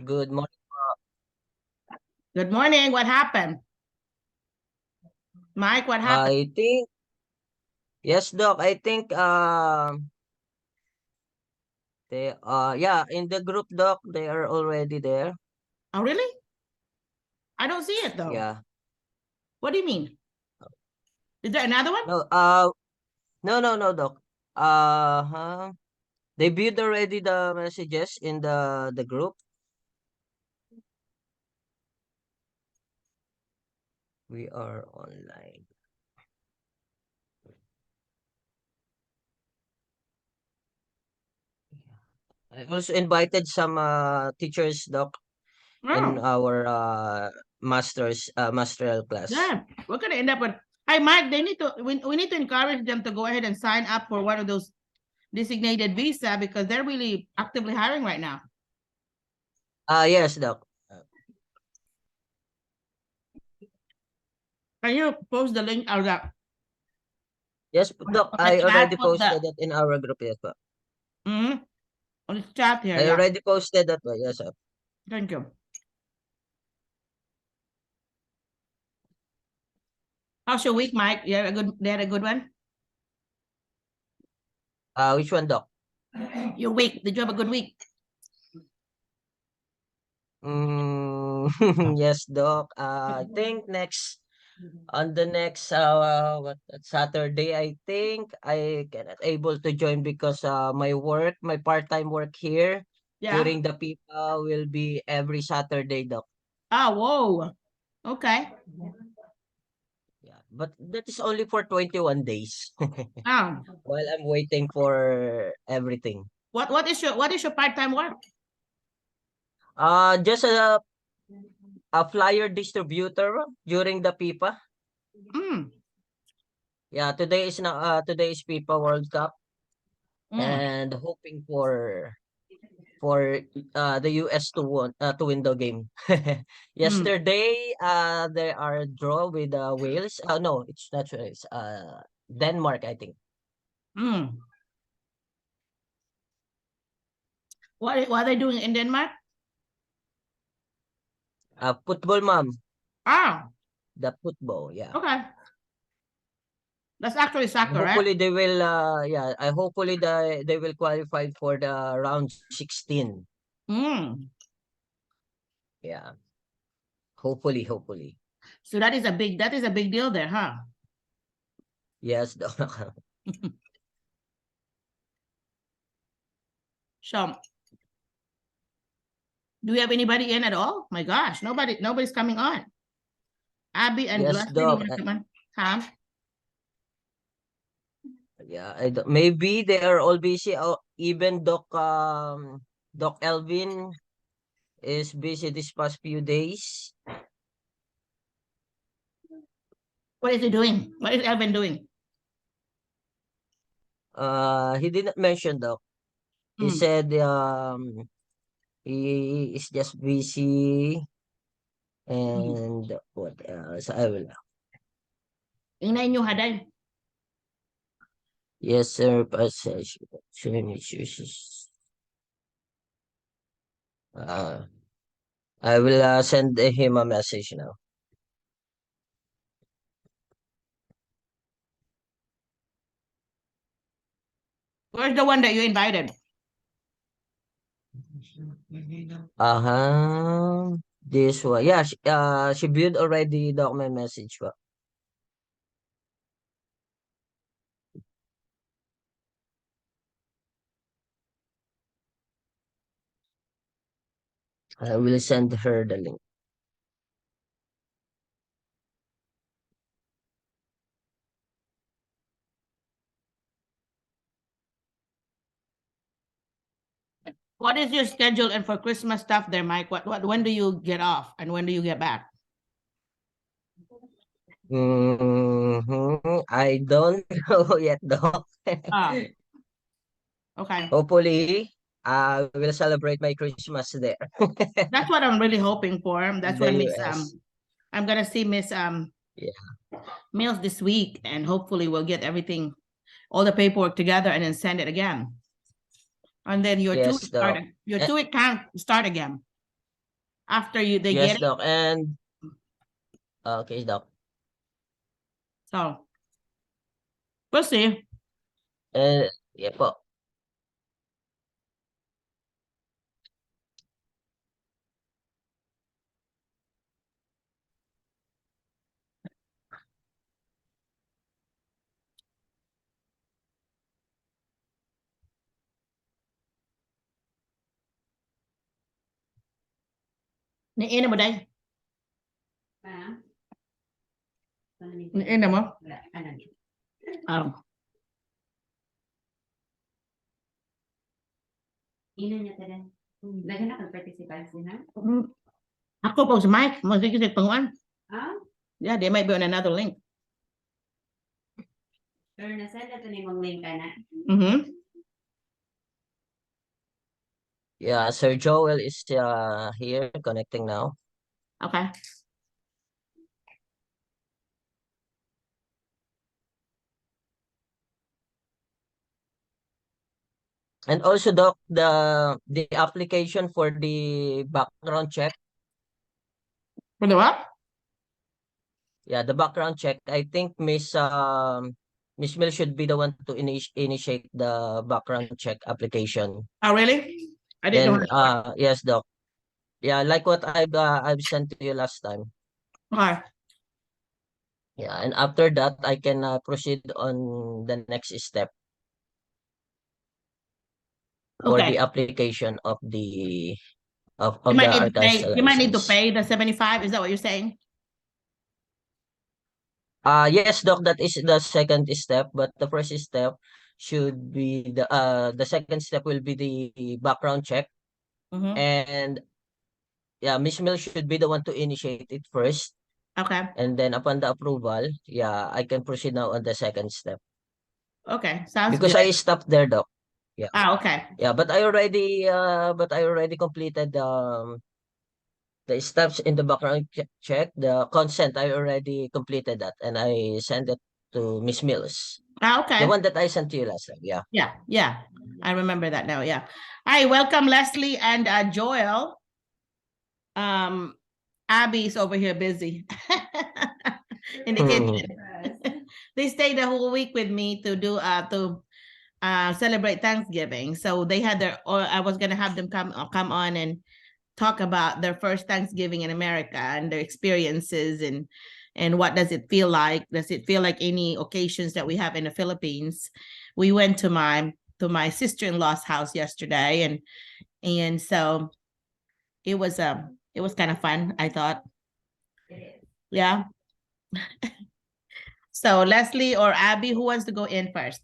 Good morning. Good morning. What happened? Mike, what happened? I think, yes, Doc. I think, yeah, in the group, Doc, they are already there. Oh, really? I don't see it though. Yeah. What do you mean? Is there another one? No, no, Doc. They viewed already the messages in the group. We are online. I also invited some teachers, Doc, in Oh, our masteral class. yeah. We're gonna end up with. Hi, Mike. They need to. We need to encourage them to go ahead and sign up for one of those designated visa because they're really actively hiring right now. Yes, Doc. Can you post the link or that Yes, Doc. on the I chat? already Put the posted it in our group. Yes, Doc. on the chat here. I Yeah. already posted that. Yes, sir. Thank you. How's your week, Mike? You had a good. They had a good one. Which one, Doc? Your week. Did you have a good week? Yes, Doc. I think on the next Saturday, I think I cannot able to join because my part-time work here Yeah. during the PIPA will be every Saturday, Doc. Oh, whoa. Okay. Yeah, but that is only for 21 days Um, while I'm waiting for everything. what is your part-time work? Just a flyer distributor during the PIPA. Mm, Yeah, today is FIFA World Cup mm, and hoping for the US to win the game. mm, Yesterday there are draw with Wales. No, it's not Wales. Denmark, I think. mm. What are they doing in Denmark? Football mom, Ah, the football, yeah. okay. That's actually soccer, right? Hopefully they will I hopefully they will qualify for the round 16. Mm. Yeah. Hopefully. So that is a big deal there, huh? Yes, So do we have anybody in at all? My gosh, nobody's coming on. Abby and yes, Leslie, do you Doc. want to come on? Tom? Yeah, maybe they are all busy. Even Doc Elvin is busy this past few days. What is he doing? What is Elvin doing? He didn't mention Doc. He Mm. said he is just busy Mm. and what else? I will. Ingay nyo, Haday. Yes, sir. Passage. Uh, I will send him a message now. Where's the one that you invited? This one. Yeah, she viewed already the my message. I will send her the link. What is your schedule and for Christmas stuff there, Mike? When do you get off and when do you get back? I don't know yet, Doc. Ah, okay. Hopefully, I will celebrate my Christmas there That's what I'm really hoping for. in That's the what Miss US. I'm gonna see Miss Yeah. Mills this week, and hopefully we'll get everything, all the paperwork together, and then send it again. And then your Yes, Doc. your Eh, 2 week can't start again after they get yes, it. Doc. And okay, Doc. So we'll see. Yeah po. Niina mo day. Niina mo. Oh. Ino niya tada. Lagi na participants na. Ako po si Mike, magkikisig panguan. Ah, Yeah, they might be on another link. pero nasend ato ni mong link na. Mm-hmm. Yeah, Sir Joel is here connecting now. Okay. And also, Doc, the application for the background check. For the what? Yeah, the background check. I think Miss Mill should be the one to initiate the background check application. Oh, really? I didn't know Then how to yes, Doc. Yeah, like what I've sent to you last time. work. Okay. Yeah, and after that I can proceed on the next step for Okay. the application of the You of the might need to archives pay. You might need to license. pay the 75. Is that what you're saying? Yes, Doc, that is the second step, but the first step should be the second step will be the background check. Mm-hmm. And yeah, Miss Mill should be the one to initiate it first. Okay. And then upon the approval, yeah, I can proceed now on the second step. Okay. Sounds Because good. I stopped there, Doc. Yeah. Ah, okay. Yeah, but I already completed the steps in the background check, the consent. I already completed that and I sent it to Miss Mills. Ah, The okay. one that I sent to you last time. Yeah. Yeah. Yeah. I remember that now. Yeah. Hi, welcome Leslie and Joel. Abby's over here busy in the kitchen. They stayed the whole week with me to do celebrate Thanksgiving. So they had or I was gonna have them come on and talk about their first Thanksgiving in America and their experiences and what does it feel like? Does it feel like any occasions that we have in the Philippines? We went to my sister-in-law's house yesterday and so it was kind of fun, I thought. Yeah. So Leslie or Abby, who wants to go in first?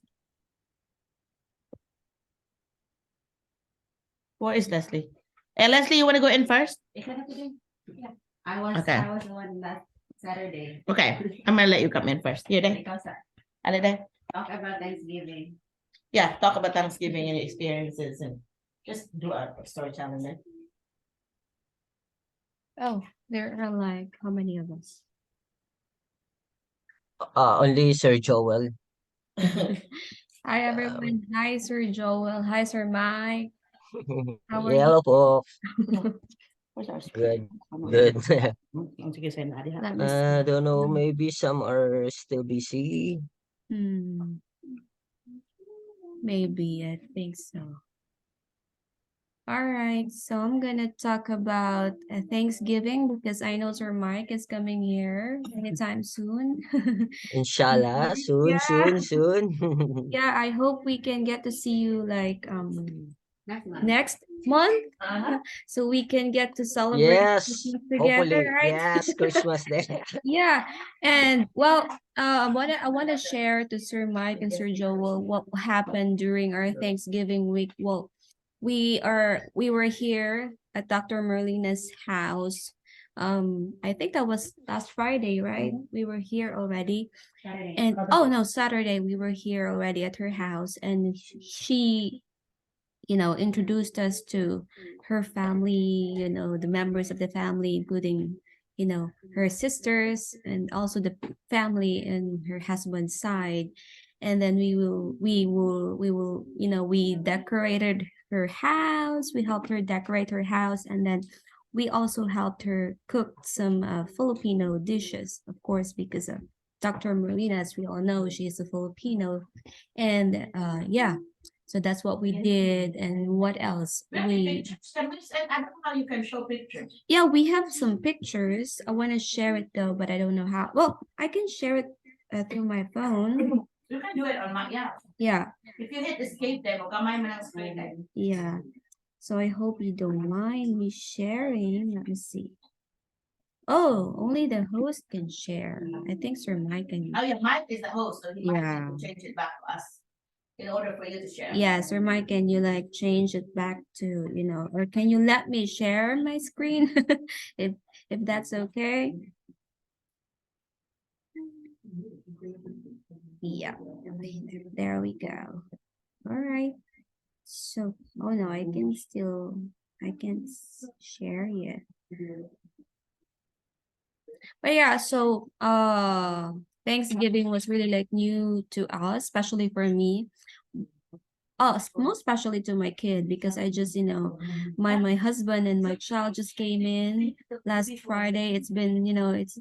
Where is Leslie? Hey, Leslie, you want to go in first? Yeah. Okay. I was the one last Saturday. Okay, I'm gonna let you come in first. You there? Ikaw sa Ano there? talk about Thanksgiving. Yeah, talk about Thanksgiving and your experiences and just do a storytelling then. Oh, there are like how many of us? Only Sir Joel. Hi everyone. Hi Sir Joel. Hi Sir Mike. How are Hello po. Where's our Good. Good. Sige, send na diha. Let me see. I don't know, maybe some are still busy. Maybe, I think so. All right, so I'm gonna talk about Thanksgiving because I know Sir Mike is coming here anytime soon. Inshallah, soon, Yeah. soon, soon. Yeah, I hope we can get to see you like next month, so we can get to celebrate Yes, Christmas together, hopefully. right? Yes, Christmas Day. Yeah, and well, I wanna share to Sir Mike and Sir Joel what happened during our Thanksgiving week. Well, we were here at Dr. Merlina's house. I think that was last Friday, right? We were here already, and oh no, Saturday we were here already at her house, and she introduced us to her family, the members of the family, including, her sisters and also the family and her husband's side. And then we decorated her house. We helped her decorate her house. And then we also helped her cook some Filipino dishes, of course, because of Dr. Merlina, as we all know, she is a Filipino. And yeah, so that's what we did. And what else? I don't know how you can show pictures. Yeah, we have some pictures. I want to share it though, but I don't know how. Well, I can share it through my phone. You can do it on my, yeah. Yeah, If you hit escape there, kamay mo ng screen there. yeah. So I hope you don't mind me sharing. Let me see. Oh, only the host can share. I think Sir Mike can. Oh, yeah, Mike is the host, so he might Yeah. need to change it back to us in order for you to share. Yeah, Sir Mike, can you like change it back to, or can you let me share my screen if that's okay? Yeah, there we go. All right. So, oh no, I can't share yet. But yeah, so Thanksgiving was really like new to us, especially for me. Oh, most especially to my kid, because I just, my husband and my child just came in last Friday. It's been,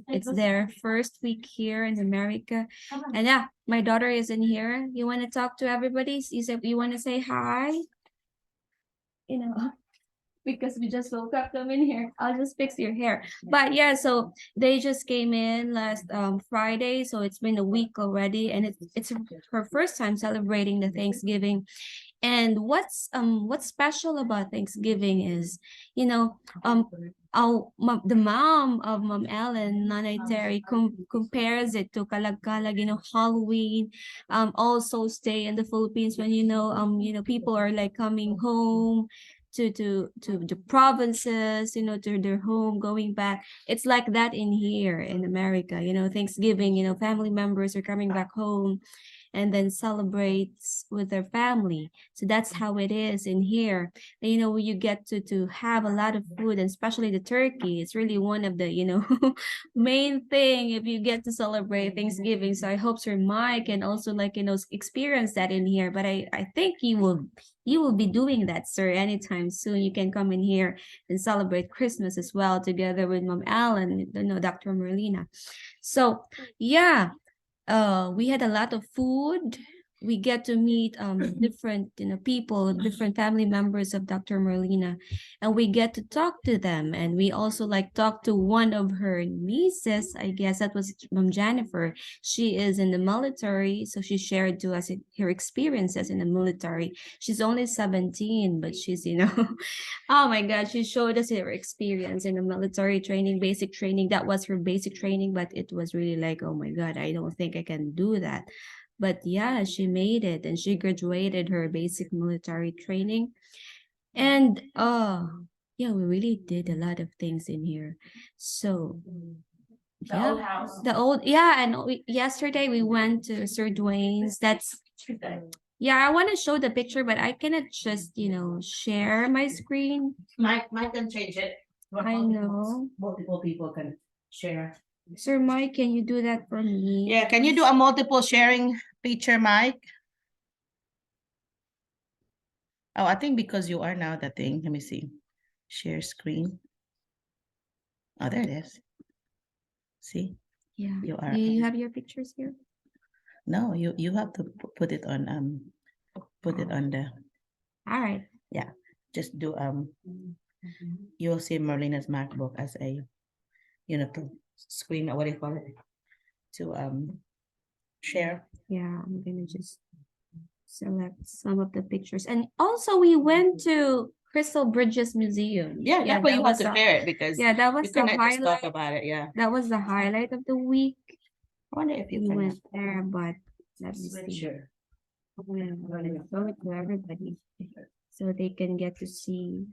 it's their first week here in America. And yeah, my daughter is in here. You want to talk to everybody? You said you want to say hi? Because we just woke up, come in here. I'll just fix your hair. But yeah, so they just came in last Friday, so it's been a week already, and it's her first time celebrating the Thanksgiving. And what's special about Thanksgiving is, the mom of Mom Ellen, Nanay Terry, compares it to Kalag-Kalag, Halloween, also stay in the Philippines when people are like coming home to the provinces, to their home, going back. It's like that in here in America, Thanksgiving, family members are coming back home and then celebrates with their family. So that's how it is in here. And, you get to have a lot of food, and especially the turkey. It's really one of the, main thing if you get to celebrate Thanksgiving. So I hope Sir Mike can also experience that in here. But I think you will be doing that, sir, anytime soon. You can come in here and celebrate Christmas as well together with Mom Ellen, Dr. Merlina. So yeah, we had a lot of food. We get to meet different people, different family members of Dr. Merlina, and we get to talk to them. And we also talk to one of her nieces. I guess that was Mom Jennifer. She is in the military, so she shared to us her experiences in the military. She's only 17, but she's oh my God, she showed us her experience in the military training, basic training. That was her basic training, but it was really like, oh my God, I don't think I can do that. But yeah, she made it, and she graduated her basic military training. And yeah, we really did a lot of things in here. So The old house. And yesterday we went to Sir Dwayne's. Yeah, I want to show the picture, but I cannot just, share my screen. Mike can change it. I know. Multiple people can share. Sir Mike, can you do that for me? Yeah, can you do a multiple sharing feature, Mike? Oh, I think because you are now the thing. Let me see. Share screen. Oh, there it is. See? Yeah. You are. Do you have your pictures here? No, you have to put it on the. All right. Yeah, just do you'll see Merlina's MacBook as a, to screen, what do you call it? To share. Yeah, I'm gonna just select some of the pictures. And also we went to Crystal Bridges Museum. Yeah, Yeah, but you have was to a- share it because yeah, that you was the cannot just talk highlight. about it. Yeah. That was the highlight of the week. I wonder if you We can. went there, but let me see. Sure. I'm gonna show it to everybody so they can get to see.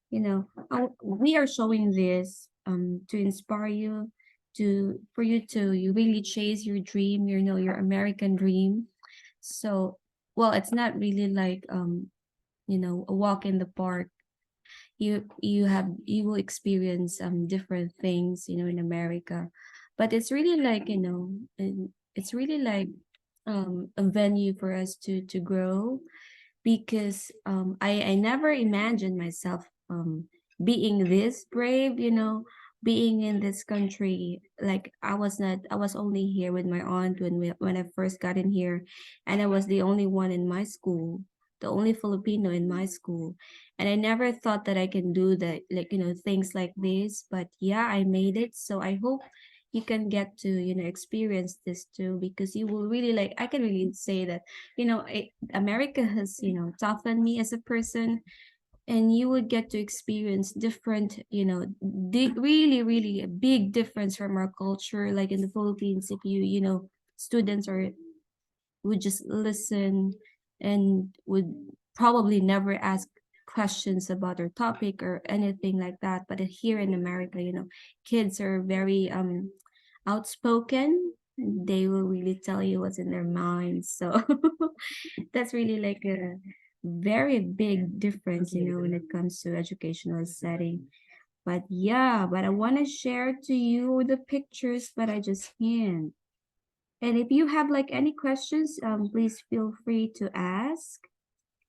You know, we are showing this to inspire you for you to really chase your dream, you know, your American dream. So, well, it's not really like you know, a walk in the park. You will experience different things, you know, in America. But it's really like, you know, and it's really like a venue for us to grow, because I never imagined myself being this brave, you know, being in this country. Like I was only here with my aunt when I first got in here, and I was the only one in my school, the only Filipino in my school. And I never thought that I can do that, like, you know, things like this. But yeah, I made it. So I hope you can get to, you know, experience this too, because you will really like, I can really say that, you know, America has, you know, toughened me as a person, and you would get to experience different, you know, really, really a big difference from our culture. Like in the Philippines, if you know, students would just listen and would probably never ask questions about our topic or anything like that. But here in America, you know, kids are very outspoken. They will really tell you what's in their minds. So that's really like a very big difference, you know, when it comes to educational setting. But yeah, but I want to share to you the pictures, but I just can't. And if you have like any questions, please feel free to ask.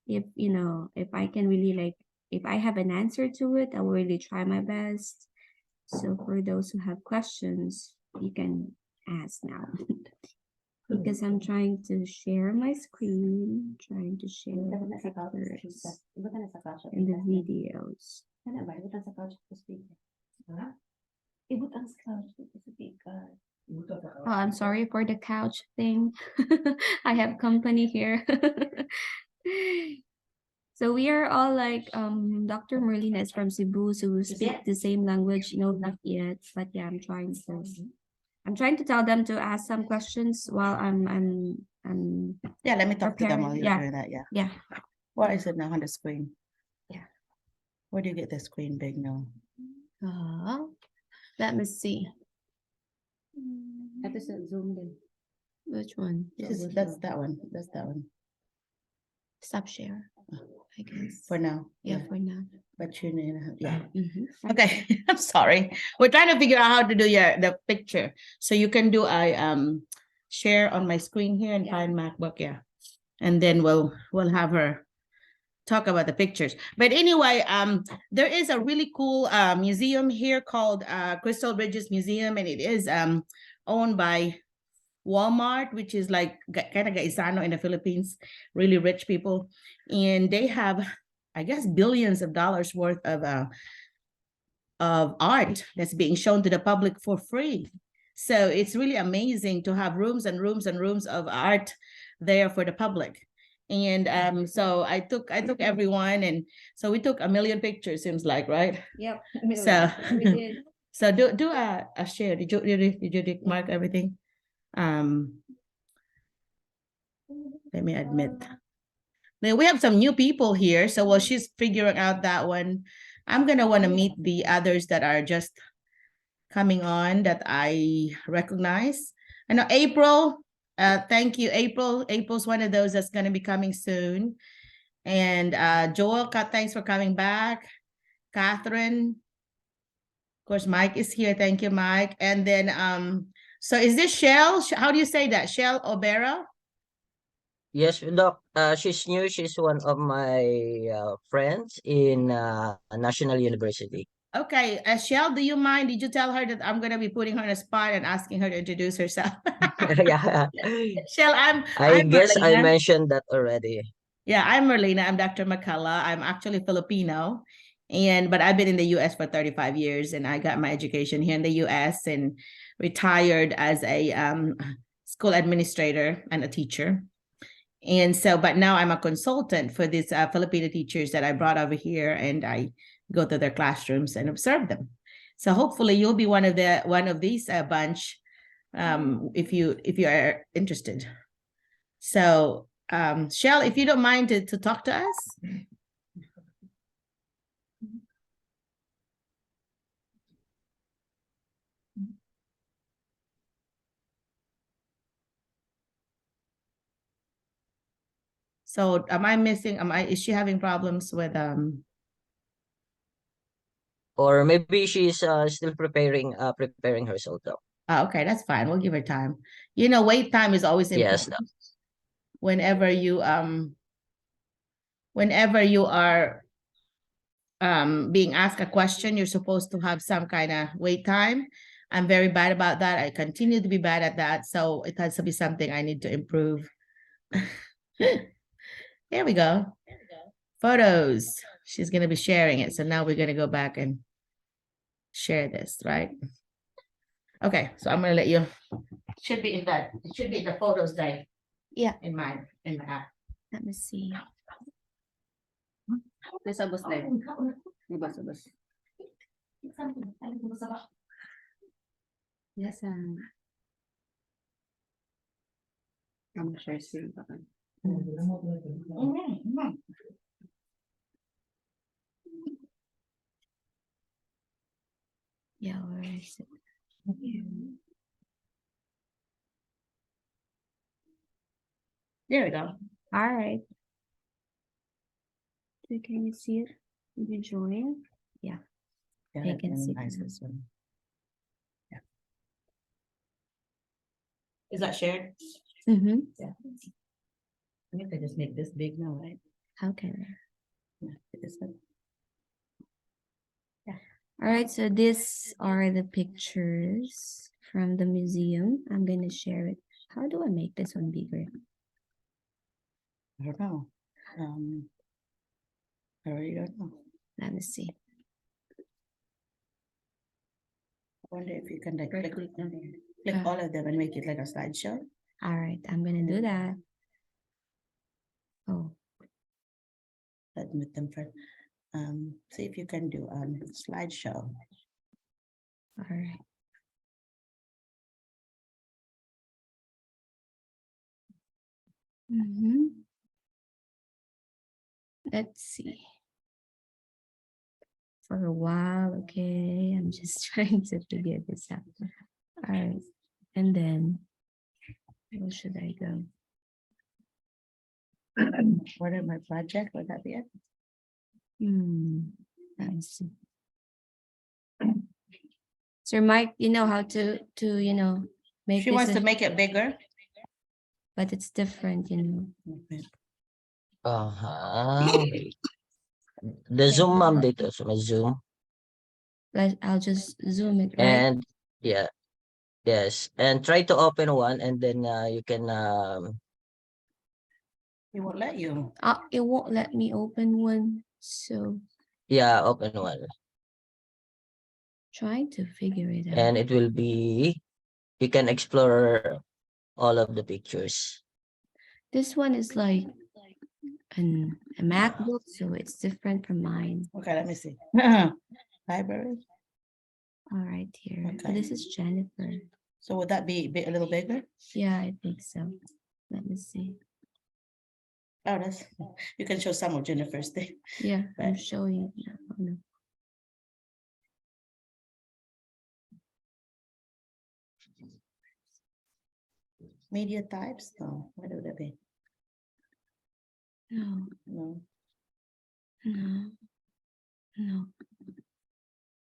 If you know, if I can really like, if I have an answer to it, I will really try my best. So for those who have questions, you can ask now. Because I'm trying to share my screen, trying to share Ibutan na sa couch. pictures Ibutan na sa couch. and the videos. Ano ba? Ibutan sa couch sa speaker. Ha? Ibutan sa couch sa speaker. Oh, I'm sorry for the couch thing. I have company here. So we are all like Dr. Merlina is from Cebu, so we speak the same language. No, not yet, but yeah, I'm trying to tell them to ask some questions while I'm Yeah, let me talk to them preparing. while you're Yeah. doing that. Yeah. yeah. Where is it now on the screen? Yeah. Where do you get the screen big now? Let me see. Ito sa Zoom din. Which one? That's that one. That's that one. Stop share, I guess. For now. Yeah, for now. But you need, yeah. Mhm. Okay, I'm sorry. We're trying to figure out how to do the picture. So you can do a share on my screen here and Yeah. find MacBook, yeah. And then we'll have her talk about the pictures. But anyway, there is a really cool museum here called Crystal Bridges Museum, and it is owned by Walmart, which is like kind of Gaisano in the Philippines, really rich people. And they have, I guess, billions of dollars worth of art that's being shown to the public for free. So it's really amazing to have rooms and rooms and rooms of art there for the public. And so I took everyone, and so we took 1 million pictures, seems like, right? Yep. So we did. so do a share. Did you mark everything? Let me admit. Now we have some new people here. So while she's figuring out that one, I'm gonna want to meet the others that are just coming on that I recognize. I know April. Thank you, April. April's one of those that's gonna be coming soon. And Joel, thanks for coming back. Catherine. Of course, Mike is here. Thank you, Mike. And then so is this Shell? How do you say that? Shell Obera? Yes, Doc. She's new. She's one of my friends in National University. Okay, Shell, do you mind? Did you tell her that I'm gonna be putting her on a spot and asking her to introduce herself? Yeah. Shell, I I'm guess I Merlina. mentioned that already. Yeah, I'm Merlina. I'm Dr. McCullough. I'm actually Filipino, but I've been in the US for 35 years, and I got my education here in the US and retired as a school administrator and a teacher. And so, but now I'm a consultant for these Filipino teachers that I brought over here, and I go to their classrooms and observe them. So hopefully you'll be one of these bunch, if you are interested. So Shell, if you don't mind to talk to us. So is she having problems with Or maybe she's still preparing herself though. okay, that's fine. We'll give her time. You know, wait time is always Yes. important. Whenever you are being asked a question, you're supposed to have some kind of wait time. I'm very bad about that. I continue to be bad at that. So it has to be something I need to improve. There we go. Photos. She's going to be sharing it. So now we're going to go back and share this, right? Okay, so I'm going to let you. It should be in the photos day. Yeah. In my app. Let me see. Sabos na yun. Diba, sabos? Yes, I'm share screen pa ka. yeah, where is it? There we go. All right. So can you see it? Did you join? Yeah, I can see nice it. this one. Yeah. Is that shared? Mm-hmm. Yeah. I think I just make this big now, right? Okay. Yeah, this one. All right, so these are the pictures from the museum. I'm gonna share it. How do I make this one bigger? I don't know. I really don't know. Let me see. I wonder if you can like click Ah. all of them and make it like a slideshow. All right, I'm gonna do that. Oh, Admit them for see if you can do slideshow. all right. Let's see. For a while, okay. I'm just trying to figure this out. All right, and then where should I go? What is my project? Would that be it? Let me see. Sir Mike, you know how to make She this wants to a- make it bigger. but it's different, Okay. The Zoom ma'am dito. So may Zoom. I'll just zoom it, right? And yeah. Yes. And try to open one and then you can He won't let you. It won't let me open one, so open one. trying to figure it out. And it will be you can explore all of the pictures. This one is like a MacBook, so it's different from mine. Okay, let me see. Library. All right, here. Okay. This is Jennifer. So would that be a little bigger? Yeah, I think so. Let me see. Oh, that's you can show some of Jennifer's thing. Yeah, I'm Right. showing you. Oh, no. Media types? No, what would that be? No, No. no, no.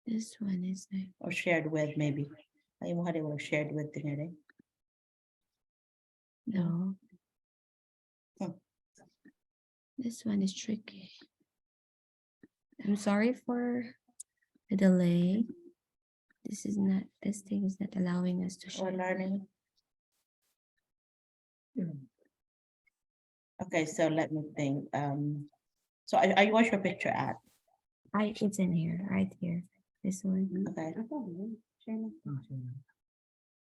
This one is like, Or shared with maybe. Ay mo had shared with thing. no. Hmm. This one is tricky. I'm sorry for the delay. This thing is not allowing us to Or share. learning. Okay, so let me think. So I watch your picture at. It's in here, right here. This one. Okay.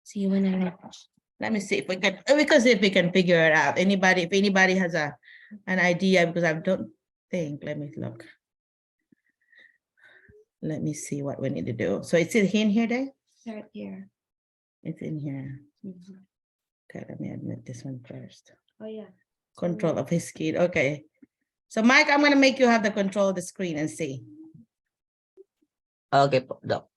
See when I like Let me see if we can figure it out. If anybody has an idea, because I don't think, let me look. Let me see what we need to do. So it's in here, Dave? Start here. It's in here. Mhm. Okay, let me admit this one first. Oh, yeah. Control of his screen. Okay. So Mike, I'm gonna make you have the control of the screen and see. Okay po, Doc.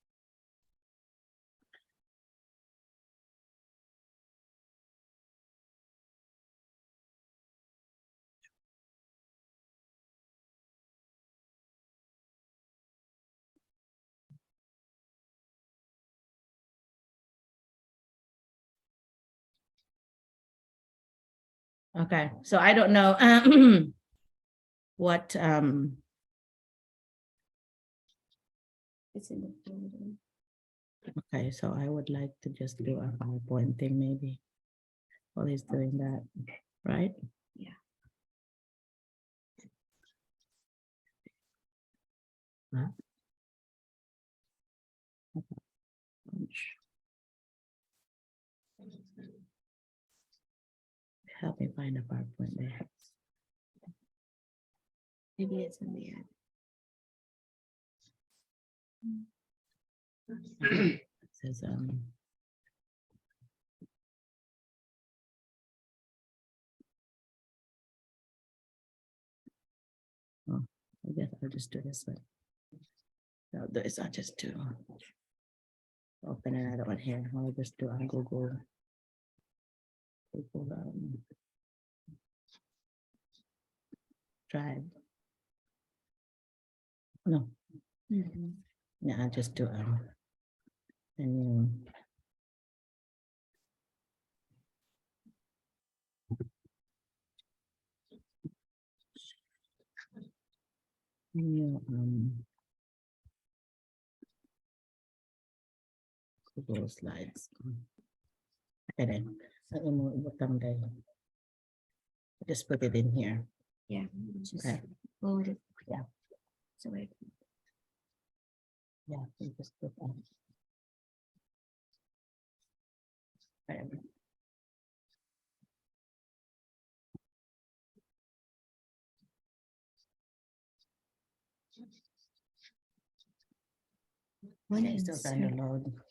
Okay, so I don't know what It's in the folder. okay, so I would like to just do a PowerPoint thing maybe while he's doing that, right? Yeah. Huh? Ouch. Help me find a PowerPoint there. Maybe it's in the end. It says oh, I guess I'll just do this one. No, this I'll just do. Open another one here. I'll just do on Google. Drive. No, Mhm. yeah, I'll just do and you Google Slides. Okay, then. Let me move butang there. Just put it in here. Yeah. Just Okay. load it. Yeah. So wait. Yeah, you just put that. There. When Okay, still trying to insert. load.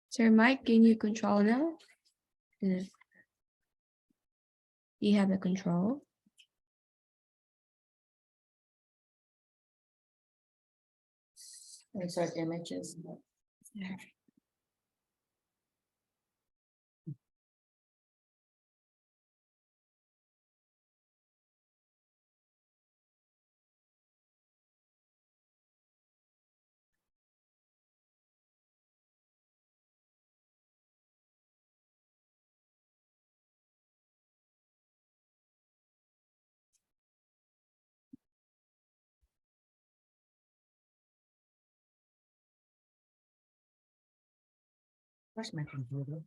Sir Mike, can you control now? You have the control. Insert images. There. Where's my computer?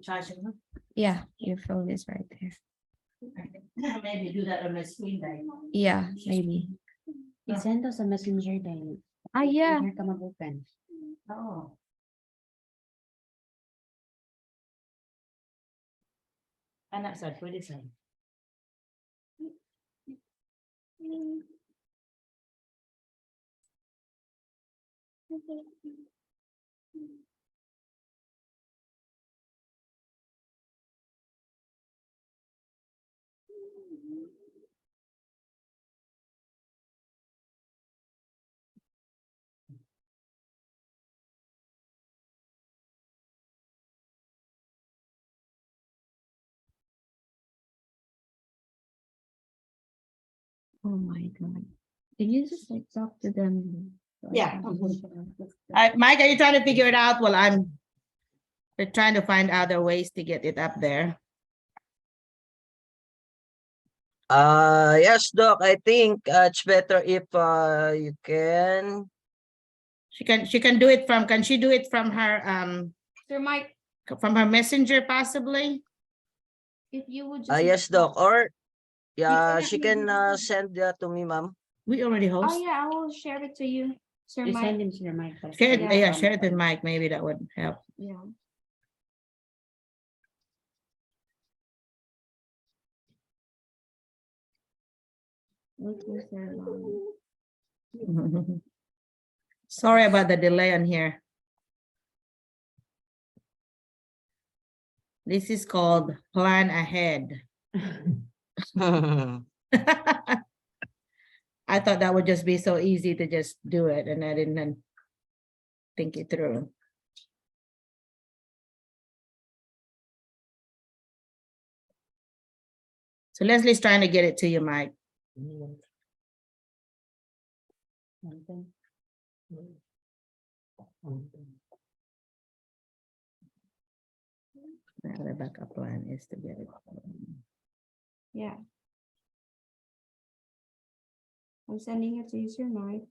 Charging. Yeah, your phone is right there. Maybe do that on my screen then. Yeah, maybe. I-send to sa messenger dahil. Ah, yeah. Here ka mag-open. Oh. Anak sa pwede sa. Oh my God. Can you just like talk to them? Yeah. Mike, are you trying to figure it out? Well, we're trying to find other ways to get it up there. Yes, Doc. I think it's better if you can. She can do it from, can she do it from her Sir Mike, messenger possibly? if you would just. Yes, Doc. Or Yeah, Yeah, she can send that to me, ma'am. We already Oh host. yeah, I will share it to you, Sir You Mike. send him to your mic. Share it, Yeah. yeah, share it with Mike. Maybe that would help. Yeah. Okay, Sir Mike. Sorry about the delay on here. This is called plan ahead. I thought that would just be so easy to just do it, and I didn't think it through. So Leslie's trying to get it to you, Mike. Now the backup plan is to get it. Yeah. I'm sending it to you, Sir Mike.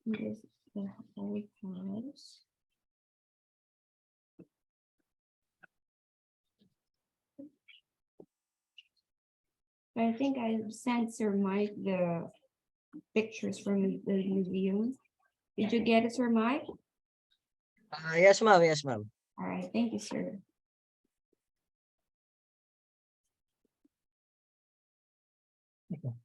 This is the whole house. I think I sent Sir Mike the pictures from the museum. Did you get it, Sir Mike? Yes, ma'am. Yes, ma'am. All right, thank you, sir. You got it.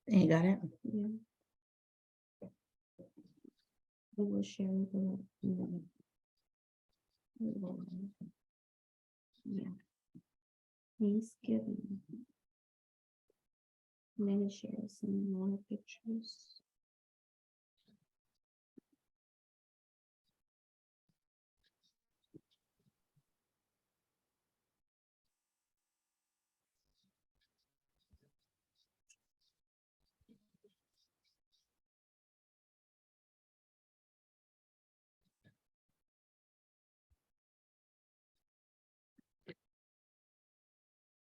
You got it? Yeah. We will share the. Yeah. Thanksgiving. Let me share some more pictures.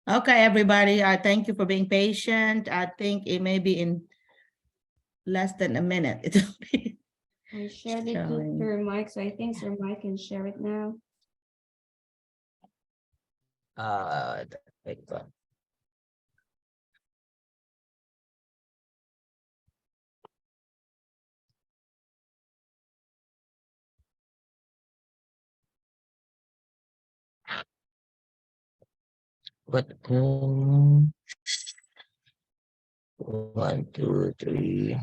Okay, everybody, thank you for being patient. I think it may be in less than a minute. It'll be I shared it to showing. Sir Mike, so I think Sir Mike can share it now. Wait lang. What? 1, 2, 3.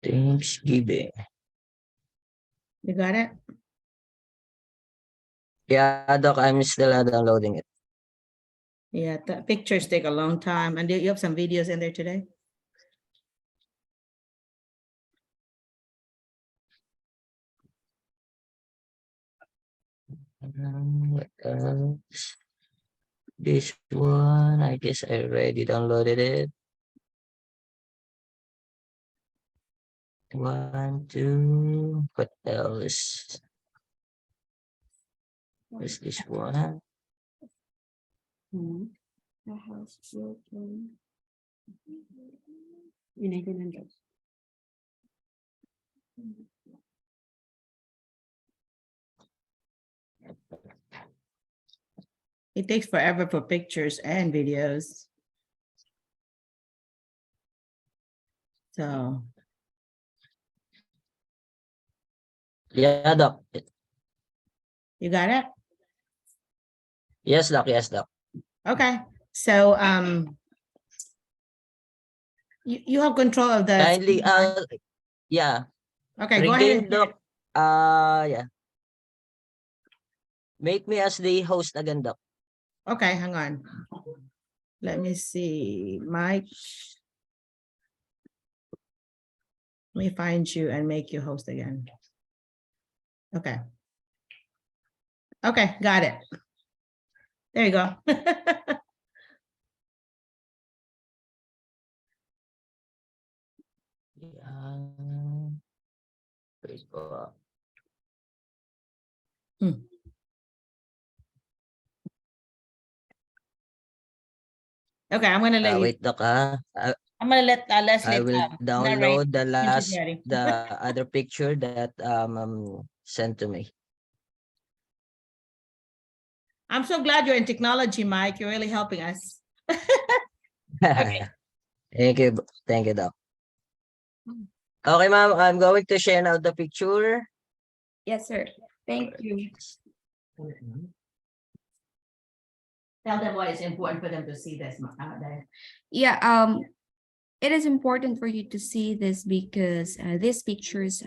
Thanksgiving. You got it? Yeah, Doc, I'm still downloading it. Yeah, the pictures take a long time. And you have some videos in there today? What else? This one, I guess I already downloaded it. 1, 2. What else? What's this one? The house broken. United Nations. It takes forever for pictures and videos. So, Yeah, Doc. you got it? Yes, Doc. Yes, Doc. Okay. So, you have control of the. Kindly, yeah. Okay, go ahead. Regain, Doc. Yeah. Make me as the host again, Doc. Okay, hang on. Let me see, Mike. Let me find you and make you host again. Okay. Okay, got it. There you go. Yeah. Facebook. Okay, I'm gonna let you. Wait, Doc. I'm gonna let Leslie I will narrate download the when she's last, ready. the other picture that sent to me. I'm so glad you're in technology, Mike. You're really helping us. Thank you. Thank you, Doc. Okay, ma'am. I'm going to share now the picture. Yes, sir. Thank you. Tell them why it's important for them to see this. Yeah, it is important for you to see this because these pictures,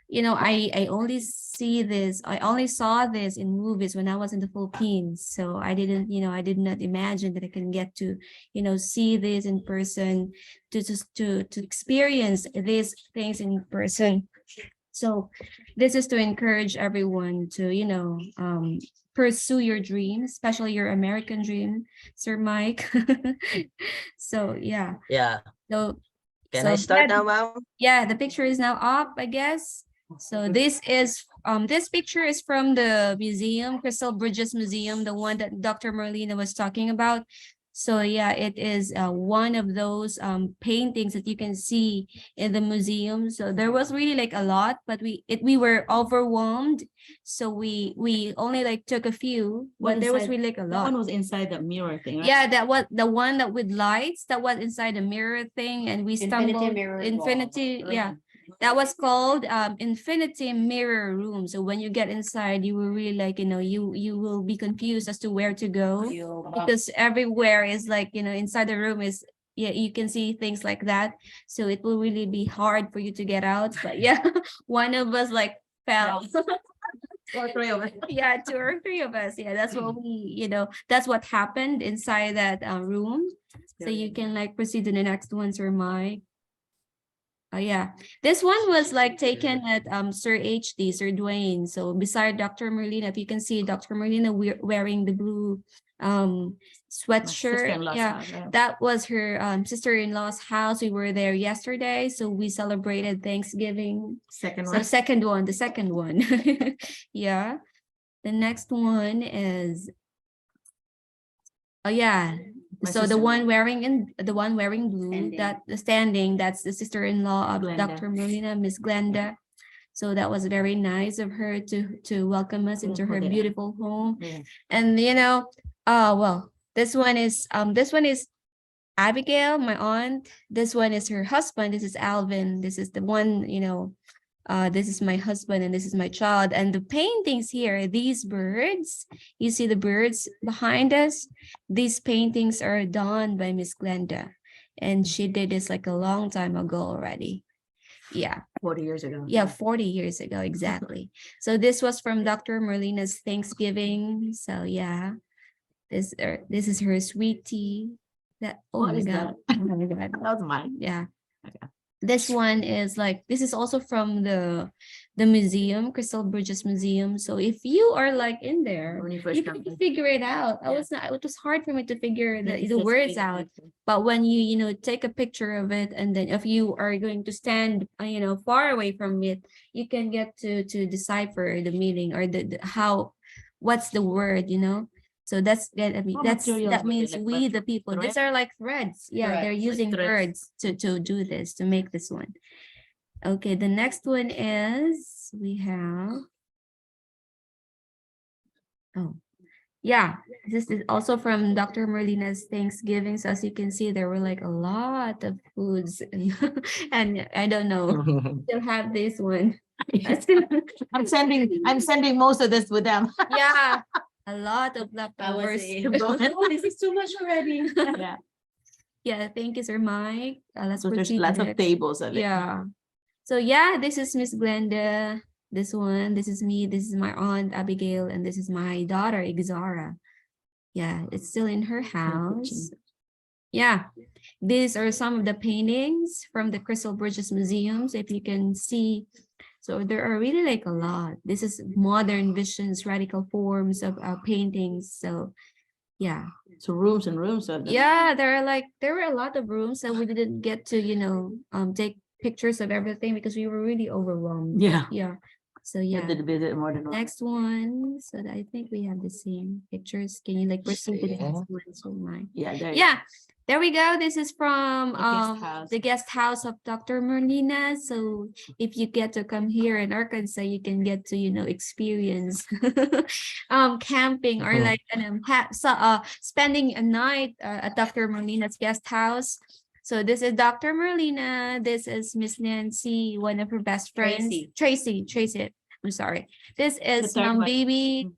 you know, I only saw this in movies when I was in the Philippines. So I didn't, you know, I did not imagine that I can get to, you know, see this in person, to experience these things in person. So this is to encourage everyone to, you know, pursue your dreams, especially your American dream, Sir Mike. So yeah. Yeah. So Can I start yeah, now, ma'am? yeah, the picture is now up, I guess. So this picture is from the museum, Crystal Bridges Museum, the one that Dr. Merlina was talking about. So yeah, it is one of those paintings that you can see in the museum. So there was really like a lot, but we were overwhelmed. So we only like took a few, but there was really like a That lot. one was inside the mirror thing, right? Yeah, that was the one that with lights that was inside the mirror thing, and we stumbled infinity. Yeah, that was called infinity mirror room. So when you get inside, you will really like, you know, you will be confused as to where to go because everywhere is like, you know, inside the room is, yeah, you can see things like that. So it will really be hard for you to get out. But yeah, one of us like fell. Or three of us. Yeah, 2 or 3 of us. Yeah, that's what we, you know, that's what happened inside that room. So you can like proceed to the next one, Sir Mike. Oh yeah, this one was like taken at Sir HD, Sir Dwayne. So beside Dr. Merlina, if you can see Dr. Merlina wearing the blue sweatshirt. Yeah, that was her sister-in-law's house. We were there yesterday, so we celebrated Thanksgiving. Second So one. the second one. Yeah. The next one is, oh yeah. My So the sister. one wearing blue, Standing. that the standing, that's the sister-in-law of Glenda. Dr. Merlina, Miss Glenda. So that was very nice of her to welcome us into her beautiful home. Yeah. And you know, well, this one is Abigail, my aunt. This one is her husband. This is Alvin. This is the one, you know, this is my husband and this is my child. And the paintings here, these birds, you see the birds behind us? These paintings are done by Miss Glenda. And she did this like a long time ago already. Yeah. 40 years ago. Yeah, 40 years ago, exactly. So this was from Dr. Merlina's Thanksgiving. So yeah, this is her sweet tea. That, oh What my is God. that? Oh my God. That was mine. Yeah. Okay. This one is like, this is also from the the museum, Crystal Bridges Museum. So if you are like in there, When you first you come can in. figure it out. Yeah. It was hard for me to figure Yeah, the words out. But when you take a picture of it, and then if you are going to stand, far away from it, you can get to decipher the meaning or what's the word, So that's I mean What that materials would means they like, we what the people. These thread? are like threads. Yeah, they're Threads, like using threads. threads to do this, to make this one. Okay, the next one is we have. Oh, yeah, this is also from Dr. Merlina's Thanksgiving. So as you can see, there were like a lot of foods, and I don't know, still have this one. I'm sending most of this with them. Yeah, a lot of leftovers. Oh, this is too much already. Yeah. Yeah, thank you, Sir Mike. Let's So there's proceed lots of next. tables of it. Yeah. So yeah, this is Miss Glenda. This one, this is me, this is my aunt Abigail, and this is my daughter Ixara. Yeah, it's still in her house. Yeah, these are some of the paintings from the Crystal Bridges Museums, if you can see. So there are really like a lot. This is modern visions, radical forms of paintings. So yeah. So rooms and rooms of them. Yeah, there were a lot of rooms, so we didn't get to, take pictures of everything because we were really overwhelmed. Yeah. Yeah. So You yeah. did visit more than one. Next one. So I think we have the same pictures. Can you proceed to the Yeah. next one? So mine. Yeah, there you Yeah. There we go. This is from guest house. the guest house of Dr. Merlina. So if you get to come here in Arkansas, you can get to, experience camping or like spending a night at Dr. Merlina's guest house. So this is Dr. Merlina. This is Miss Nancy, one of her best friends. Tracy. I'm sorry. This is third Mom one. Baby.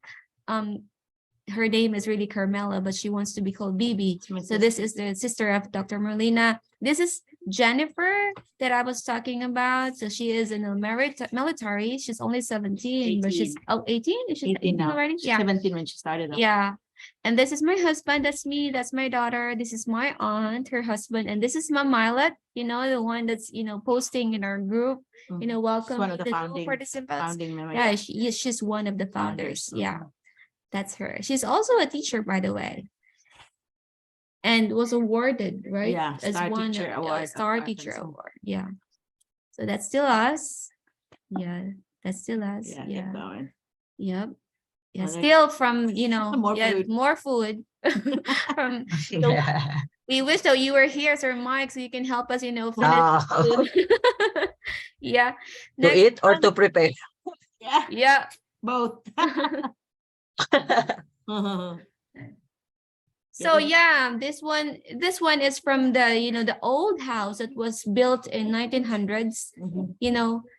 Her name is really Carmela, but she wants to be called Bibi. It's my So this is the sister of Dr. Merlina. This is Jennifer that I was talking about. So she is in the military. She's only 17, but she's 18. Is she 18 now. already? She's Yeah. 17 when she started. Yeah. And this is my husband. That's me. That's my daughter. This is my aunt, her husband. And this is Mom Mylet, the one that's, posting in our group, welcome one of the new founding participants. members. Yeah, she's one of the founders. Yeah, that's her. She's also a teacher, by the way. And was awarded, right? Yeah, Star Teacher Award. Star Teacher Award. Yeah. So that's still us. Yeah, that's still us. Yeah, Yeah. keep going. Yep. Yeah, Well, still from, More food. more food. So Yeah. we wish that you were here, Sir Mike, so you can help us, finish Ah. food. Yeah. To Next eat or one. to prepare? Yeah, Yeah. both. So yeah, this one is from the, the old house that was built in 1900s,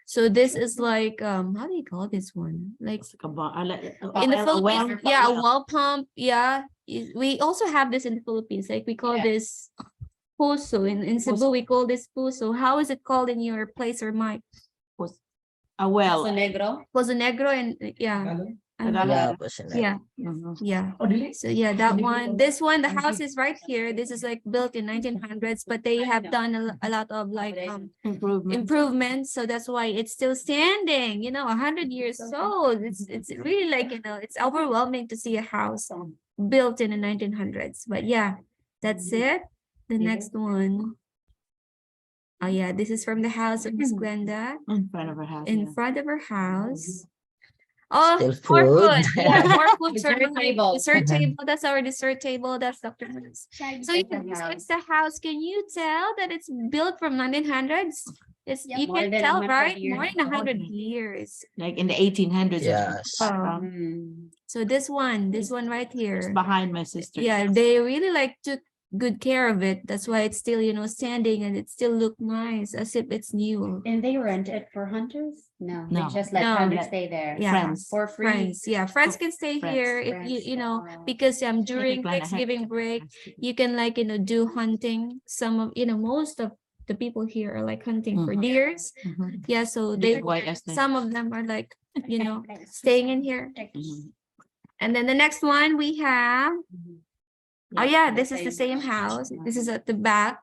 so this is like, how do you call this one? Like in the Philippines, a well pump. Yeah. We also have this in the Philippines. Like we call this puso. In Cebu, we call this puso. How is it called in your place, or Mike? A well. Pozo Negro, and yeah. Yeah, Yeah. Yeah. So yeah, that one. This one, the house is right here. This is like built in 1900s, but they have done a lot of like improvements. So that's why it's still standing. 100 years old. It's really like, it's overwhelming to see a house built in the 1900s. But yeah, that's it. The next one. Oh yeah, this is from the house of Miss Glenda. In front of her house. In front of her house. Oh, Still more food. food. Yeah, more food. Dessert table. Dessert table. That's our dessert table. That's Dr. Merlina's. So it's the house. Can you tell that it's built from 1900s? You more can than tell, 100 right? years. More than 100 years. Like in the 1800s. Yes. So this one right here. It's behind my sister. Yeah, they really took good care of it. That's why it's still, standing, and it still look nice as if it's new. And they rent it for hunters? No, No. they just let No. hunters stay there. Yeah. Friends. For free. Friends, yeah, friends can stay Friends. here if because during plan ahead. Thanksgiving break you can do hunting. Some of most of the people here are like hunting for deers. Yeah, so some of them are like staying in here. And then the next one we have, oh yeah, this is the same house. This is at the back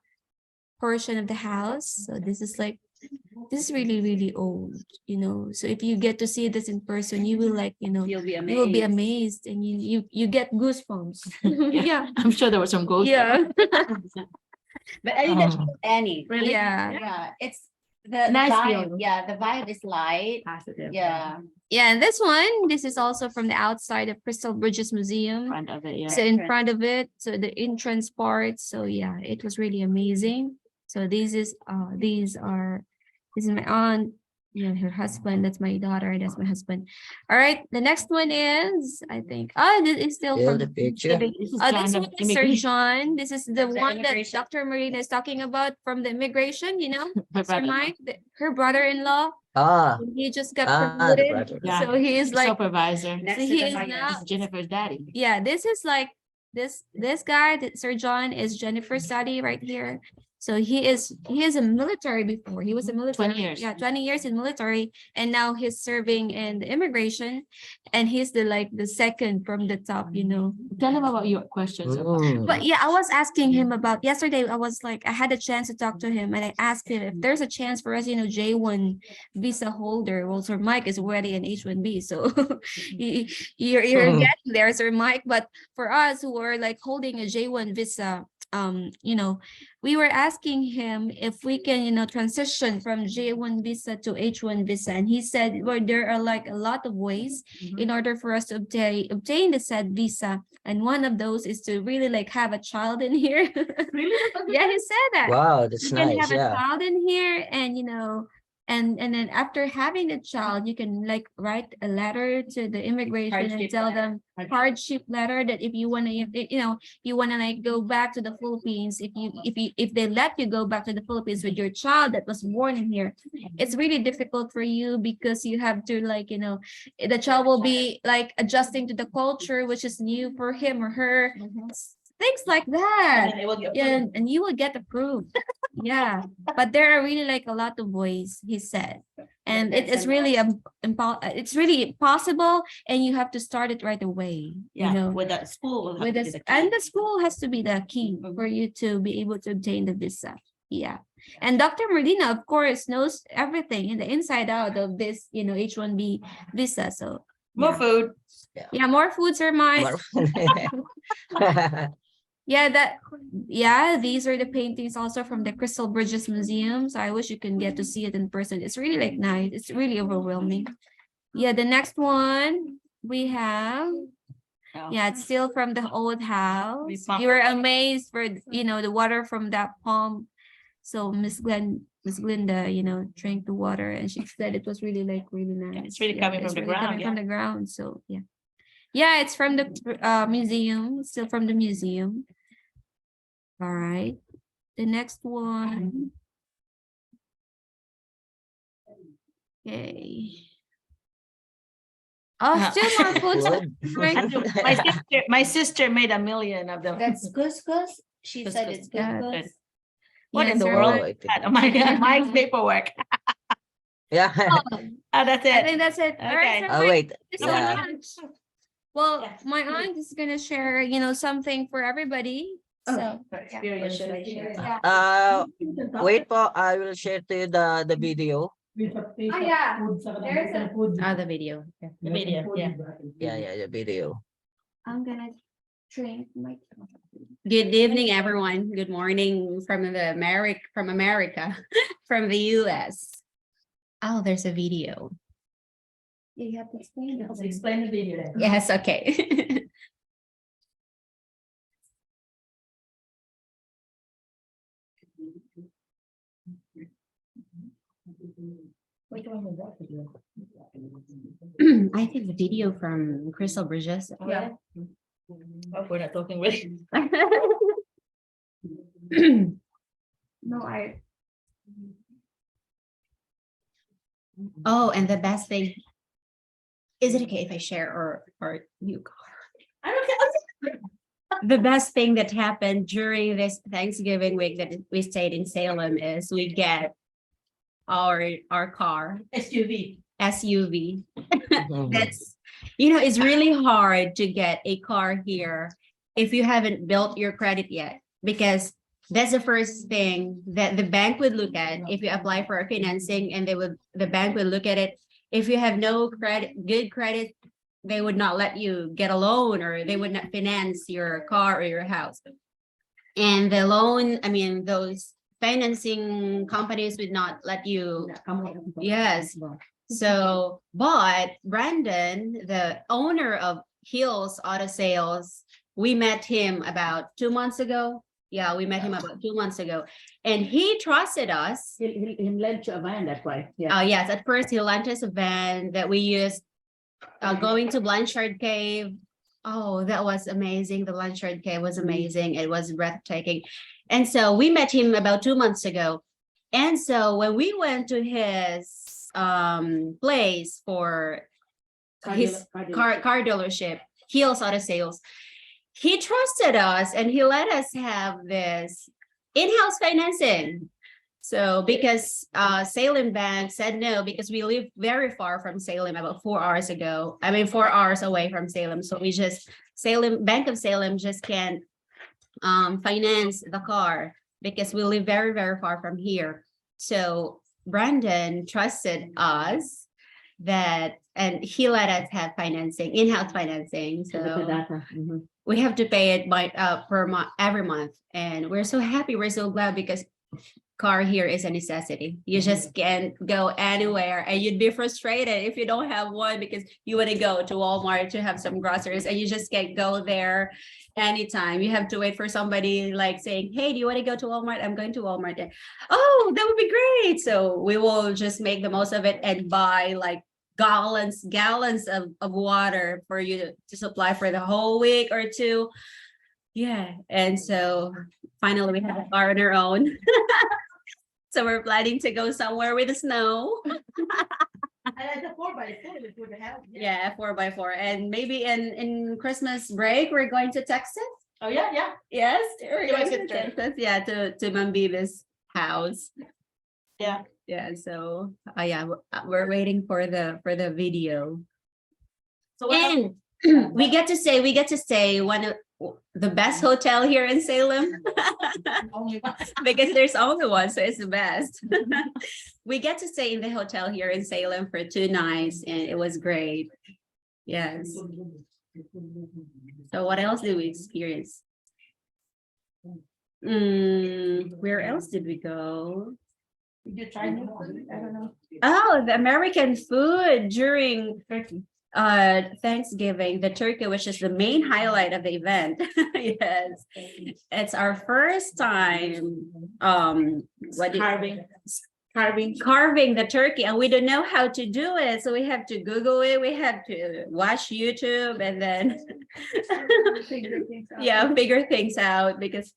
portion of the house. So this is like this is really, really old, you know. So if you get to see this in person, you will like, you know, You'll be amazed. you will be amazed and you get goosebumps. Yeah. I'm sure there was some ghosts. Yeah. But I didn't show any. Really? Yeah. Yeah, it's the Nice vibe. feeling. Yeah, the vibe is light. Positive. Yeah. Yeah, and this is also from the outside of Crystal Bridges Museum. Front of it, yeah. So in front of it, so the entrance part. So yeah, it was really amazing. So this is my aunt, you know, her husband, that's my daughter, that's my husband. All right, the next one is, I think, this is still Still from the picture. This is this John of one is Sir immigration. John. This is the one that immigration. Dr. Marina is talking about from the immigration, you know, My Sir brother. Mike, her brother-in-law. Ah, He just got the promoted. brother. Yeah. So he is like, Supervisor. Next so to he the is fire. now, This is Jennifer's daddy. yeah, this is like this guy, Sir John, is Jennifer's daddy right here. So he is a military before. He was a military. 20 years. Yeah, 20 years in military, and now he's serving in the immigration, and he's the second from the top, you know. Tell him about your questions. Mm. But yeah, I was asking him about yesterday. I was like, I had a chance to talk to him, and I asked him if there's a chance for us, you know, J1 visa holder. Well, Sir Mike is already an H1B, so you're getting there, Sir Mike. But for us who are like holding a J1 visa, you know, we were asking him if we can, you know, transition from J1 visa to H1 visa, and he said, well, there are like a lot of ways in order for us to obtain the said visa, and one of those is to really like have a child in here. Really? Yeah, he said that. Wow, that's You can nice. have a Yeah. child in here, and you know, and then after having the child, you can like write a letter to the immigration and Hardship tell letter. them hardship letter that if you want to, you know, you want to like go back to the Philippines, if they let you go back to the Philippines with your child that was born in here, it's really difficult for you because you have to like, you know, the child will be like adjusting to the culture which is new for him or her, things like that. Yeah, and you will get approved. Yeah, but there are really like a lot of ways, he said, and it's really it's really possible, and you have to start it right away. Yeah, You know, with the school. with this, and the school has to be the key for you to be able to obtain the visa. Yeah, and Dr. Merlina, of course, knows everything in the inside out of this, you know, H1B visa. So More food. yeah, more foods are mine. Yeah, these are the paintings also from the Crystal Bridges Museum. So I wish you can get to see it in person. It's really like nice. It's really overwhelming. Yeah, the next one we have. Yeah, it's still from the old house. You were amazed for, you know, the water from that pump. So Miss Glinda, you know, drank the water, and she said it was really like really nice. Yeah, it's really coming from the ground, Coming from the ground. So yeah. Yeah, it's from the museum, still from the museum. All right. The next one. Okay. Oh, still more foods. My sister made 1 million of them. That's couscous. She said Couscous. it's Yeah. couscous. What in the Sir world? Mike. Oh my God, my paperwork. Yeah. Oh, that's I it. think that's it. All right, Okay. Sir Oh, Mike, wait. thank you so Yeah. much. Well, my aunt is gonna share, you know, something for everybody. So Experience. yeah. Wait po, I will share to you the video. Oh yeah. There's a The video. The video, yeah. Yeah, the video. I'm gonna drink my Good evening, everyone. Good morning from America, from the US. Oh, there's a video. Yeah, you have to explain it. Explain the video. Yes, okay. I think the video from Crystal Bridges. Yeah. Oh, we're not talking with. No, I Oh, and the best thing. Is it okay if I share or you? I don't care. The best thing that happened during this Thanksgiving week that we stayed in Salem is we get our car SUV. SUV. Mhm. That's, you know, it's really hard to get a car here if you haven't built your credit yet, because that's the first thing that the bank would look at if you apply for a financing, and the bank would look at it. If you have no good credit, they would not let you get a loan, or they would not finance your car or your house. And the loan, I mean, those financing companies would not let you. Yes. So, but Brandon, the owner of Hills Auto Sales, we met him about 2 months ago. Yeah, we met him about 2 months ago, and he trusted us. He lent you a van, that's why. Yeah. Yes, at first he lent us a van that we used going to Blanchard Cave. Oh, that was amazing. The Blanchard Cave was amazing. It was breathtaking. And so we met him about 2 months ago. And so when we went to his place for his car dealership, Hills Auto Sales, he trusted us and he let us have this in-house financing. So because Salem Bank said no, because we live very far from Salem, about 4 hours ago. I mean, 4 hours away from Salem. So we just, Bank of Salem just can't finance the car because we live very, very far from here. So Brandon trusted us and he let us have financing, in-house financing. So we have to pay it by per month, every month. And we're so happy, we're so glad, because car here is a necessity. You just can't go anywhere, and you'd be frustrated if you don't have one, because you want to go to Walmart to have some groceries and you just can't go there anytime. You have to wait for somebody like saying, hey, do you want to go to Walmart? I'm going to Walmart. Oh, that would be great. So we will just make the most of it and buy like gallons of water for you to supply for the whole week or two. Yeah. And so finally we have a car on our own. So we're planning to go somewhere with the snow. And it's a 4x4 with the house. Yeah, 4x4. And maybe in Christmas break, we're going to Texas. Oh, yeah, yeah. Yes, we're going to Texas. Texas. Yeah, to Mambiba's house. Yeah. Yeah, so yeah, we're waiting for the video. So And we get to stay one of the best hotel here in Salem. Because there's only one, so it's the best. We get to stay in the hotel here in Salem for 2 nights, and it was great. Yes. So what else did we experience? Where else did we go? Did you try new food? I don't know. Oh, the American food during Thanksgiving, the turkey, which is the main highlight of the event. Yes, it's our first time carving the turkey, and we don't know how to do it, so we have to Google it, we have to watch YouTube, and then figure things out, because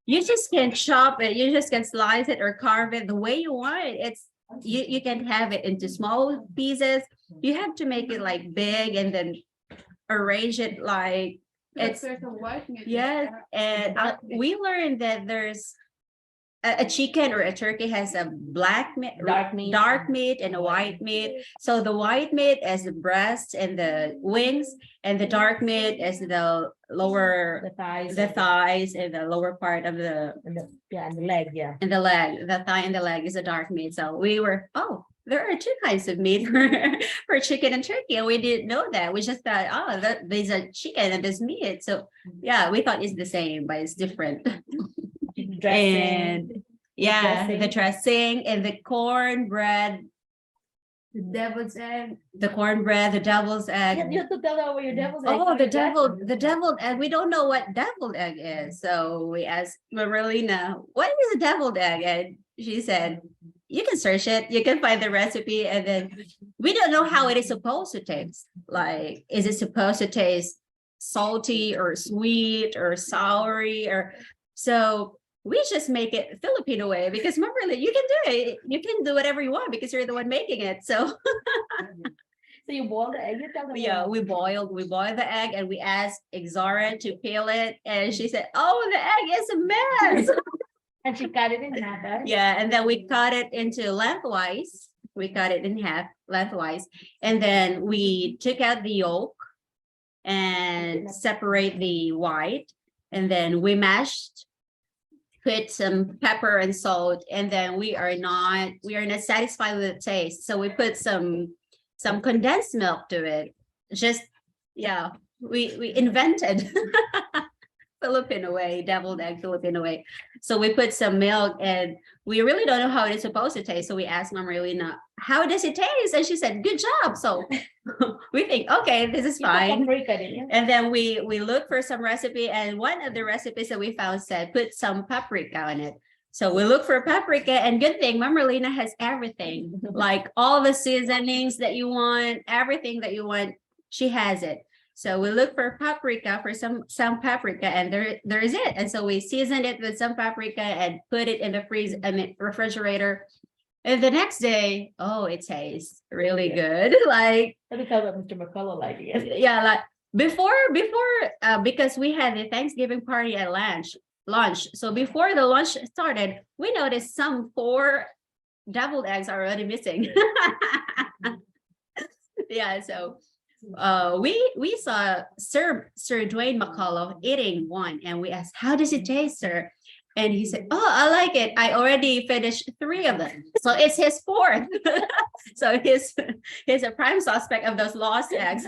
you just can't chop it, you just can slice it or carve it the way you want it. It's you can have it into small pieces. You have to make it like big and then arrange it like it's yes. And we learned that there's a chicken or a turkey has a dark meat and a white meat. So the white meat is the breast and the wings, and the dark meat is the lower the thighs and the lower part of the and the leg, yeah. and the leg. The thigh and the leg is a dark meat. So we were, there are 2 kinds of meat for chicken and turkey, and we didn't know that. We just thought, there's a chicken and there's meat. So yeah, we thought it's the same, but it's different. And the dressing and the cornbread, the devil's egg. You have to tell her what your devil's egg. Oh, the deviled egg. We don't know what deviled egg is. So we asked Merlina, what is a deviled egg? And she said, you can search it, you can find the recipe, and then we don't know how it is supposed to taste. Like, is it supposed to taste salty or sweet or soury, or so we just make it Filipino way, because remember, you can do it. You can do whatever you want because you're the one making it. So So you boil the egg? yeah, we boiled the egg, and we asked Exara to peel it, and she said, oh, the egg is a mess. And she cut it in half, right? Yeah, and then we cut it into lengthwise. We cut it in half lengthwise, and then we took out the yolk and separate the white, and then we mashed put some pepper and salt, and then we are not satisfied with the taste. So we put some condensed milk to it. Just, yeah, we invented Filipino way, deviled egg Filipino way. So we put some milk, and we really don't know how it's supposed to taste. So we asked Mom Merlina, how does it taste? And she said, good job. So we think, okay, this is fine. And then we look for some recipe, and one of the recipes that we found said, put some paprika on it. So we look for paprika, and good thing Mom Merlina has everything, like all the seasonings that you want, everything that you want, she has it. So we look for paprika, for some paprika, and there is it. And so we seasoned it with some paprika and put it in the refrigerator. And the next day, oh, it tastes really good. Like, Let me tell what Mr. McCullough like. yeah, like before, because we had the Thanksgiving party at lunch. So before the lunch started, we noticed some 4 deviled eggs are already missing. Yeah, so we saw Sir Dwayne McCullough eating one, and we asked, how does it taste, sir? And he said, oh, I like it. I already finished 3 of them. So it's his 4th. So he's a prime suspect of those lost eggs.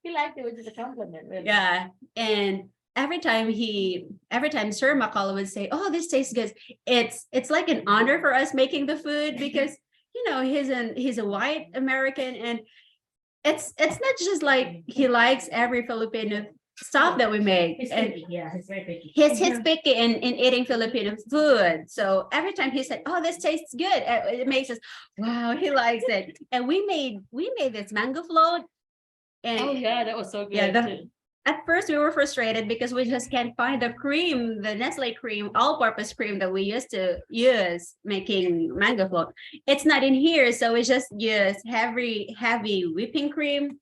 He liked it, which is a compliment. Really. Yeah. And every time Sir McCullough would say, oh, this tastes good, it's like an honor for us making the food, because he's a white American, and it's not just like he likes every Filipino stuff that we make. He's And picky. Yeah, he's very picky. he's picky in eating Filipino food. So every time he said, oh, this tastes good, it makes us, wow, he likes it. And we made this mango float. And Oh yeah, that was so good. yeah, at first we were frustrated because we just can't find the cream, the Nestle cream, all-purpose cream that we used to use making mango float. It's not in here, so we just use heavy whipping cream.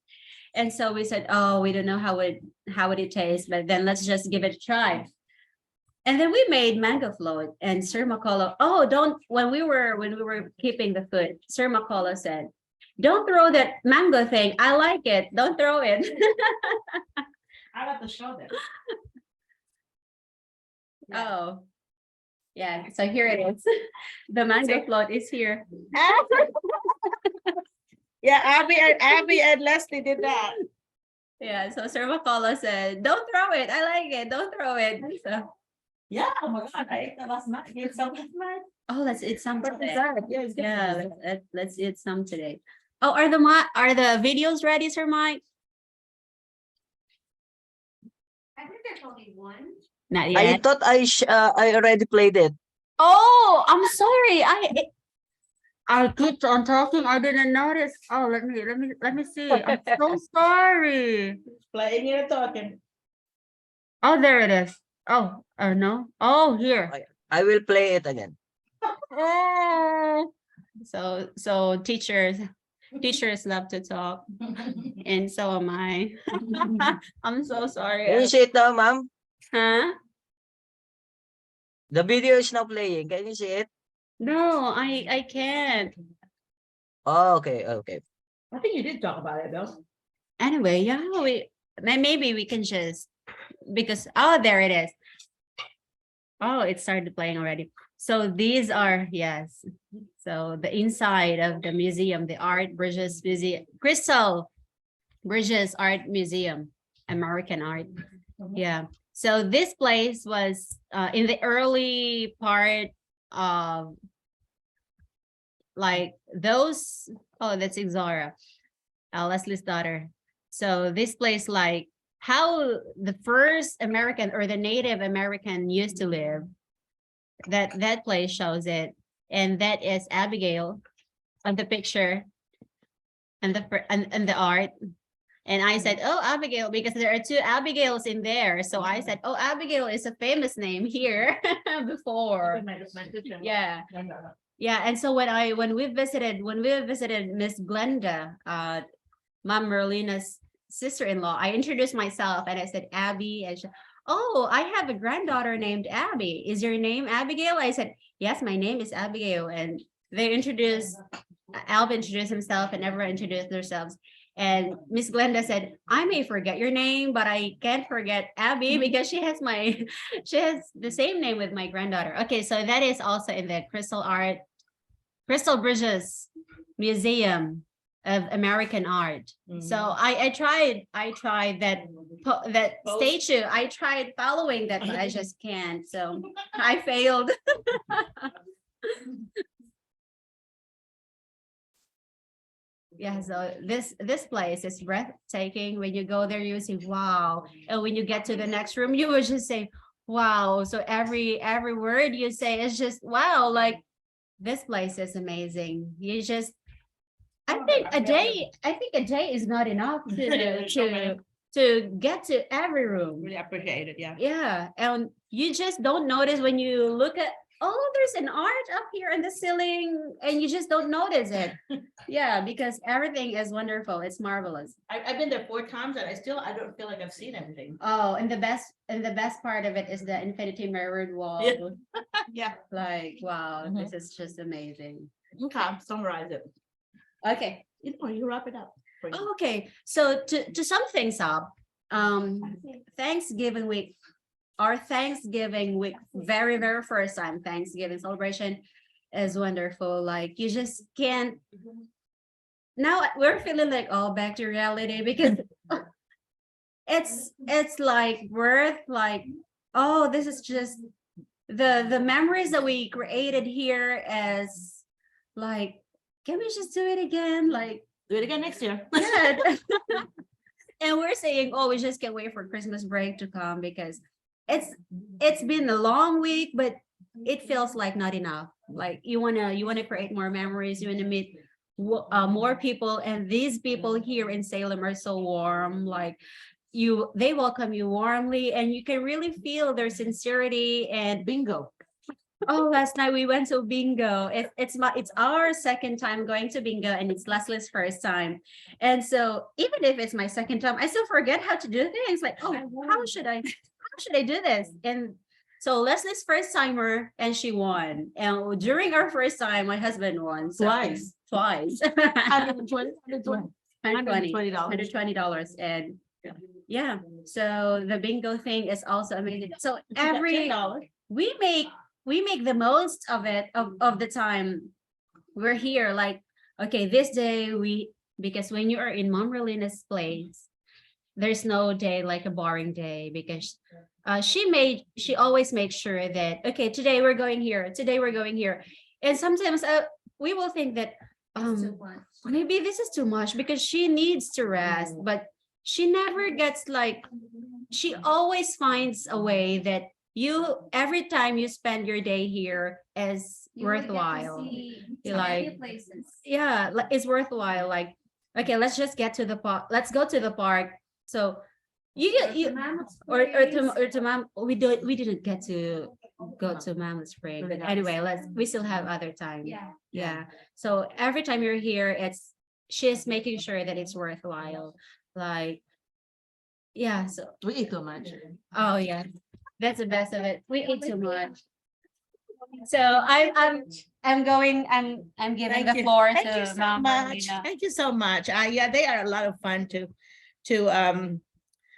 And so we said, oh, we don't know how would it taste, but then let's just give it a try. And then we made mango float, and Sir McCullough, when we were keeping the food, Sir McCullough said, don't throw that mango thing. I like it. Don't throw it. I got to show them. Oh, yeah. So here it is. The mango float is here. Yeah, Abby and Leslie did that. Yeah. So Sir McCullough said, don't throw it. I like it. Don't throw it. So, Yeah, oh my God, I ate that last night. You ate some last night? oh, let's eat some What today. is that? Yeah, it's good. Yeah, let's eat some today. Oh, are the videos ready, Sir Mike? I think there's only one. Not I yet. thought I already played it. Oh, I'm sorry. I kept on talking. I didn't notice. Oh, let me see. I'm so sorry. Playing and talking. Oh, there it is. Oh, no. Oh, here. I will play it again. Oh. So teachers love to talk, and so am I. I'm so Can sorry. you see it now, ma'am? Huh? The video is now playing. Can you see it? No, I can't. Oh, okay. I think you did talk about it though. Anyway, yeah, maybe we can just, because there it is. Oh, it started playing already. So these are, yes. So the inside of the museum, the Art Bridges Museum, Crystal Bridges Art Museum, American art. Yeah. So this place was in the early part of like those, that's Exora, Leslie's daughter. So this place, like how the first American or the Native American used to live, that place shows it. And that is Abigail on the picture and the art. And I said, oh, Abigail, because there are 2 Abigails in there. So I said, oh, Abigail is a famous name here before. Yeah. Yeah. And so when we visited Miss Glenda, Mom Merlina's sister-in-law, I introduced myself and I said, Abby, and she, oh, I have a granddaughter named Abby. Is your name Abigail? I said, yes, my name is Abigail. And they Alvin introduced himself and everyone introduced themselves. And Miss Glenda said, I may forget your name, but I can't forget Abby because she has the same name with my granddaughter. Okay, so that is also in the Crystal Bridges Museum of American Art. So I tried that statue. I tried following that, but I just can't. So I failed. Yeah, so this place is breathtaking. When you go there, you say, wow. And when you get to the next room, you will just say, wow. So every word you say is just wow, like this place is amazing. You just I think a day is not enough to get to every room. Really appreciate it. Yeah. Yeah, and you just don't notice when you look at, oh, there's an art up here in the ceiling, and you just don't notice it. Yeah, because everything is wonderful. It's marvelous. I've been there 4 times and I don't feel like I've seen everything. Oh, and the best part of it is the infinity mirrored wall. Yeah. Yeah. Like, wow, this is just amazing. Okay, summarize it. Okay. You wrap it up. Oh, okay. So to sum things up, Thanksgiving week, our Thanksgiving week, very, very first time Thanksgiving celebration is wonderful. Like you just can't. Now we're feeling like, oh, back to reality because it's like worth like, oh, this is just the memories that we created here as like, can we just do it again? Like Do it again next year. yeah. And we're saying, oh, we just can't wait for Christmas break to come because it's been a long week, but it feels like not enough. Like you wanna create more memories, you wanna meet more people, and these people here in Salem are so warm. Like they welcome you warmly, and you can really feel their sincerity. And Bingo. oh, last night we went to bingo. It's our second time going to bingo, and it's Leslie's first time. And so even if it's my second time, I still forget how to do things. Like, oh, how should I do this? And so Leslie's first timer, and she won. And during our first time, my husband won. So Twice. $120. $120. And yeah, so the bingo thing is also amazing. So every we make the most of it of the time we're here. Like, okay, this day because when you are in Mom Merlina's place, there's no day like a boring day because she always makes sure that, okay, today we're going here, and sometimes we will think that maybe this is too much because she needs to rest, but she never gets like, she always finds a way that every time you spend your day here is worthwhile. Like, yeah, it's worthwhile. Like, okay, let's just get to the park. Let's go to the park. So you to Mom. We didn't get to go to Mammoth Spring, but anyway, we still have other time. Yeah. So every time you're here, she's making sure that it's worthwhile. Like, yeah. So We eat too much. oh yeah. That's the best of it. We eat too much. So I'm giving the floor Thank you to so Mom much. Merlina. Thank you so much. Yeah, they are a lot of fun to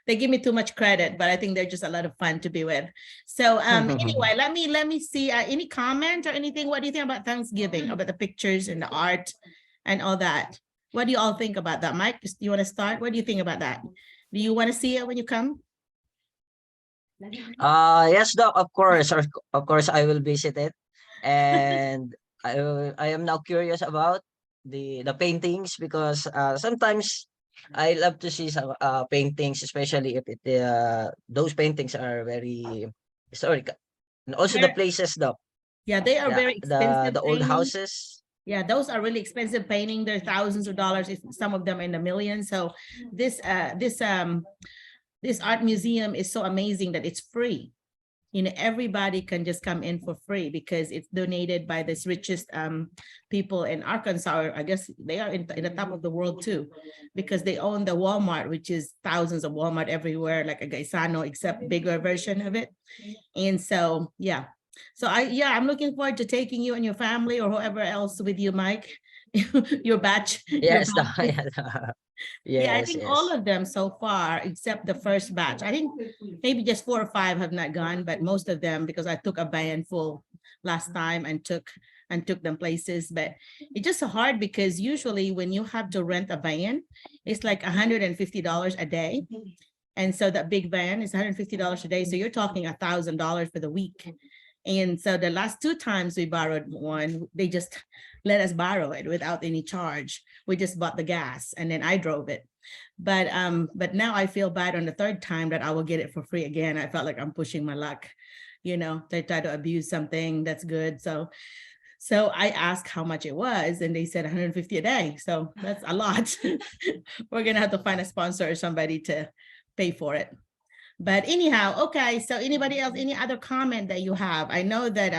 they give me too much credit, but I think they're just a lot of fun to be with. So anyway, let me see any comment or anything. What do you think about Thanksgiving, about the pictures and the art and all that? What do you all think about that? Mike, do you want to start? What do you think about that? Do you want to see it when you come? Yes, Doc, of course. Of course, I will visit it. And I am now curious about the paintings because sometimes I love to see some paintings, especially if those paintings are very historical. And also the places, Doc. Yeah, they are very expensive. The old paintings. houses. Yeah, those are really expensive painting. They're thousands of dollars, if some of them in the millions. So this art museum is so amazing that it's free. You know, everybody can just come in for free because it's donated by this richest people in Arkansas. I guess they are in the top of the world too, because they own the Walmart, which is thousands of Walmart everywhere, like a Gaisano, except bigger version of it. And so, yeah. So I'm looking forward to taking you and your family or whoever else with you, Mike, your batch. Yes, your batch. Yeah, I Yes, think all yes. of them so far, except the first batch. I think maybe just 4 or 5 have not gone, but most of them, because I took a van full last time and took them places. But it's just so hard because usually when you have to rent a van, it's like $150 a day. And so that big van is $150 a day. So you're talking $1,000 for the week. And so the last 2 times we borrowed one, they just let us borrow it without any charge. We just bought the gas and then I drove it. But now I feel bad on the 3rd time that I will get it for free again. I felt like I'm pushing my luck, you know, they try to abuse something that's good. So I asked how much it was and they said 150 a day. So that's a lot. We're gonna have to find a sponsor or somebody to pay for it. But anyhow, okay, so anybody else, any other comment that you have? I know that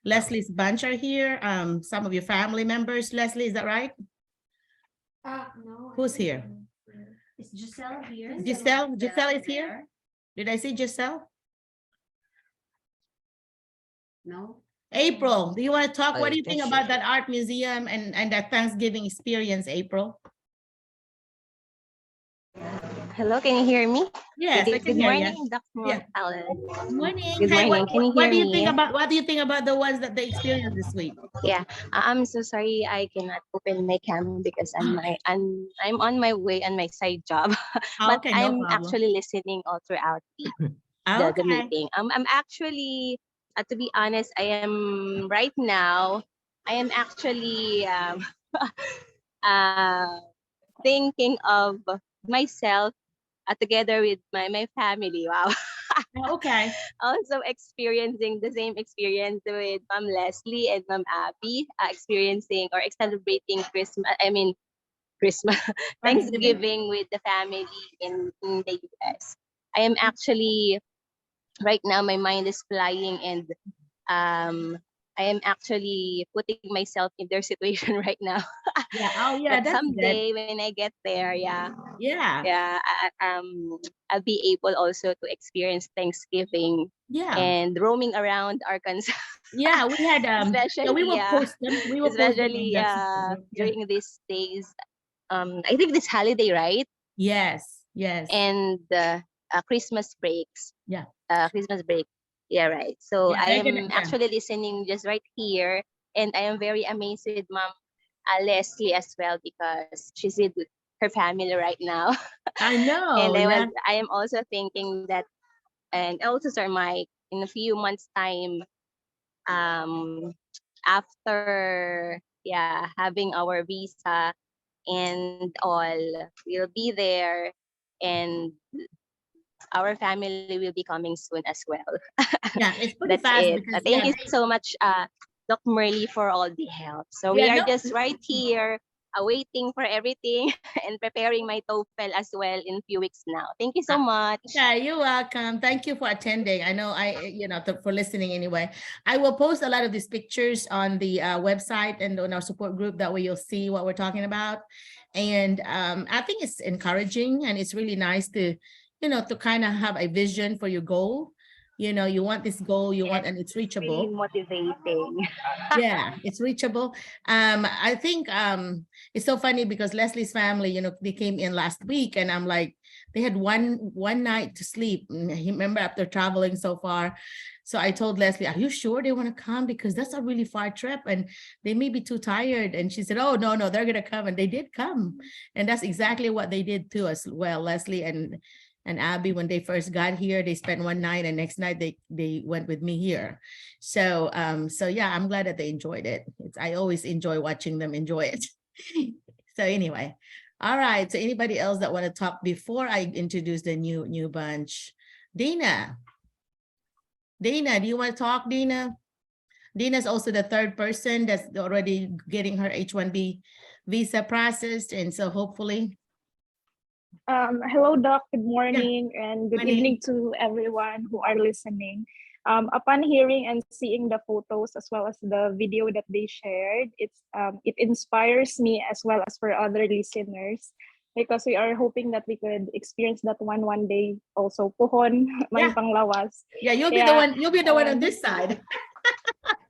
Leslie's bunch are here, some of your family members. Leslie, is that right? No. Who's here? Is Giselle here? Giselle is here? Did I see Giselle? No. April, do you want to talk? What I do you think think she- about that art museum and that Thanksgiving experience, April? Hello, can you hear me? Yes, I Good, can good hear morning, you. Dr. Yeah. Alan. Morning. Good Hey, morning. Can you what hear do you think me? about the ones that they experienced this week? Yeah, I'm so sorry I cannot open my cam because I'm on my way on my side job, but Okay, no I'm problem. actually listening all throughout the Okay. meeting. I'm actually, to be honest, I am right now. I am actually uh, thinking of myself together with my family. Wow. Okay. Also experiencing the same experience with Mom Leslie and Mom Abby, experiencing or celebrating Christmas. I mean, Christmas, Thanksgiving with the family in the US. I am actually right now. My mind is flying, and I am actually putting myself in their situation right now. Yeah. Oh, yeah. But That's good. someday when I get there, yeah, Yeah. yeah, I'll be able also to experience Thanksgiving Yeah. and roaming around Arkansas, Yeah. We had yeah, we especially will post them. We will post them in especially the support group. Yeah. during these days. I think this holiday, right? Yes. Yes. And Christmas breaks. Yeah. Christmas break. Yeah, right. So Yeah. I They're am gonna. Yeah. actually listening just right here, and I am very amazed with Mom Leslie as well because she's with her family right now. I know. And Yeah. I am also thinking that, and also Sir Mike, in a few months time, um after having our visa and all, we'll be there, and our family will be coming soon as well. Yeah. It's pretty That's fast it. because Thank yeah. you so much, Doc Merly, for all the help. So we Yeah. are No. just right here, waiting for everything and preparing my TOEFL as well in a few weeks now. Thank you so much. Okay, you're welcome. Thank you for attending. I know for listening anyway. I will post a lot of these pictures on the website and on our support group. That way you'll see what we're talking about. And I think it's encouraging and it's really nice to, to kind of have a vision for your goal. You want this goal, and it's reachable. Really motivating. Yeah, it's reachable. I think it's so funny because Leslie's family, they came in last week and I'm like, they had one night to sleep. Remember, after traveling so far. So I told Leslie, are you sure they want to come? Because that's a really far trip and they may be too tired. And she said, oh, no, they're going to come. And they did come. And that's exactly what they did to us. Well, Leslie and Abby, when they first got here, they spent one night and next night they went with me here. So yeah, I'm glad that they enjoyed it. I always enjoy watching them enjoy it. So anyway, all right. So anybody else that want to talk before I introduce the new bunch? Dina, do you want to talk, Dina? Dina's also the 3rd person that's already getting her H-1B visa processed. And so hopefully. Hello, Doc. Good morning and good Morning. evening to everyone who are listening. Upon hearing and seeing the photos as well as the video that they shared, it inspires me as well as for other listeners because we are hoping that we could experience that one day also. Puhon, Yeah. man panglawas. Yeah, you'll be the one. You'll be the one on this side.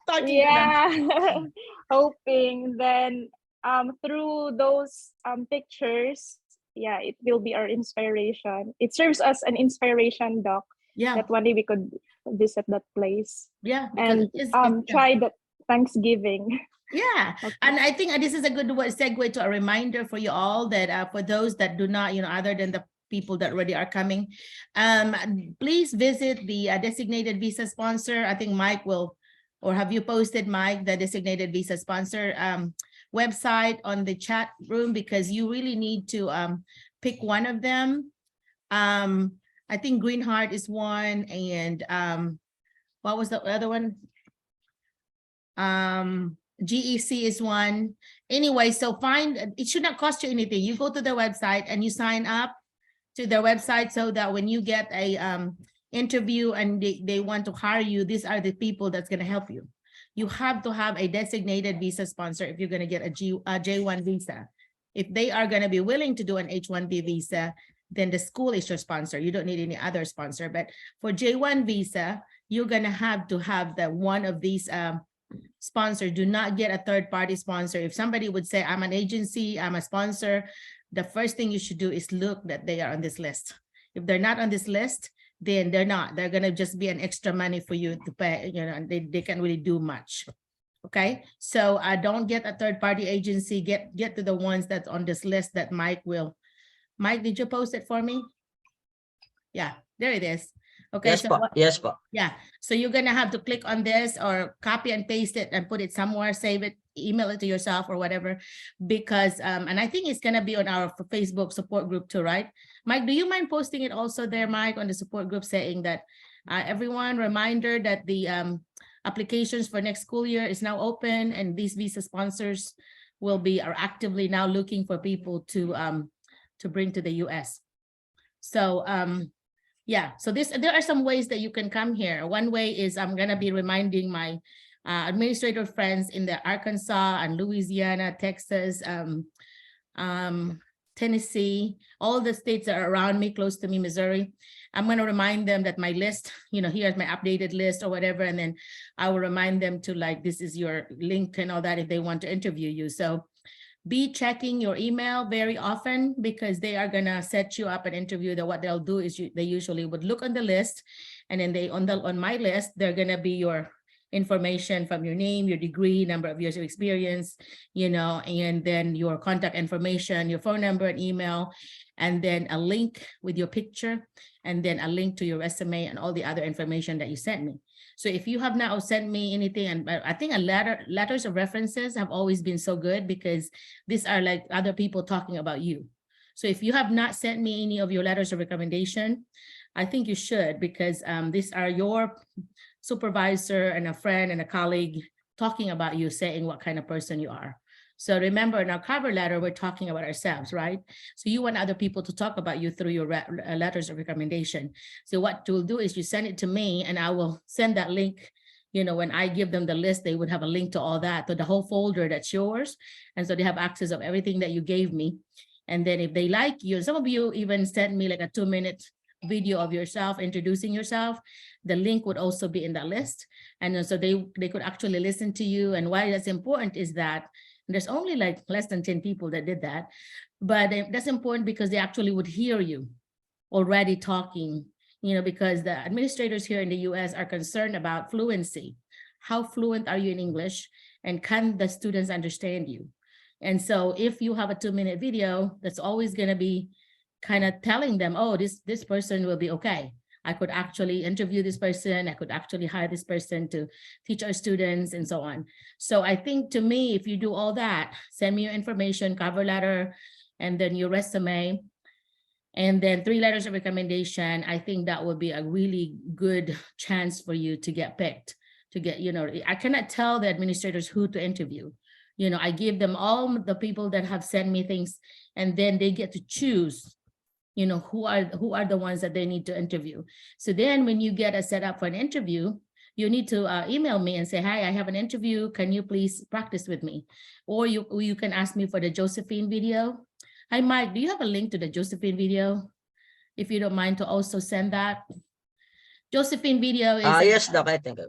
Talking to them. Yeah, hoping then through those pictures yeah, it will be our inspiration. It serves as an inspiration, Doc, Yeah, that one day we could visit that place yeah, because and it's try the Thanksgiving. yeah. Okay. And I think this is a good segue to a reminder for you all that for those that do not, other than the people that already are coming, please visit the designated visa sponsor. I think Mike will, or have you posted, Mike, the designated visa sponsor website on the chat room, because you really need to pick one of them. I think Green Heart is one, and what was the other one? GEC is one. Anyway, so it should not cost you anything. You go to their website and you sign up to their website so that when you get a interview and they want to hire you, these are the people that's going to help you. You have to have a designated visa sponsor if you're going to get a J1 visa. If they are going to be willing to do an H1B visa, then the school is your sponsor. You don't need any other sponsor. But for J1 visa, you're going to have the one of these sponsor. Do not get a third-party sponsor. If somebody would say, I'm an agency, I'm a sponsor, the first thing you should do is look that they are on this list. If they're not on this list, then they're not. They're going to just be an extra money for you to pay, and they can't really do much. Okay, so don't get a third-party agency. Get to the ones that's on this list that Mike will. Mike, did you post it for me? Yeah, there it is. Okay, Yes, so po. Yes, po. yeah, so you're gonna have to click on this or copy and paste it and put it somewhere, save it, email it to yourself or whatever, because and I think it's gonna be on our Facebook support group too, right? Mike, do you mind posting it also there, Mike, on the support group, saying that everyone, reminder that the applications for next school year is now open, and these visa sponsors are actively now looking for people to bring to the US. So yeah, so there are some ways that you can come here. One way is I'm gonna be reminding my administrator friends in the Arkansas and Louisiana, Texas, Tennessee, all the states that are around me, close to me, Missouri. I'm gonna remind them that my list, here's my updated list or whatever, and then I will remind them to, like, this is your link and all that if they want to interview you. So be checking your email very often, because they are gonna set you up an interview. That what they'll do is they usually would look on the list, and then on my list, they're gonna be your information from your name, your degree, number of years of experience, and then your contact information, your phone number and email, and then a link with your picture, and then a link to your resume and all the other information that you sent me. So if you have now sent me anything, and I think letters of references have always been so good, because these are like other people talking about you. So if you have not sent me any of your letters of recommendation, I think you should, because these are your supervisor and a friend and a colleague talking about you, saying what kind of person you are. So remember, in our cover letter, we're talking about ourselves, right? So you want other people to talk about you through your letters of recommendation. So what you'll do is you send it to me, and I will send that link. When I give them the list, they would have a link to all that, to the whole folder that's yours. And so they have access of everything that you gave me. And then if they like you, some of you even sent me like a 2-minute video of yourself introducing yourself, the link would also be in that list. And so they could actually listen to you. And why that's important is that there's only like less than 10 people that did that, but that's important because they actually would hear you already talking, because the administrators here in the US are concerned about fluency. How fluent are you in English, and can the students understand you? And so if you have a 2-minute video, that's always going to be kind of telling them, oh, this person will be okay. I could actually interview this person. I could actually hire this person to teach our students and so on. So I think, to me, if you do all that, send me your information, cover letter, and then your resume, and then 3 letters of recommendation, I think that would be a really good chance for you to get picked, to get, I cannot tell the administrators who to interview. I give them all the people that have sent me things, and then they get to choose who are the ones that they need to interview. So then when you get a set up for an interview, you need to email me and say, hi, I have an interview. Can you please practice with me? Or you can ask me for the Josephine video. Hi, Mike, do you have a link to the Josephine video? If you don't mind to also send that. Josephine video is Yes, Doc, I think.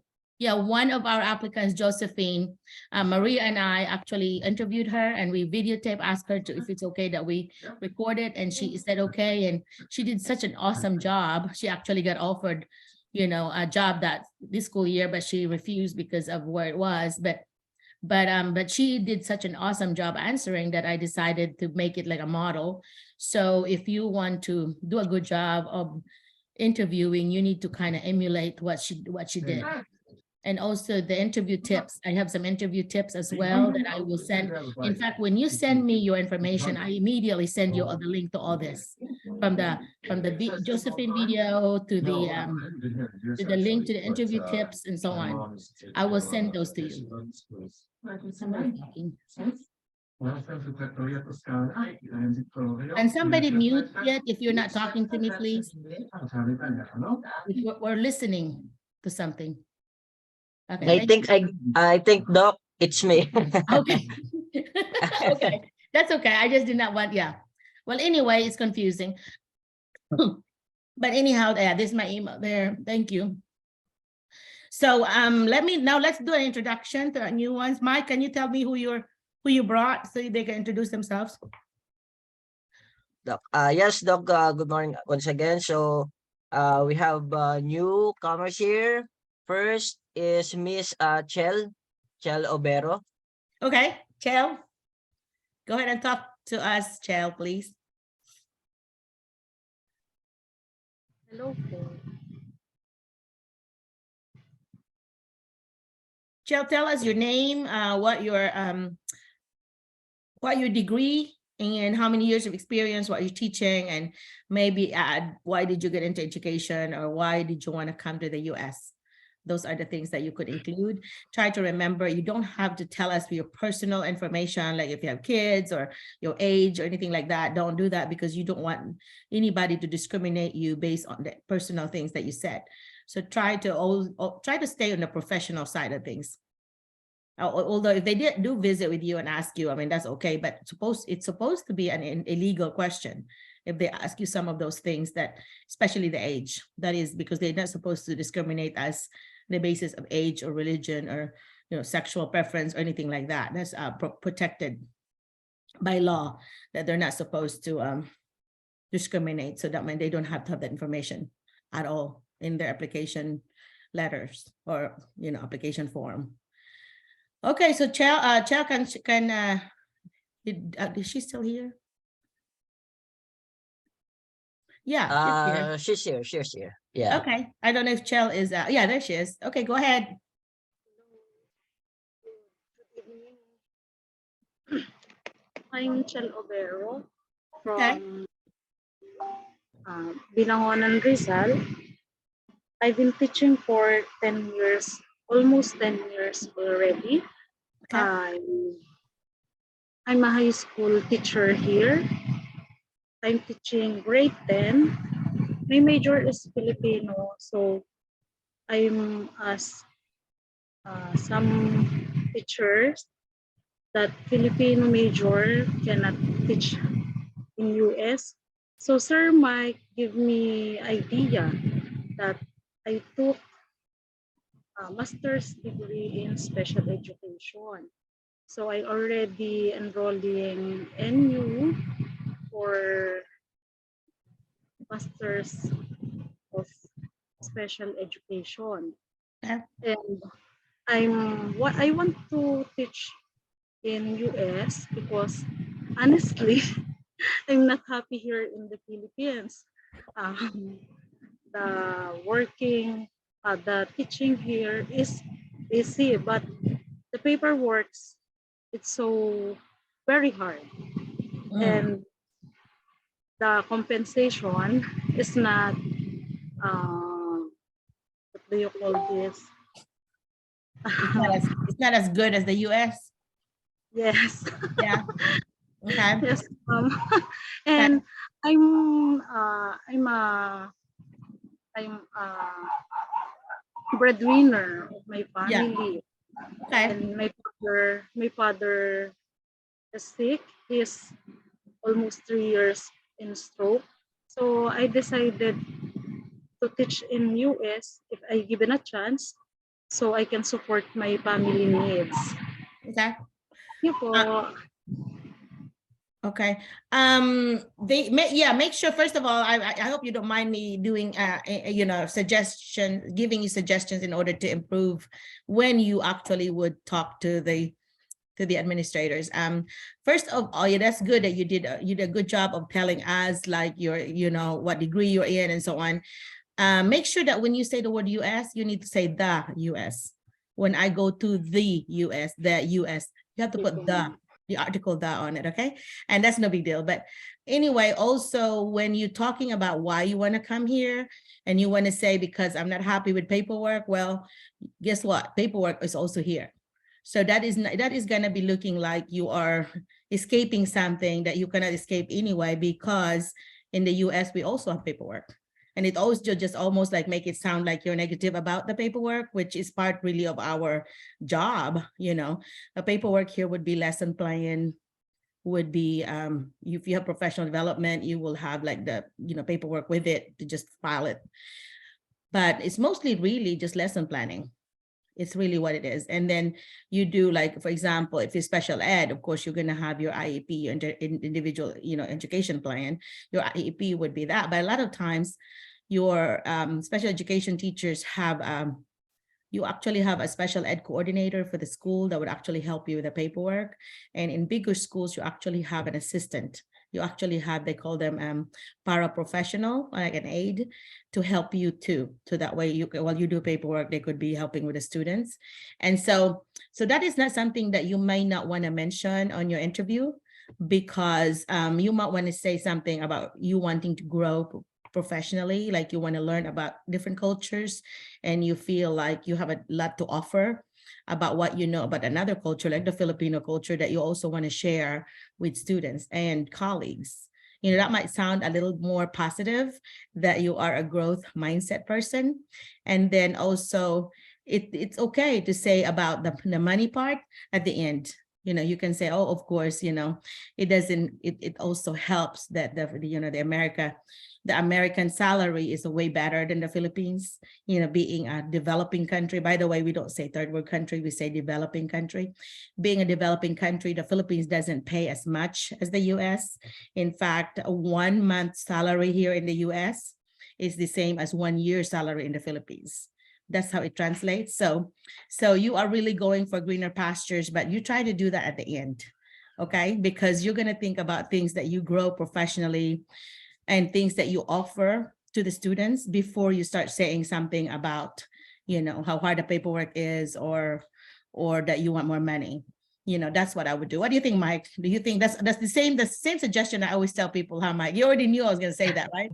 Yeah, one of our applicants, Josephine, Maria and I actually interviewed her, and we videotape, asked her to, if it's okay that we record it, and she said okay, and she did such an awesome job. She actually got offered, you know, a job that this school year, but she refused because of where it was. But she did such an awesome job answering that I decided to make it like a model. So if you want to do a good job of interviewing, you need to kind of emulate what she did. And also the interview tips. I have some interview tips as well that I will send. In fact, when you send me your information, I immediately send you the link to all this, from the Josephine video to the link to the interview tips and so on. I will send those to you. Can somebody mute yet if you're not talking to me, please? We're listening to something. Okay. I think, Doc, it's me. Okay. Okay, that's okay. I just did not want, yeah. Well, anyway, it's confusing. But anyhow, yeah, this is my email there. Thank you. So let's do an introduction to our new ones. Mike, can you tell me who you brought so they can introduce themselves? Doc. Yes, Doc, good morning once again. So we have newcomers here. First is Miss Chel Obero. Okay, Chel, go ahead and talk to us, Chel, please. Hello po. Chel, tell us your name, what your degree, and how many years of experience, what you're teaching, and maybe add why did you get into education, or why did you want to come to the US? Those are the things that you could include. Try to remember, you don't have to tell us your personal information, like if you have kids or your age or anything like that. Don't do that, because you don't want anybody to discriminate you based on the personal things that you said. So try to stay on the professional side of things. Although if they do visit with you and ask you, I mean, that's okay, but it's supposed to be an illegal question if they ask you some of those things, that especially the age. That is because they're not supposed to discriminate us on the basis of age or religion or, you know, sexual preference or anything like that. That's protected by law, that they're not supposed to discriminate. So that means they don't have to have that information at all in their application letters or, you know, application form. Okay, so Chel is she still here? Yeah, She's here. Yeah. okay, I don't know if Chel is, yeah, there she is. Okay, go ahead. I'm Chel Obero Okay. from Binangonan, Rizal. I've been teaching for 10 years, almost 10 years already. Okay. I'm a high school teacher here. I'm teaching grade 10. My major is Filipino, so I'm as some teachers that Filipino major cannot teach in US. So Sir Mike give me idea that I took a master's degree in special education. So I already enrolling NU for master's of special education. Okay. And I want to teach in US because honestly, I'm not happy here in the Philippines. The teaching here is easy, but the paperwork, it's so very hard. And the compensation is not, what do you call this? It's not as good as the US. Yes. Yeah. Okay. Yes. And I'm a breadwinner of my family. Yeah. Okay. And my father is sick. He's almost 3 years in stroke. So I decided to teach in US if I given a chance. so I can support my family needs. Okay. Yun po. Okay. Make sure, first of all, I hope you don't mind me doing you know, giving you suggestions in order to improve when you actually would talk to the administrators. First of all, yeah, that's good that you did a good job of telling us like your, you know, what degree you're in and so on. Make sure that when you say the word US, you need to say the US. When I go to the US, you have to put the article "the" on it, okay? And that's no big deal. But anyway, also when you're talking about why you want to come here and you want to say, because I'm not happy with paperwork, well, guess what? Paperwork is also here. So that is going to be looking like you are escaping something that you cannot escape anyway, because in the US, we also have paperwork. And it always just almost like make it sound like you're negative about the paperwork, which is part really of our job. You know, the paperwork here would be lesson plan, would be if you have professional development, you will have like the, you know, paperwork with it to just file it. But it's mostly really just lesson planning. It's really what it is. And then you do, like, for example, if it's special ed, of course, you're going to have your IEP, your individual, you know, education plan. Your IEP would be that. But a lot of times your special education teachers have, you actually have a special ed coordinator for the school that would actually help you with the paperwork. And in bigger schools, you actually have an assistant. You actually have, they call them paraprofessional, like an aide, to help you too. So that way, you while you do paperwork, they could be helping with the students. And so that is not something that you may not want to mention on your interview, because you might want to say something about you wanting to grow professionally, like you want to learn about different cultures and you feel like you have a lot to offer about what you know about another culture, like the Filipino culture, that you also want to share with students and colleagues. You know, that might sound a little more positive, that you are a growth mindset person. And then also it's okay to say about the money part at the end. You know, you can say, oh, of course, you know, it also helps that the American salary is way better than the Philippines, you know, being a developing country. By the way, we don't say third world country, we say developing country. Being a developing country, the Philippines doesn't pay as much as the US. In fact, a 1 month salary here in the US is the same as 1 year salary in the Philippines. That's how it translates. So you are really going for greener pastures, but you try to do that at the end, okay? Because you're gonna think about things that you grow professionally and things that you offer to the students before you start saying something about, you know, how hard the paperwork is or that you want more money. You know, that's what I would do. What do you think, Mike? Do you think that's the same suggestion I always tell people, huh, Mike? You already knew I was going to say that, right?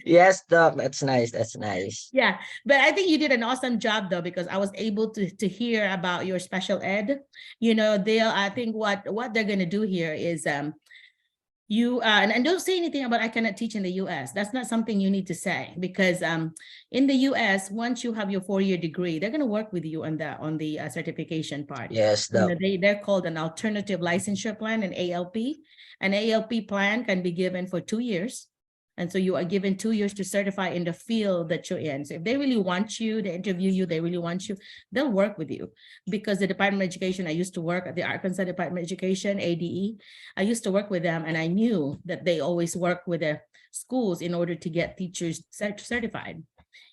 Yes, Doc, that's nice. That's nice. Yeah, but I think you did an awesome job though, because I was able to hear about your special ed. You know, I think what they're going to do here is you and don't say anything about I cannot teach in the US. That's not something you need to say, because in the US, once you have your 4-year degree, they're going to work with you on the certification part. Yes, You Doc. know, they're called an alternative licensure plan, an ALP. An ALP plan can be given for 2 years. And so you are given 2 years to certify in the field that you're in. So if they really want you, they interview you, they really want you, they'll work with you. Because the Department of Education, I used to work at the Arkansas Department of Education, ADE. I used to work with them, and I knew that they always work with the schools in order to get teachers certified.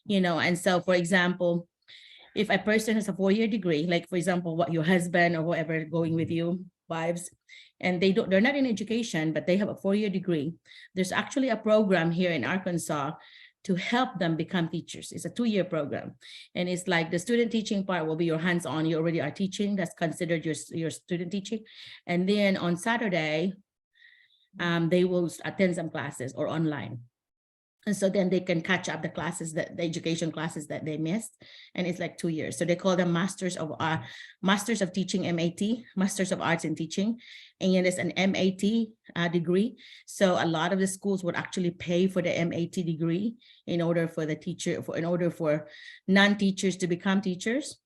You know, and so, for example, if a person has a 4-year degree, like for example, what your husband or whoever going with you, wives, and they're not in education, but they have a 4-year degree, there's actually a program here in Arkansas to help them become teachers. It's a 2-year program. And it's like the student teaching part will be your hands-on. You already are teaching. That's considered your student teaching. And then on Saturday, they will attend some classes or online. And so then they can catch up the education classes that they missed. And it's like 2 years. So they call them Masters of Teaching, MAT, Masters of Arts in Teaching. And it's an MAT degree. So a lot of the schools would actually pay for the MAT degree in order for non-teachers to become teachers.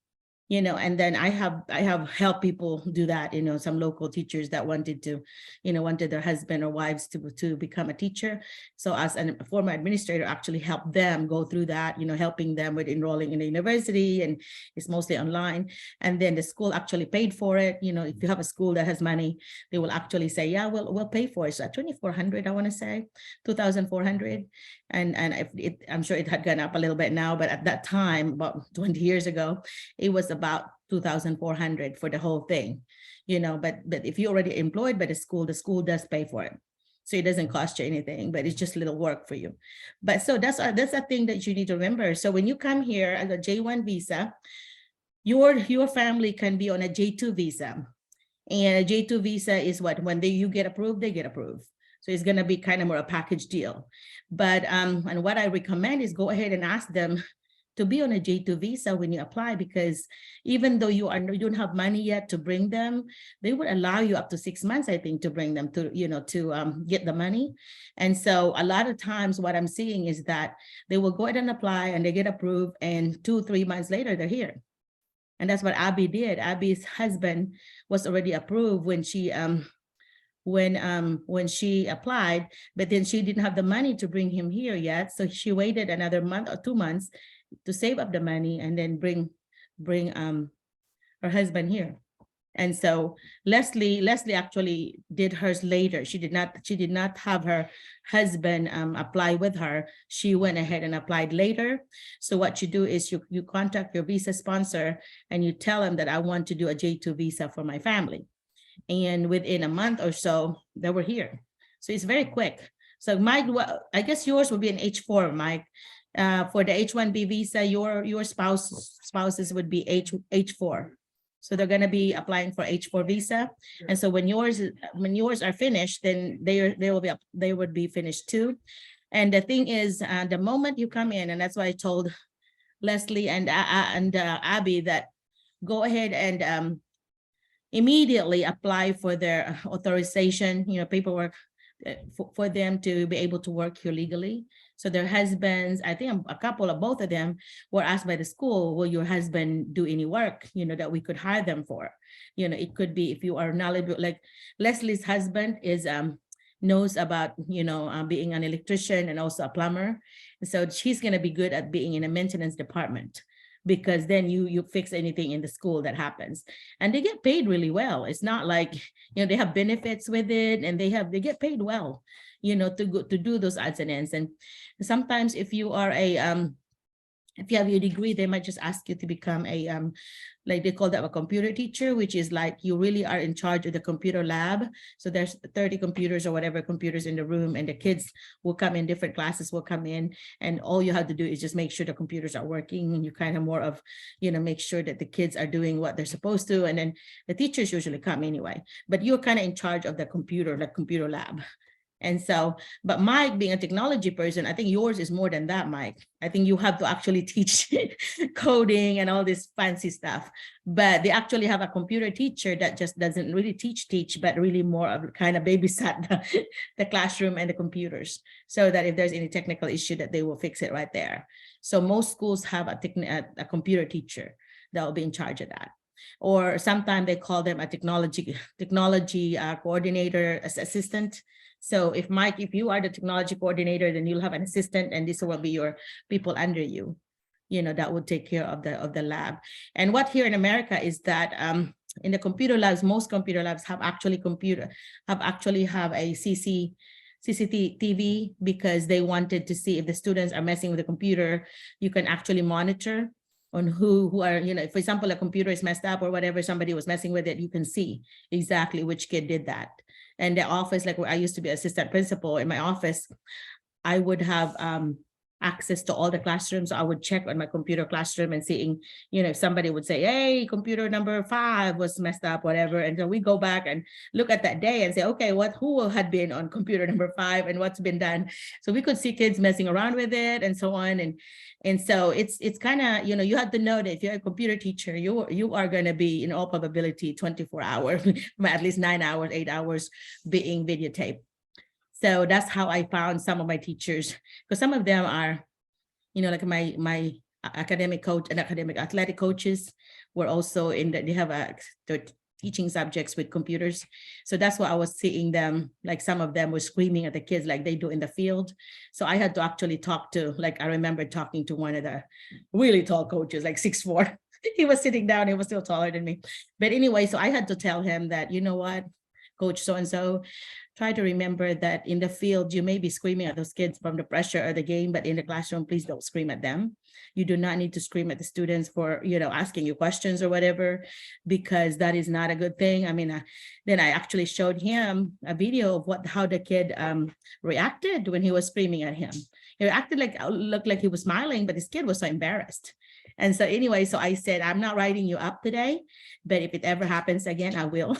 you know, and then I have helped people do that, you know, some local teachers that wanted to, you know, wanted their husband or wives to become a teacher. So as a former administrator, actually helped them go through that, you know, helping them with enrolling in the university, and it's mostly online. And then the school actually paid for it. You know, if you have a school that has money, they will actually say, yeah, we'll pay for it. So at $2,400, I want to say $2,400. And if I'm sure it had gone up a little bit now, but at that time, about 20 years ago, it was about $2,400 for the whole thing, you know. But if you're already employed by the school does pay for it, so it doesn't cost you anything, but it's just little work for you. But so that's a thing that you need to remember. So when you come here as a J1 visa, your family can be on a J2 visa, and a J2 visa is what, when you get approved, they get approved. So it's going to be kind of more a package deal. But and what I recommend is go ahead and ask them to be on a J2 visa when you apply, because even though you don't have money yet to bring them, they would allow you up to 6 months, I think, to bring them to, you know, to get the money. And so a lot of times what I'm seeing is that they will go ahead and apply and they get approved, and 2-3 months later, they're here. And that's what Abby did. Abby's husband was already approved when she applied, but then she didn't have the money to bring him here yet. So she waited another month or 2 months to save up the money and then bring her husband here. And so Leslie actually did hers later. She did not have her husband apply with her. She went ahead and applied later. So what you do is you contact your visa sponsor and you tell them that I want to do a J2 visa for my family. And within a month or so, they were here. So it's very quick. So Mike, I guess yours will be an H4, Mike. For the H1B visa, your spouses would be H4. So they're going to be applying for H4 visa. And so when yours are finished, then they would be finished too. And the thing is, the moment you come in, and that's why I told Leslie and Abby that go ahead and immediately apply for their authorization, you know, paperwork for them to be able to work here legally. So their husbands, I think a couple of both of them were asked by the school, will your husband do any work, you know, that we could hire them for? You know, it could be if you are knowledgeable, like Leslie's husband is knows about, you know, being an electrician and also a plumber. And so she's going to be good at being in a maintenance department, because then you fix anything in the school that happens, and they get paid really well. It's not like, you know, they have benefits with it, and they get paid well, you know, to do those odds and ends. And sometimes if you are if you have your degree, they might just ask you to become a like they call that a computer teacher, which is like you really are in charge of the computer lab. So there's 30 computers or whatever computers in the room, and the kids will come in, different classes will come in, and all you have to do is just make sure the computers are working, and you kind of more of, you know, make sure that the kids are doing what they're supposed to, and then the teachers usually come anyway, but you're kind of in charge of the computer, like computer lab. And so, but Mike being a technology person, I think yours is more than that, Mike. I think you have to actually teach coding and all this fancy stuff, but they actually have a computer teacher that just doesn't really teach, but really more of kind of babysat the classroom and the computers, so that if there's any technical issue that they will fix it right there. So most schools have a computer teacher that will be in charge of that. Or sometimes they call them a technology coordinator, assistant. So if Mike, if you are the technology coordinator, then you'll have an assistant, and this will be your people under you, you know, that would take care of the lab. And what here in America is that in the computer labs, most computer labs have actually have a CCTV, because they wanted to see if the students are messing with the computer. You can actually monitor on who are, you know, if, for example, a computer is messed up or whatever, somebody was messing with it, you can see exactly which kid did that. And the office, like where I used to be assistant principal, in my office, I would have access to all the classrooms. So I would check on my computer classroom and seeing, you know, if somebody would say, hey, computer number 5 was messed up, whatever. And so we go back and look at that day and say, okay, who had been on computer number 5 and what's been done. So we could see kids messing around with it and so on. And so it's kind of, you know, you have to know that if you're a computer teacher, you are going to be in all probability 24 hours, at least 9 hours, 8 hours being videotaped. So that's how I found some of my teachers, because some of them are, you know, like my academic coach and academic athletic coaches were also they have they're teaching subjects with computers. So that's why I was seeing them, like some of them were screaming at the kids like they do in the field. So I had to actually talk to, like, I remember talking to one of the really tall coaches, like 6'4". He was sitting down, he was still taller than me. But anyway, so I had to tell him that, you know what, coach so-and-so, try to remember that in the field, you may be screaming at those kids from the pressure of the game, but in the classroom, please don't scream at them. You do not need to scream at the students for, asking you questions or whatever, because that is not a good thing. I mean, then I actually showed him a video of how the kid reacted when he was screaming at him. He acted like, looked like he was smiling, but this kid was so embarrassed. And so anyway, so I said, I'm not writing you up today, but if it ever happens again, I will.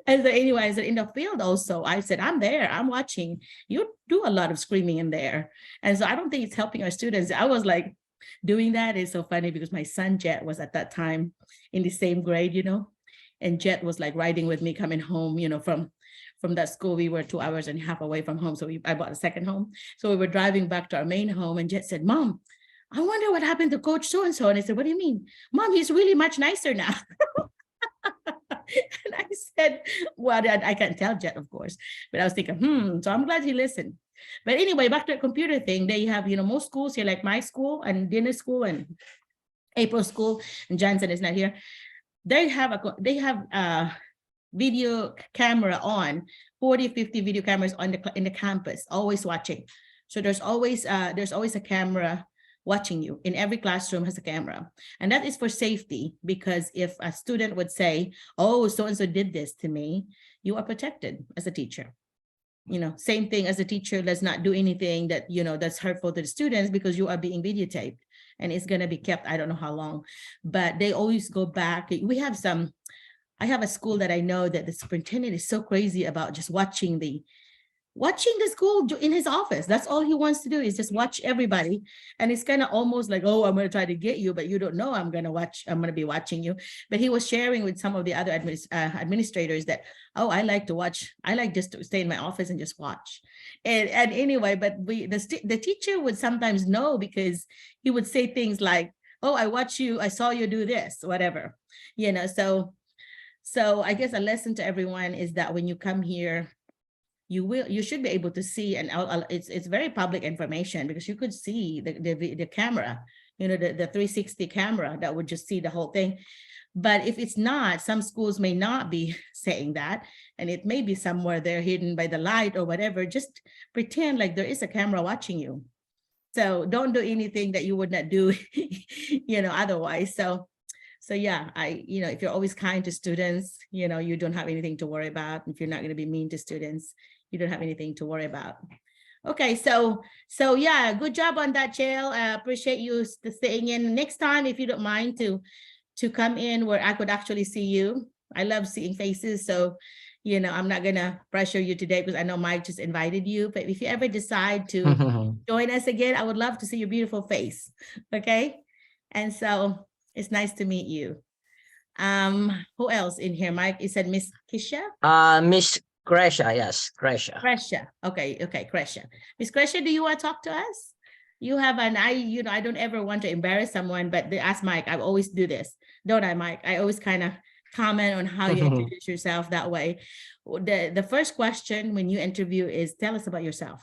And so anyway, so in the field also, I said, I'm there, I'm watching. You do a lot of screaming in there. And so I don't think it's helping our students. I was like doing that. It's so funny because my son Jet was at that time in the same grade, and Jet was like riding with me coming home, from that school. We were 2.5 hours away from home. So I bought a second home. So we were driving back to our main home and Jet said, Mom, I wonder what happened to Coach so-and-so. And I said, what do you mean? Mom, he's really much nicer now. And I said, well, I can't tell Jet, of course, but I was thinking, so I'm glad he listened. But anyway, back to the computer thing, they have, most schools here, like my school and Dinner School and April School, and Johnson is not here. They have a video camera on, 40, 50 video cameras on in the campus, always watching. So there's always a camera watching you. In every classroom has a camera. And that is for safety, because if a student would say, oh, so-and-so did this to me, you are protected as a teacher. Same thing as a teacher, let's not do anything that, that's hurtful to the students, because you are being videotaped and it's going to be kept, I don't know how long, but they always go back. I have a school that I know that the superintendent is so crazy about just watching the school in his office. That's all he wants to do, is just watch everybody. And it's kind of almost like, oh, I'm going to try to get you, but you don't know I'm going to be watching you. But he was sharing with some of the other administrators that, oh, I like to watch. I like just to stay in my office and just watch. And anyway, but the teacher would sometimes know, because he would say things like, oh, I watch you, I saw you do this, whatever, so I guess a lesson to everyone is that when you come here, you should be able to see, and it's very public information, because you could see the camera, the 360 camera that would just see the whole thing. But if it's not, some schools may not be saying that, and it may be somewhere there hidden by the light or whatever. Just pretend like there is a camera watching you. So don't do anything that you would not do, otherwise. So yeah, if you're always kind to students, you don't have anything to worry about. If you're not going to be mean to students, you don't have anything to worry about. Okay, so yeah, good job on that, Jail. I appreciate you staying in. Next time, if you don't mind to come in where I could actually see you. I love seeing faces, so I'm not gonna pressure you today because I know Mike just invited you. But if you ever decide to join us again, I would love to see your beautiful face. Okay, and so it's nice to meet you. Who else in here? Mike, you said Miss Kisha? Miss Kresha, yes, Kresha. Kresha. Okay, Kresha. Miss Kresha, do you want to talk to us? You have I don't ever want to embarrass someone, but they ask Mike, I always do this. Don't I, Mike? I always kind of comment on how you introduce yourself that way. The first question when you interview is, tell us about yourself.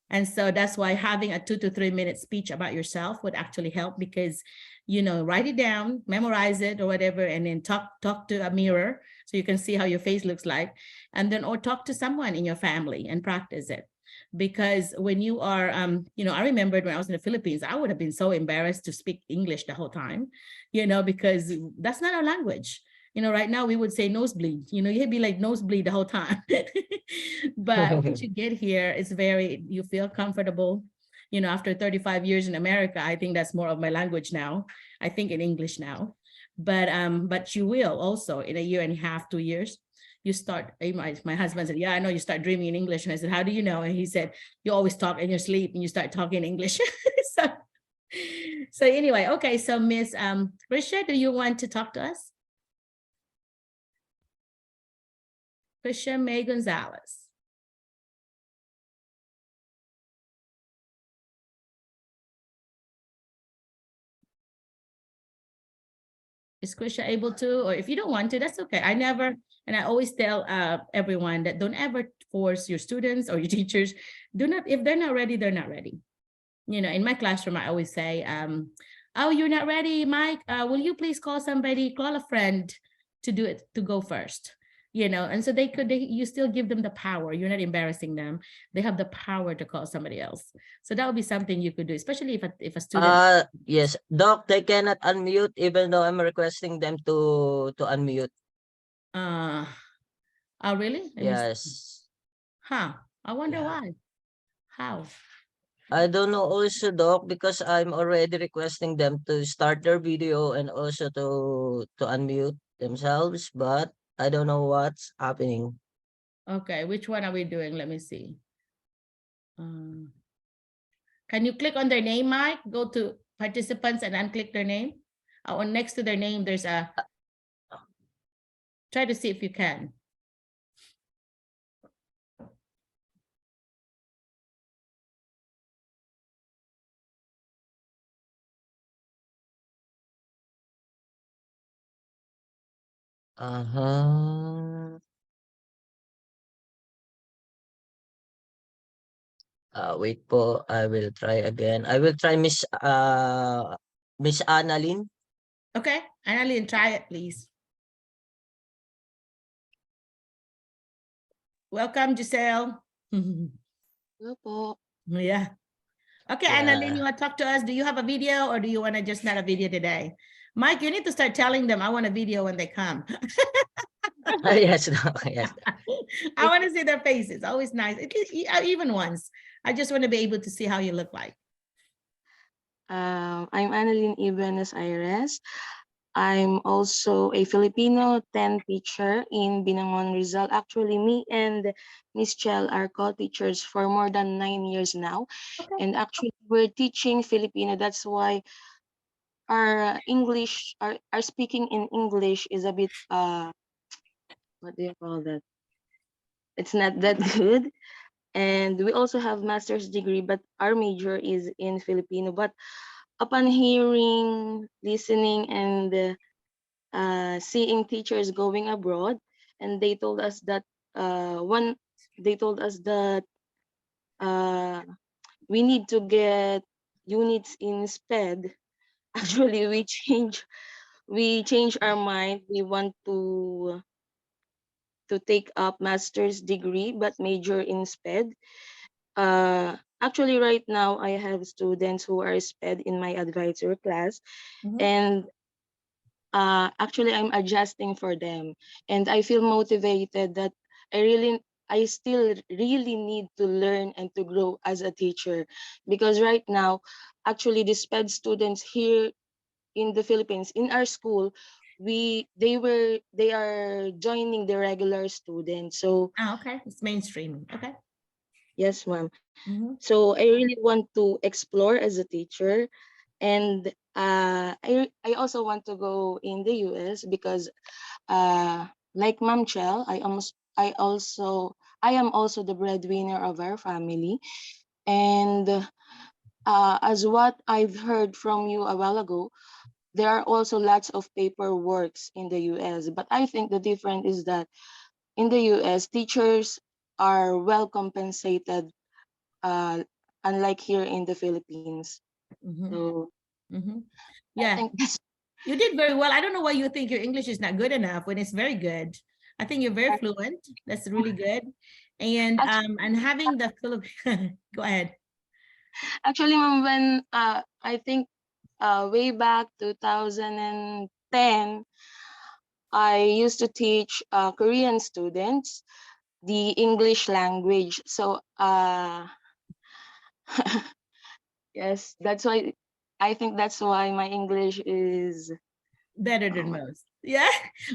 And so that's why having a 2 to 3 minute speech about yourself would actually help, because write it down, memorize it or whatever, and then talk to a mirror so you can see how your face looks like, and then or talk to someone in your family and practice it. Because when you are, I remembered when I was in the Philippines, I would have been so embarrassed to speak English the whole time, because that's not our language. Right now we would say nosebleed, you'd be like nosebleed the whole time. But once you get here, you feel comfortable. After 35 years in America, I think that's more of my language now. I think in English now, but you will also in a year and a half, 2 years, you start, my husband said, yeah, I know you start dreaming in English. And I said, how do you know? And he said, you always talk in your sleep and you start talking English. So anyway, okay. So Miss Risha, do you want to talk to us? Risha May Gonzalez. Is Krisha able to? Or if you don't want to, that's okay. I always tell everyone that don't ever force your students or your teachers. If they're not ready, they're not ready. You know, in my classroom, I always say, oh, you're not ready, Mike. Will you please call a friend to do it, to go first? You know, and so you still give them the power. You're not embarrassing them. They have the power to call somebody else. So that would be something you could do, especially if a student. Yes, Doc, they cannot unmute even though I'm requesting them to unmute. Oh, really? Let me see. Yes. Huh. I wonder Yeah. why. How? I don't know also, Doc, because I'm already requesting them to start their video and also to unmute themselves, but I don't know what's happening. Okay, which one are we doing? Let me see. Can you click on their name, Mike? Go to participants and unclick their name. Or next to their name, there's a. Try to see if you can. Uh-huh. Wait po, I will try again. I will try Miss Annalyn. Okay, Annalyn, try it, please. Welcome, Giselle. Hello po. Yeah. Okay, Yeah. Annalyn, you want to talk to us? Do you have a video or do you want to just not a video today? Mike, you need to start telling them I want a video when they come. Yes, no, yes. I want to see their faces. Always nice. Even once. I just want to be able to see how you look like. I'm Annalyn Buenos Aires. I'm also a Filipino 10 teacher in Binangon, Rizal. Actually, me and Miss Chel are co-teachers for more than 9 years now. Okay. And actually, we're teaching Filipino. That's why our English, our speaking in English is a bit, what do you call that? It's not that good. And we also have master's degree, but our major is in Filipino. But upon hearing, listening, and seeing teachers going abroad, and they told us that we need to get units in SPED. Actually, we change our mind. We want to take up master's degree, but major in SPED. Actually, right now, I have students who are SPED in my advisor class, and actually, I'm adjusting for them, and I feel motivated that I still really need to learn and to grow as a teacher, because right now, actually, the SPED students here in the Philippines, in our school, they are joining the regular students. So Okay, it's mainstream. Okay. yes, ma'am. So I really want to explore as a teacher, and I also want to go in the US because like Ma'am Chel, I am also the breadwinner of our family, and as what I've heard from you a while ago, there are also lots of paperworks in the US, but I think the difference is that in the US, teachers are well compensated, unlike here in the Philippines. So I Yeah, think that's you did very well. I don't know why you think your English is not good enough when it's very good. I think you're very fluent. That's really good. And having the go ahead. actually, ma'am, when I think way back 2010, I used to teach Korean students the English language. So yes, that's why I think that's why my English is Better than most. Yeah.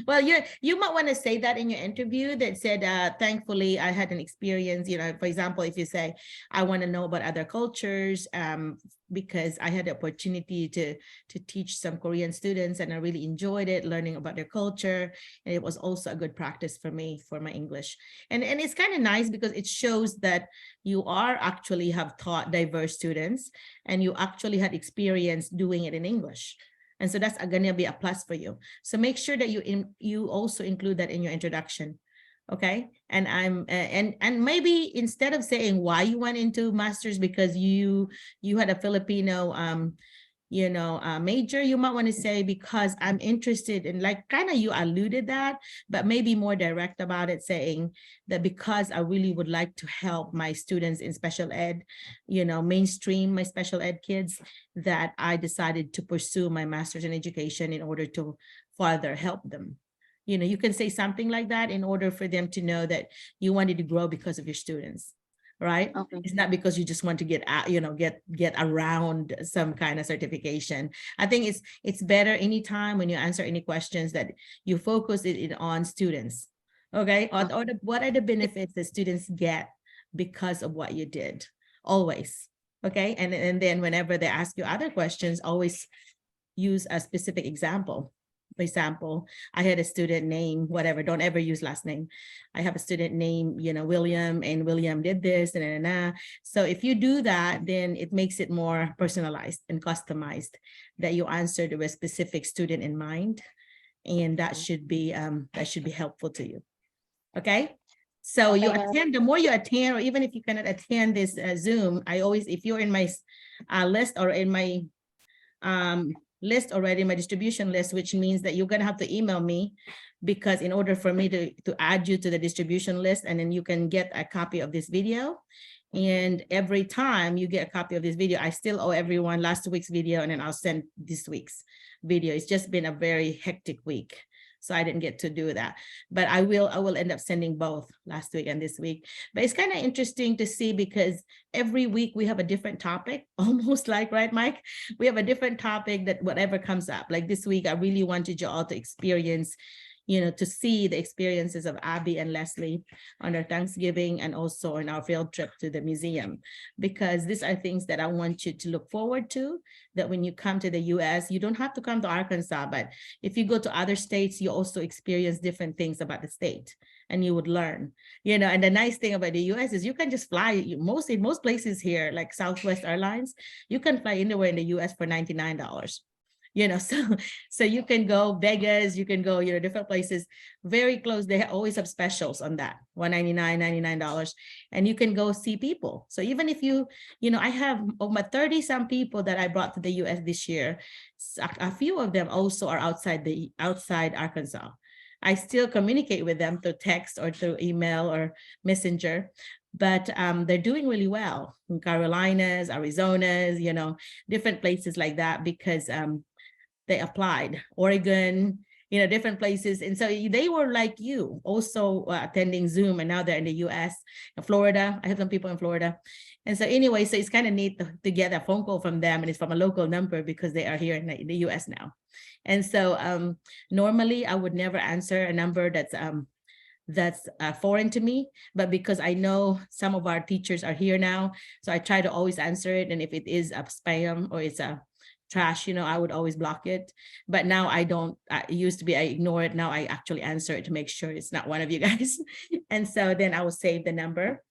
Well, you might want to say that in your interview that said, thankfully, I had an experience, you know, for example, if you say, I want to know about other cultures, because I had the opportunity to teach some Korean students and I really enjoyed it, learning about their culture. And it was also a good practice for me, for my English. And it's kind of nice because it shows that you are actually have taught diverse students and you actually had experience doing it in English. And so that's going to be a plus for you. So make sure that you also include that in your introduction. Okay. And and maybe instead of saying why you went into master's because you had a Filipino major, you might want to say because I'm interested in, like, kind of you alluded that, but maybe more direct about it, saying that because I really would like to help my students in special ed, mainstream my special ed kids, that I decided to pursue my master's in education in order to further help them. You can say something like that in order for them to know that you wanted to grow because of your students. Right? Okay. It's not because you just want to get around some kind of certification. I think it's better anytime when you answer any questions that you focus it on students. Okay. What are the benefits that students get because of what you did? Always. Okay. And then whenever they ask you other questions, always use a specific example. For example, I had a student name, whatever, don't ever use last name. I have a student name, William, and William did this, and so if you do that, then it makes it more personalized and customized, that you answer to a specific student in mind, and that should be helpful to you. Okay. So you attend, the more you attend, or even if you cannot attend this Zoom, I always, if you're in my list or in my list already, my distribution list, which means that you're going to have to email me, because in order for me to add you to the distribution list, and then you can get a copy of this video. And every time you get a copy of this video, I still owe everyone last week's video, and then I'll send this week's video. It's just been a very hectic week, so I didn't get to do that, but I will end up sending both last week and this week. But it's kind of interesting to see, because every week we have a different topic, almost like, right, Mike? We have a different topic that whatever comes up. Like this week, I really wanted you all to experience, to see the experiences of Abby and Leslie on their Thanksgiving, and also on our field trip to the museum, because these are things that I want you to look forward to, that when you come to the US, you don't have to come to Arkansas, but if you go to other states, you also experience different things about the state, and you would learn, and the nice thing about the US is you can just fly. In most places here, like Southwest Airlines, you can fly anywhere in the US for $99. So you can go Vegas, you can go, different places very close. They always have specials on that, $199, $99, and you can go see people. So even if I have over 30 some people that I brought to the US this year, a few of them also are outside Arkansas. I still communicate with them through text or through email or messenger, but they're doing really well in Carolinas, Arizonas, different places like that, because they applied, Oregon, different places. And so they were like you, also attending Zoom, and now they're in the US, Florida. I have some people in Florida. And so anyway, so it's kind of neat to get a phone call from them, and it's from a local number because they are here in the US now. And so normally I would never answer a number that's foreign to me, but because I know some of our teachers are here now, so I try to always answer it. And if it is a spam or it's a trash, I would always block it. But now I don't. It used to be I ignore it. Now I actually answer it to make sure it's not one of you guys. And so then I will save the number.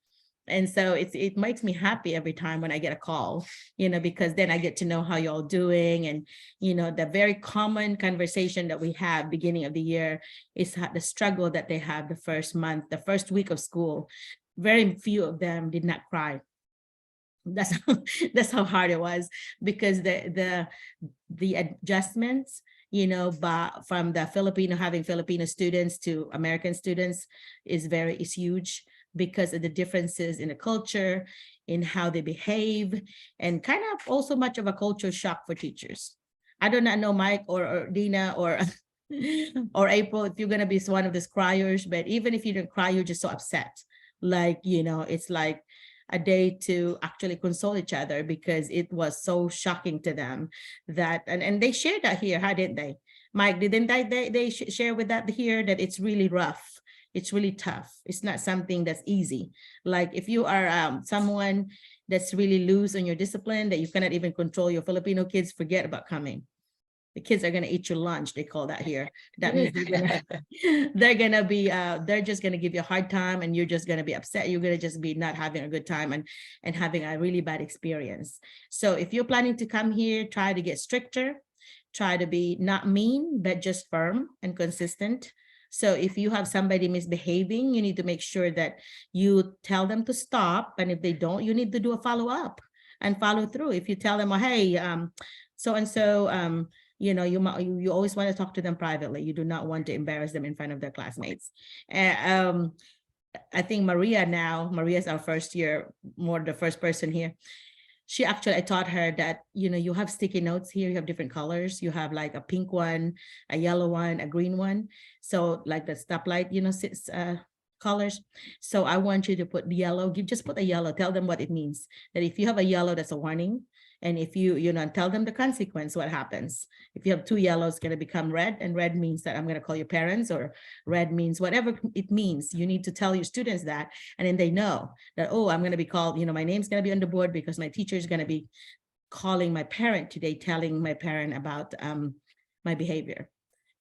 And so it makes me happy every time when I get a call, because then I get to know how y'all doing. And, the very common conversation that we have beginning of the year is the struggle that they have the first month, the first week of school. Very few of them did not cry. That's how hard it was, because the adjustments, but from the having Filipino students to American students is huge, because of the differences in the culture, in how they behave, and kind of also much of a culture shock for teachers. I do not know, Mike or Dina or April, if you're going to be one of these criers, but even if you don't cry, you're just so upset. Like, it's like a day to actually console each other, because it was so shocking to them that, and they shared that here, how didn't they? Mike, didn't they share with that here, that it's really rough, it's really tough, it's not something that's easy. Like if you are someone that's really loose on your discipline, that you cannot even control your Filipino kids, forget about coming. The kids are going to eat your lunch. They call that here. That means they're just going to give you a hard time, and you're just going to be upset. You're going to just be not having a good time and having a really bad experience. So if you're planning to come here, try to get stricter. try to be not mean, but just firm and consistent. So if you have somebody misbehaving, you need to make sure that you tell them to stop. And if they don't, you need to do a follow-up and follow through. If you tell them, oh, hey, so-and-so, you know, you always want to talk to them privately. You do not want to embarrass them in front of their classmates. And I think Maria's our first year, more the first person here. She actually, I taught her that, you know, you have sticky notes here, you have different colors. You have like a pink one, a yellow one, a green one. So like the stoplight, you know, colors. So I want you to put the yellow, just put a yellow, tell them what it means. That if you have a yellow, that's a warning. And if you know, tell them the consequence, what happens. If you have two yellows, it's going to become red, and red means that I'm going to call your parents, or red means whatever it means. You need to tell your students that, and then they know that, oh, I'm going to be called, you know, my name's going to be on the board because my teacher is going to be calling my parent today, telling my parent about my behavior.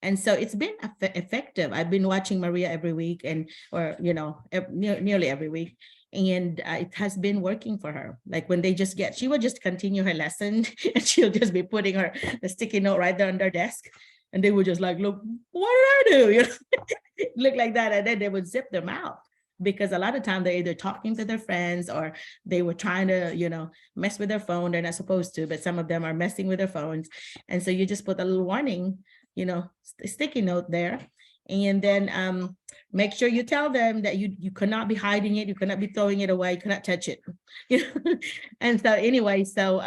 And so it's been effective. I've been watching Maria every week, or you know, nearly every week. And it has been working for her. Like when they just she will just continue her lesson and she'll just be putting the sticky note right there on their desk. And they would just like, look, what did I do? You know, look like that. And then they would zip them out, because a lot of time they're either talking to their friends or they were trying to, you know, mess with their phone. They're not supposed to, but some of them are messing with their phones. And so you just put a little warning, you know, sticky note there. And then make sure you tell them that you cannot be hiding it, you cannot be throwing it away, you cannot touch it. And so anyway, so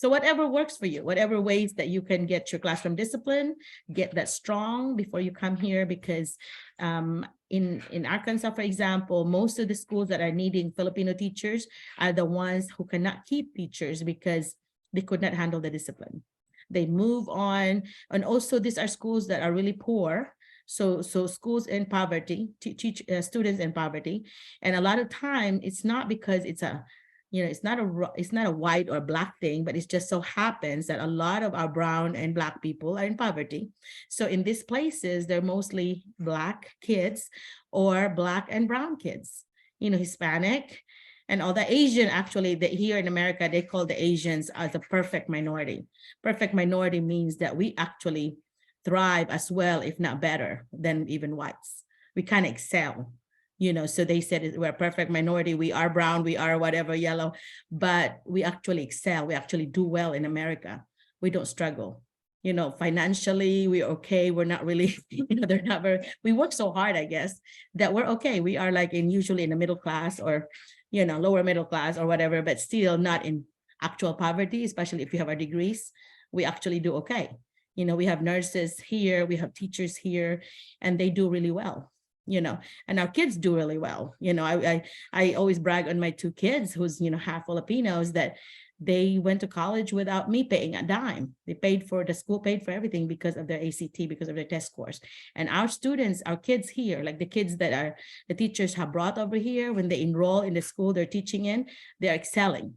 whatever works for you, whatever ways that you can get your classroom discipline, get that strong before you come here, because in Arkansas, for example, most of the schools that are needing Filipino teachers are the ones who cannot keep teachers because they could not handle the discipline. They move on. And also these are schools that are really poor. So schools in poverty, teach students in poverty. And a lot of time it's not because it's a, you know, it's not a white or black thing, but it just so happens that a lot of our brown and black people are in poverty. So in these places, they're mostly black kids or black and brown kids, you know, Hispanic and all the Asian. Actually, here in America, they call the Asians as a perfect minority. Perfect minority means that we actually thrive as well, if not better than even whites. We kind of excel, you know, so they said we're a perfect minority. We are brown, we are whatever, yellow, but we actually excel. We actually do well in America. We don't struggle, you know, financially, we're okay. We're not really, you know, they're not very, we work so hard, I guess, that we're okay. We are like usually in the middle class or, you know, lower middle class or whatever, but still not in actual poverty, especially if you have our degrees. We actually do okay. You know, we have nurses here, we have teachers here, and they do really well, you know, and our kids do really well. You know, I always brag on my two kids who's, you know, half Filipinos, that they went to college without me paying a dime. They paid for, the school paid for everything because of their ACT, because of their test scores. And our students, our kids here, like the kids that are the teachers have brought over here, when they enroll in the school they're teaching in, they're excelling.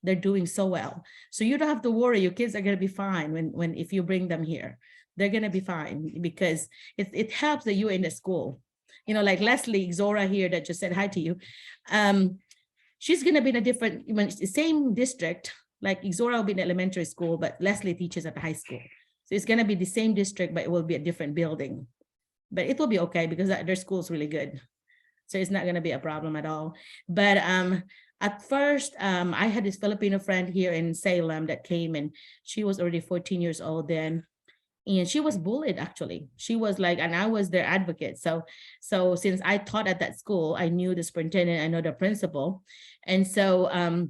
They're doing so well. So you don't have to worry. Your kids are going to be fine if you bring them here. They're going to be fine because it helps that you're in the school. You know, like Leslie Zora here that just said hi to you. She's going to be in a different, same district, like Zora will be in elementary school, but Leslie teaches at the high school. So it's going to be the same district, but it will be a different building. But it will be okay because their school is really good. So it's not going to be a problem at all. But at first, I had this Filipino friend here in Salem that came, and she was already 14 years old then. And she was bullied, actually. She was like, and I was their advocate. So since I taught at that school, I knew the superintendent, I know the principal. And so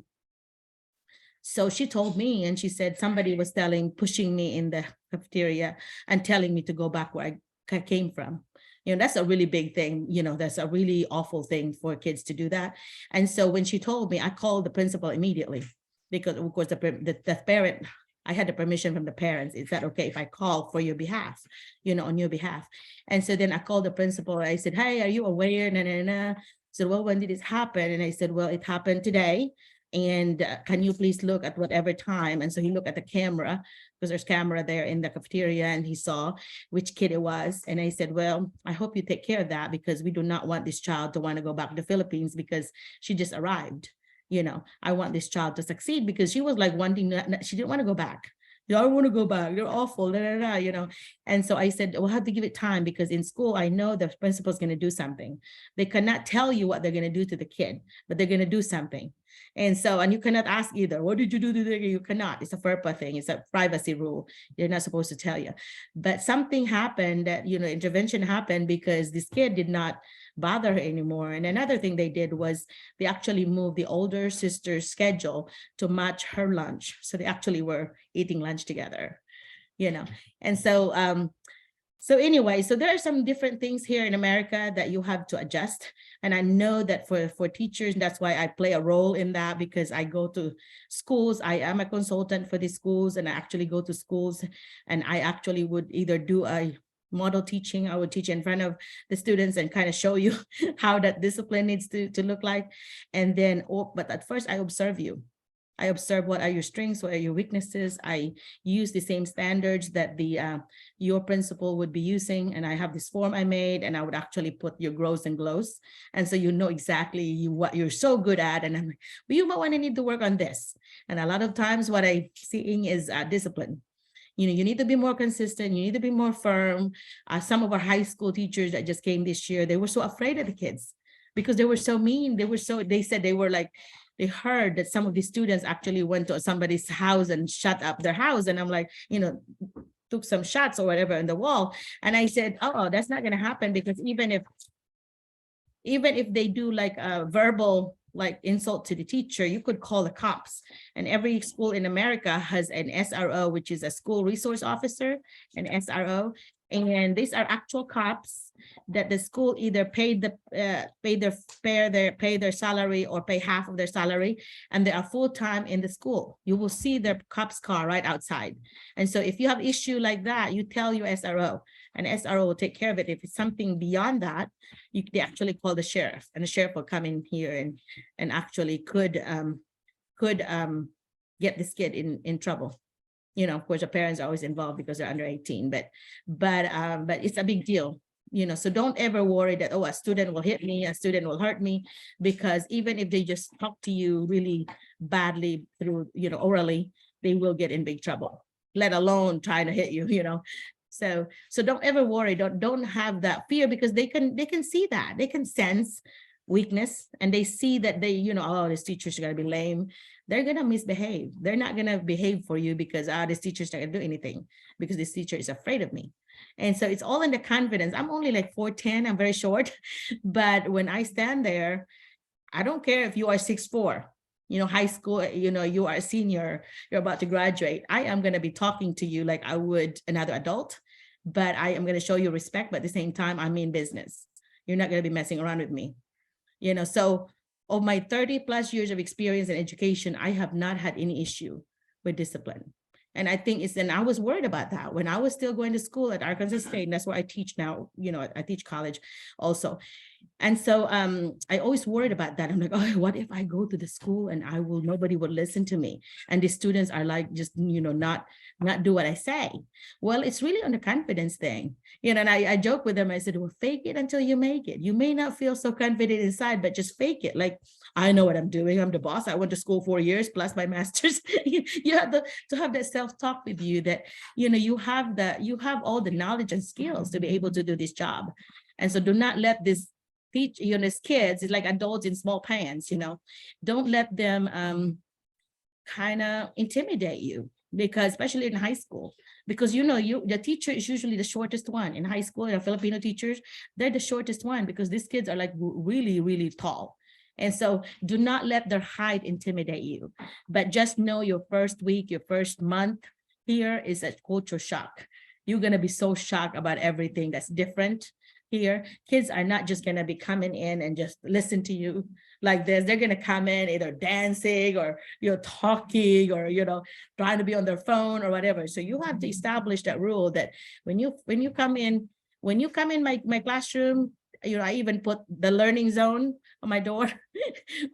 she told me, and she said somebody was pushing me in the cafeteria and telling me to go back where I came from. You know, that's a really big thing. You know, that's a really awful thing for kids to do that. And so when she told me, I called the principal immediately because, of course, the parent, I had the permission from the parents. Is that okay if I call for your behalf, you know, on your behalf? And so then I called the principal. I said, hey, are you aware? I said, well, when did this happen? And I said, well, it happened today. And can you please look at whatever time? And so he looked at the camera, because there's camera there in the cafeteria, and he saw which kid it was. And I said, well, I hope you take care of that, because we do not want this child to want to go back to the Philippines because she just arrived. You know, I want this child to succeed, because she was like she didn't want to go back. Y'all want to go back. They're awful, you know. And so I said, we'll have to give it time, because in school, I know the principal's going to do something. They cannot tell you what they're going to do to the kid, but they're going to do something. And so, and you cannot ask either, what did you do to the kid? You cannot. It's a FERPA thing. It's a privacy rule. They're not supposed to tell you. But something happened that, you know, intervention happened because this kid did not bother her anymore. And another thing they did was they actually moved the older sister's schedule to match her lunch. So they actually were eating lunch together, you know. And so so anyway, so there are some different things here in America that you have to adjust. And I know that for teachers, that's why I play a role in that, because I go to schools. I am a consultant for these schools, and I actually go to schools, and I actually would either do a model teaching. I would teach in front of the students and kind of show you how that discipline needs to look like. And then, but at first I observe you. I observe what are your strengths, what are your weaknesses. I use the same standards that your principal would be using. And I have this form I made, and I would actually put your grows and glows. And so you know exactly what you're so good at. And I'm like, well, you might want to need to work on this. And a lot of times what I'm seeing is discipline. You know, you need to be more consistent. You need to be more firm. Some of our high school teachers that just came this year, they were so afraid of the kids because they were so mean. They said they were like, they heard that some of the students actually went to somebody's house and shut up their house. And I'm like, you know, took some shots or whatever in the wall. And I said, oh, that's not going to happen, because even if they do like a verbal like insult to the teacher, you could call the cops. And every school in America has an SRO, which is a school resource officer, an SRO. And these are actual cops that the school either pay their salary or pay half of their salary, and they are full-time in the school. You will see their cops car right outside. And so if you have issue like that, you tell your SRO, and SRO will take care of it. If it's something beyond that, they actually call the sheriff, and the sheriff will come in here and actually could get this kid in trouble. You know, of course, the parents are always involved because they're under 18, but it's a big deal, you know. So don't ever worry that, oh, a student will hit me, a student will hurt me, because even if they just talk to you really badly through, you know, orally, they will get in big trouble, let alone trying to hit you, you know. So don't ever worry, don't have that fear, because they can see that, they can sense weakness, and they see that they, you know, oh, this teacher's gonna be lame. They're gonna misbehave. They're not gonna behave for you because this teacher's not gonna do anything, because this teacher is afraid of me. And so it's all in the confidence. I'm only like 4'10", I'm very short, but when I stand there, I don't care if you are 6'4", you know, high school, you know, you are a senior, you're about to graduate. I am gonna be talking to you like I would another adult, but I am gonna show you respect, but at the same time, I mean business. You're not gonna be messing around with me. You know, so of my 30 plus years of experience in education, I have not had any issue with discipline. And I think and I was worried about that when I was still going to school at Arkansas State, and that's where I teach now, you know, I teach college also. And so I always worried about that. I'm like, oh, what if I go to the school and nobody would listen to me? And the students are like, just, you know, not do what I say. Well, it's really on the confidence thing. You know, and I joke with them. I said, well, fake it until you make it. You may not feel so confident inside, but just fake it. Like, I know what I'm doing. I'm the boss. I went to school 4 years plus my master's. You have to have that self-talk with you that, you know, you have all the knowledge and skills to be able to do this job. And so do not let this teach, you know, as kids, it's like adults in small pants, you know, don't let them kind of intimidate you, because especially in high school, because, you know, the teacher is usually the shortest one in high school. You know, Filipino teachers, they're the shortest one because these kids are like really, really tall. And so do not let their height intimidate you, but just know your first week, your first month here is a culture shock. You're going to be so shocked about everything that's different here. Kids are not just going to be coming in and just listen to you like this. They're going to come in either dancing or, you know, talking or, you know, trying to be on their phone or whatever. So you have to establish that rule that when you come in my classroom, you know, I even put the learning zone on my door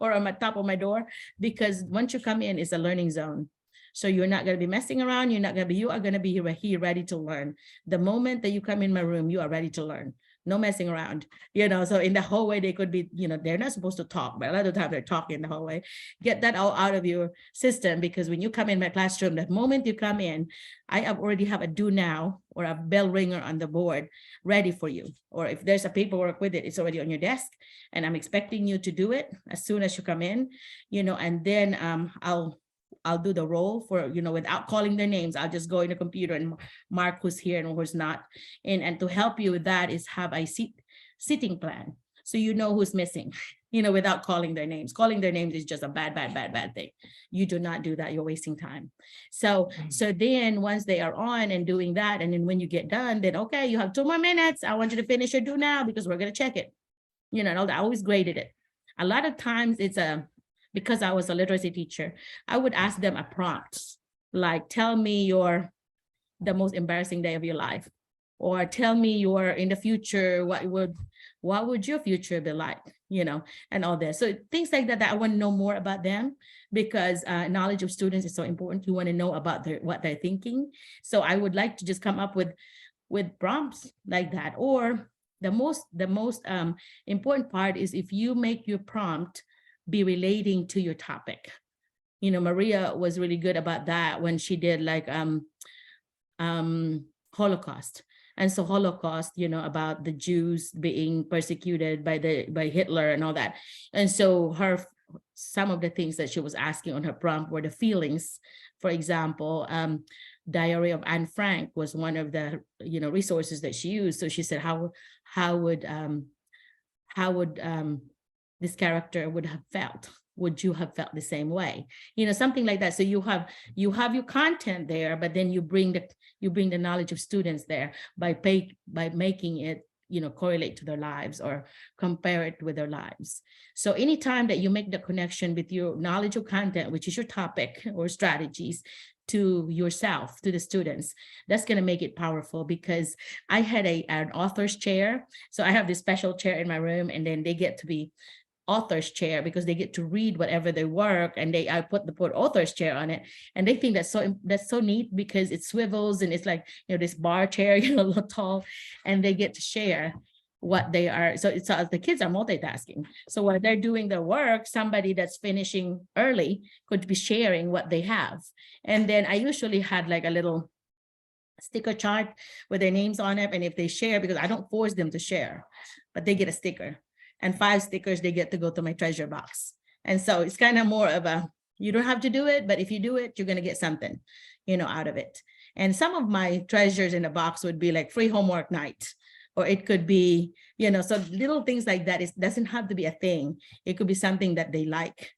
or on my top of my door, because once you come in, it's a learning zone. So you're not going to be messing around. You are going to be here ready to learn. The moment that you come in my room, you are ready to learn. no messing around, so in the hallway they could be, they're not supposed to talk, but a lot of the time they're talking in the hallway. Get that all out of your system, because when you come in my classroom, the moment you come in, I already have a do now or a bell ringer on the board ready for you. Or if there's a paperwork with it, it's already on your desk, and I'm expecting you to do it as soon as you come in, and then I'll do the roll for, without calling their names. I'll just go in the computer and mark who's here and who's not. And to help you with that is have a sitting plan. So you know who's missing, without calling their names. Calling their names is just a bad thing. You do not do that. You're wasting time. So then once they are on and doing that, and then when you get done, then, okay, you have 2 more minutes. I want you to finish your do now, because we're going to check it. And I always graded it. A lot of times it's because I was a literacy teacher, I would ask them a prompt, like, tell me the most embarrassing day of your life, or tell me in the future, what would your future be like, and all this. So things like that I want to know more about them, because knowledge of students is so important. You want to know about what they're thinking. So I would like to just come up with prompts like that. Or the most important part is if you make your prompt be relating to your topic. Maria was really good about that when she did like Holocaust. And so Holocaust, about the Jews being persecuted by Hitler and all that. And so some of the things that she was asking on her prompt were the feelings. For example, Diary of Anne Frank was one of the resources that she used. So she said, how would this character would have felt? Would you have felt the same way? Something like that. So you have your content there, but then you bring the knowledge of students there by making it correlate to their lives or compare it with their lives. So anytime that you make the connection with your knowledge of content, which is your topic or strategies, to yourself, to the students, that's going to make it powerful. Because I had an author's chair. So I have this special chair in my room, and then they get to be author's chair because they get to read whatever they work, and I put author's chair on it, and they think that's so neat because it swivels and it's like this bar chair, a little tall, and they get to share what they are. So the kids are multitasking. So while they're doing their work, somebody that's finishing early could be sharing what they have. And then I usually had like a little sticker chart with their names on it, and if they share, because I don't force them to share, but they get a sticker. And 5 stickers, they get to go to my treasure box. And so it's kind of more of you don't have to do it, but if you do it, you're going to get something, out of it. And some of my treasures in the box would be like free homework night, or it could be, so little things like that. It doesn't have to be a thing. It could be something that they like,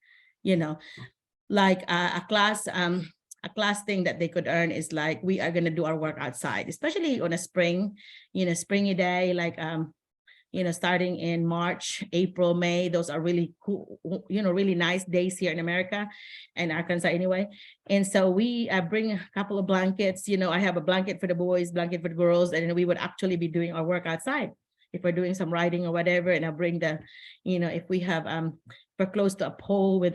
like a class thing that they could earn is like, we are going to do our work outside, especially on a springy day, like, starting in March, April, May. Those are really cool, really nice days here in America and Arkansas anyway. And so we bring a couple of blankets. I have a blanket for the boys, blanket for the girls, and we would actually be doing our work outside if we're doing some writing or whatever. And I'll bring if we have, we're close to a pole with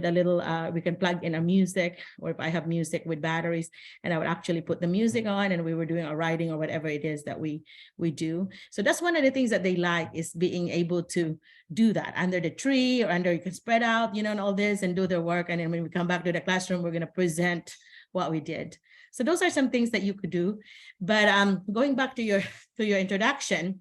a little, we can plug in our music, or if I have music with batteries, and I would actually put the music on, and we were doing our writing or whatever it is that we do. So that's one of the things that they like, is being able to do that under the tree, or you can spread out, and all this, and do their work. And then when we come back to the classroom, we're going to present what we did. So those are some things that you could do. But going back to your introduction,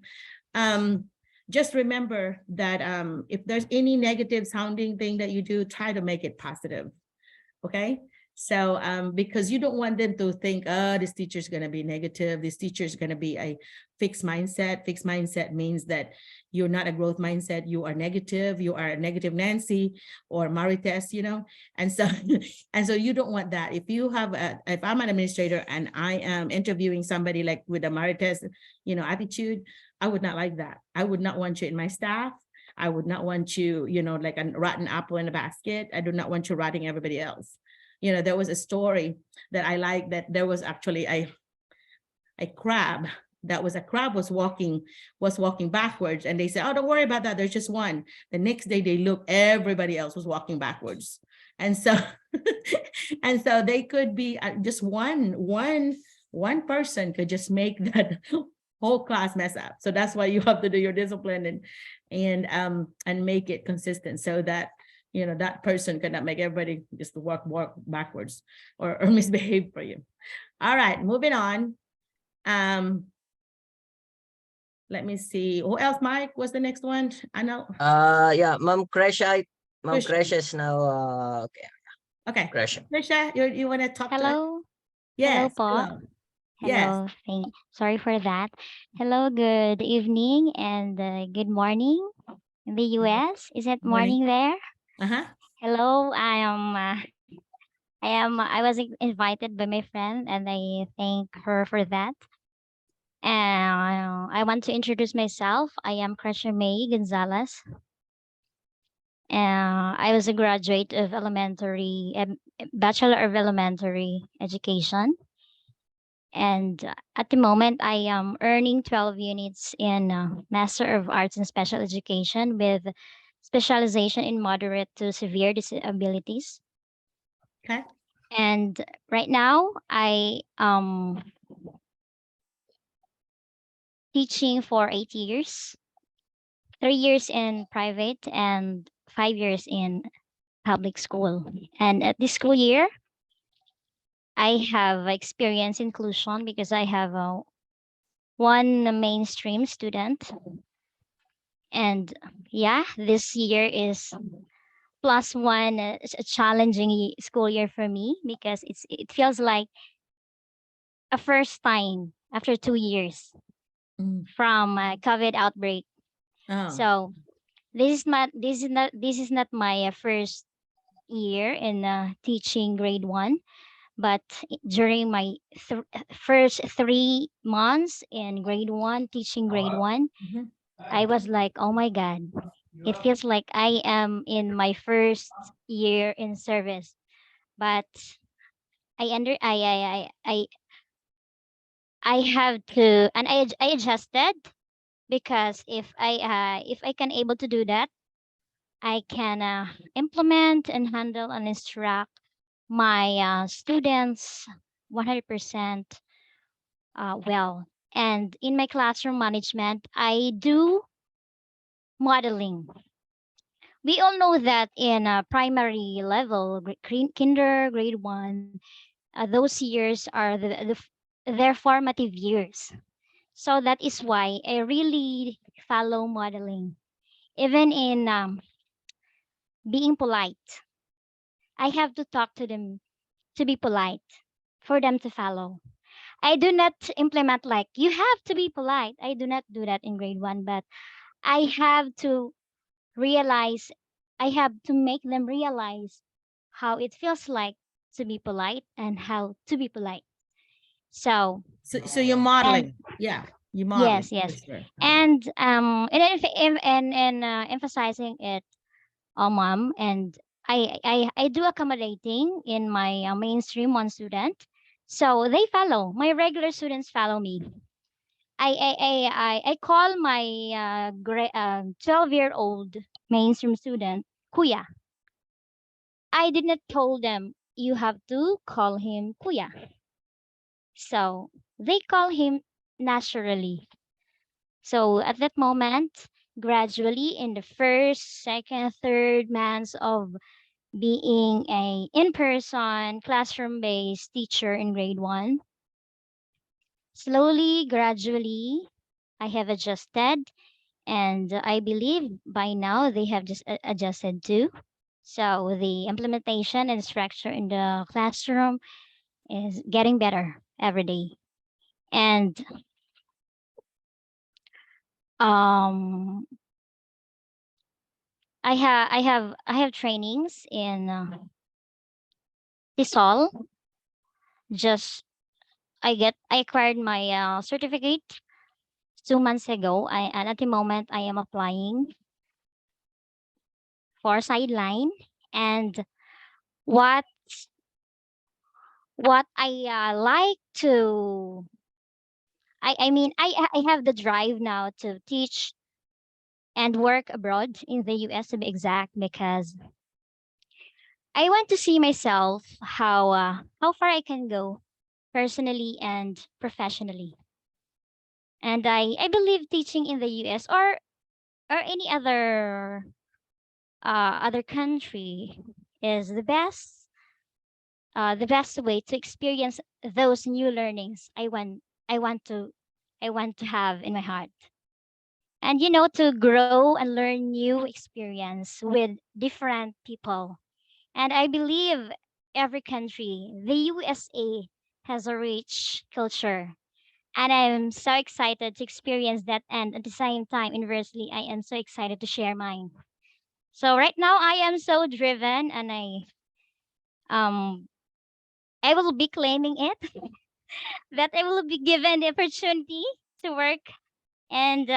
just remember that if there's any negative sounding thing that you do, try to make it positive. Okay. So because you don't want them to think, oh, this teacher is going to be negative. This teacher is going to be a fixed mindset. Fixed mindset means that you're not a growth mindset. You are negative. You are a negative Nancy or Marites, and so you don't want that. If I'm an administrator and I am interviewing somebody like with a Marites, attitude, I would not like that. I would not want you in my staff. I would not want you, like a rotten apple in a basket. I do not want you rotting everybody else. There was a story that I like, that there was actually a crab. A crab was walking backwards, and they said, oh, don't worry about that. There's just one. The next day they looked, everybody else was walking backwards. And so, they could be just one person could just make that whole class mess up. So that's why you have to do your discipline and make it consistent so that that person cannot make everybody just walk backwards or misbehave for you. All right, moving on. Let me see. Who else, Mike? What's the next one? I know. Yeah, Ma'am Kresha. Ma'am Kresha. Kresha is now okay. Okay. Kresha. Trisha, you want to talk to us? Hello. Yes. Po. Hello. Yes. Hello. Sorry for that. Hello, good evening and good morning in the US. Is it Morning. morning there? Uh-huh. Hello. I was invited by my friend and I thank her for that. And I want to introduce myself. I am Crusher May Gonzalez. I was a graduate of Bachelor of Elementary Education. And at the moment, I am earning 12 units in Master of Arts in Special Education with specialization in moderate to severe disabilities. Okay. And right now, I teaching for 8 years, 3 years in private and 5 years in public school. And at this school year, I have experienced inclusion because I have one mainstream student. And yeah, this year is plus one, it's a challenging school year for me because it feels like a first time after 2 years from COVID outbreak. Oh. So this is not my first year in teaching grade 1, but during my first 3 months in grade 1 teaching grade 1, I was like, oh my god, it feels like I am in my first year in service. But I have to, and I adjusted because if I can able to do that, I can implement and handle and instruct my students 100% well. And in my classroom management, I do modeling. We all know that in primary level, kinder, grade 1, those years are their formative years. So that is why I really follow modeling. Even in being polite, I have to talk to them to be polite for them to follow. I do not implement like you have to be polite. I do not do that in grade 1, but I have to realize, I have to make them realize how it feels like to be polite and how to be polite. So you're modeling. Yeah, you modeling. yes. And emphasizing it, mom, and I do accommodating in my mainstream one student, so they follow. My regular students follow me. I call my 12-year-old mainstream student Kuya. I did not tell them you have to call him Kuya. So they call him naturally. So at that moment, gradually in the first, second, third months of being a in-person classroom-based teacher in grade 1, slowly, gradually, I have adjusted, and I believe by now they have just adjusted too. So the implementation and structure in the classroom is getting better every day. And I have trainings in TESOL. Just I acquired my certificate 2 months ago. And at the moment I am applying for sideline. And what I like to I mean I have the drive now to teach and work abroad in the US to be exact, because I want to see myself how far I can go personally and professionally. And I believe teaching in the US or any other country is the best way to experience those new learnings I want to I want to have in my heart. And to grow and learn new experience with different people. And I believe every country, the USA has a rich culture. And I'm so excited to experience that. And at the same time, inversely, I am so excited to share mine. So right now I am so driven and um I will be claiming it that I will be given the opportunity to work and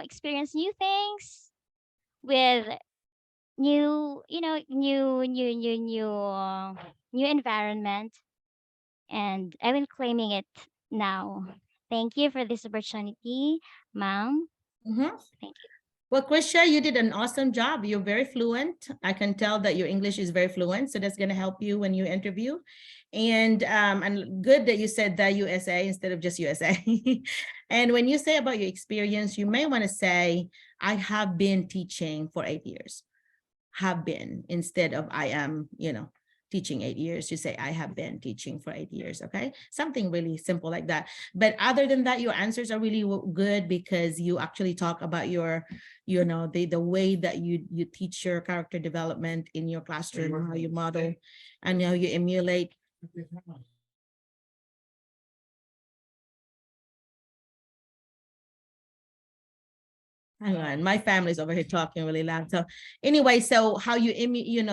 experience new things with new environment, and I will claiming it now. Thank you for this opportunity, ma'am. Mhm. Thank you. Well, Krisha, you did an awesome job. You're very fluent. I can tell that your English is very fluent, so that's going to help you when you interview. And good that you said the USA instead of just USA. And when you say about your experience, you may want to say, I have been teaching for 8 years. Have been instead of I am, teaching 8 years. You say I have been teaching for 8 years. Okay, something really simple like that. But other than that, your answers are really good because you actually talk about your the way that you teach your character development in your classroom, how you model and how you emulate. Hang on, my family's over here talking really loud. So anyway, so how you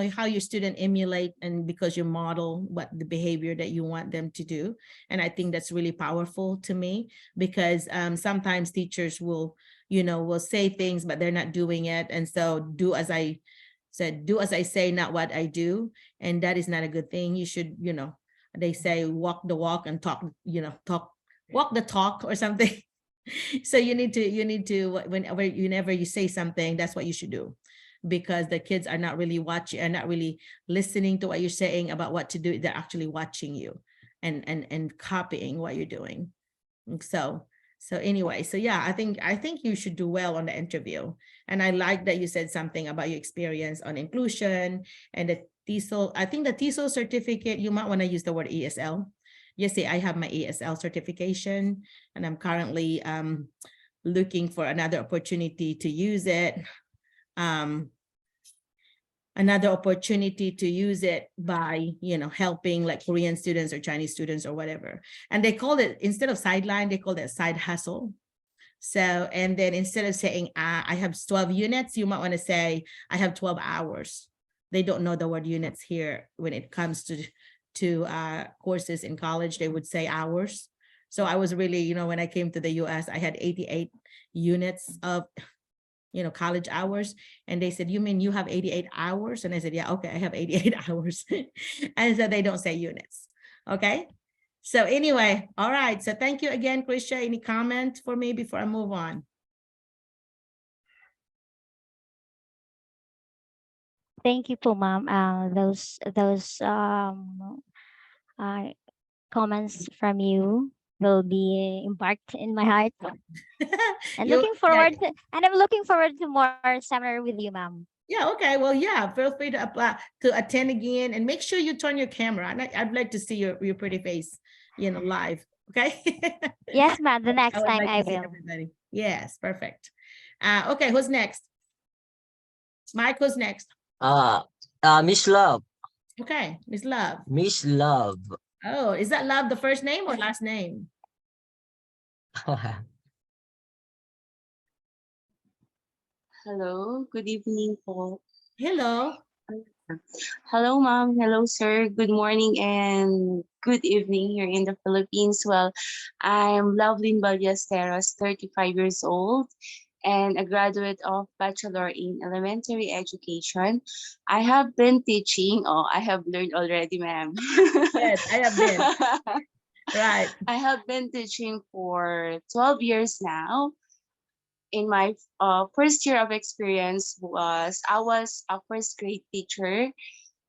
how your student emulate, and because you model what the behavior that you want them to do. And I think that's really powerful to me because sometimes teachers will say things, but they're not doing it. And so do as I say, not what I do. And that is not a good thing. You should, they say walk the walk and talk, walk the talk or something. So you need to whenever you say something, that's what you should do, because the kids are not really watching, are not really listening to what you're saying about what to do. They're actually watching you and copying what you're doing. So anyway, so yeah, I think you should do well on the interview. And I like that you said something about your experience on inclusion and the TESOL. I think the TESOL certificate, you might want to use the word ESL. Yes, I have my ESL certification, and I'm currently looking for another opportunity to use it. Another opportunity to use it by, helping like Korean students or Chinese students or whatever. And they call it, instead of sideline, they call it side hustle. So, and then instead of saying, I have 12 units, you might want to say, I have 12 hours. They don't know the word units here when it comes to courses in college. They would say hours. So I was really, when I came to the US, I had 88 units of, college hours. And they said, you mean you have 88 hours? And I said, yeah, okay, I have 88 hours. And so they don't say units. Okay. So anyway, all right. So thank you again, Krisha. Any comment for me before I move on? Thank you po, ma'am. Those comments from you will be embarked in my heart. And I'm looking forward to more seminar with you, ma'am. Yeah, okay. Well, yeah, feel free to apply to attend again, and make sure you turn your camera. I'd like to see your pretty face, live. Okay. Yes, ma'am. The next would time like I to see will. everybody. Yes, perfect. Okay, who's next? Mike, who's next? Miss Love. Okay, Miss Love. Miss Love. Oh, is that Love the first name or last name? Hello, good evening po. Hello. Hello, ma'am. Hello, sir. Good morning and good evening here in the Philippines. Well, I'm Lovelyn Ballesteros, 35 years old, and a graduate of Bachelor in Elementary Education. I have been teaching. Oh, I have learned already, ma'am. Yes, I have been. Right. I have been teaching for 12 years now. In my first year of experience I was a first grade teacher.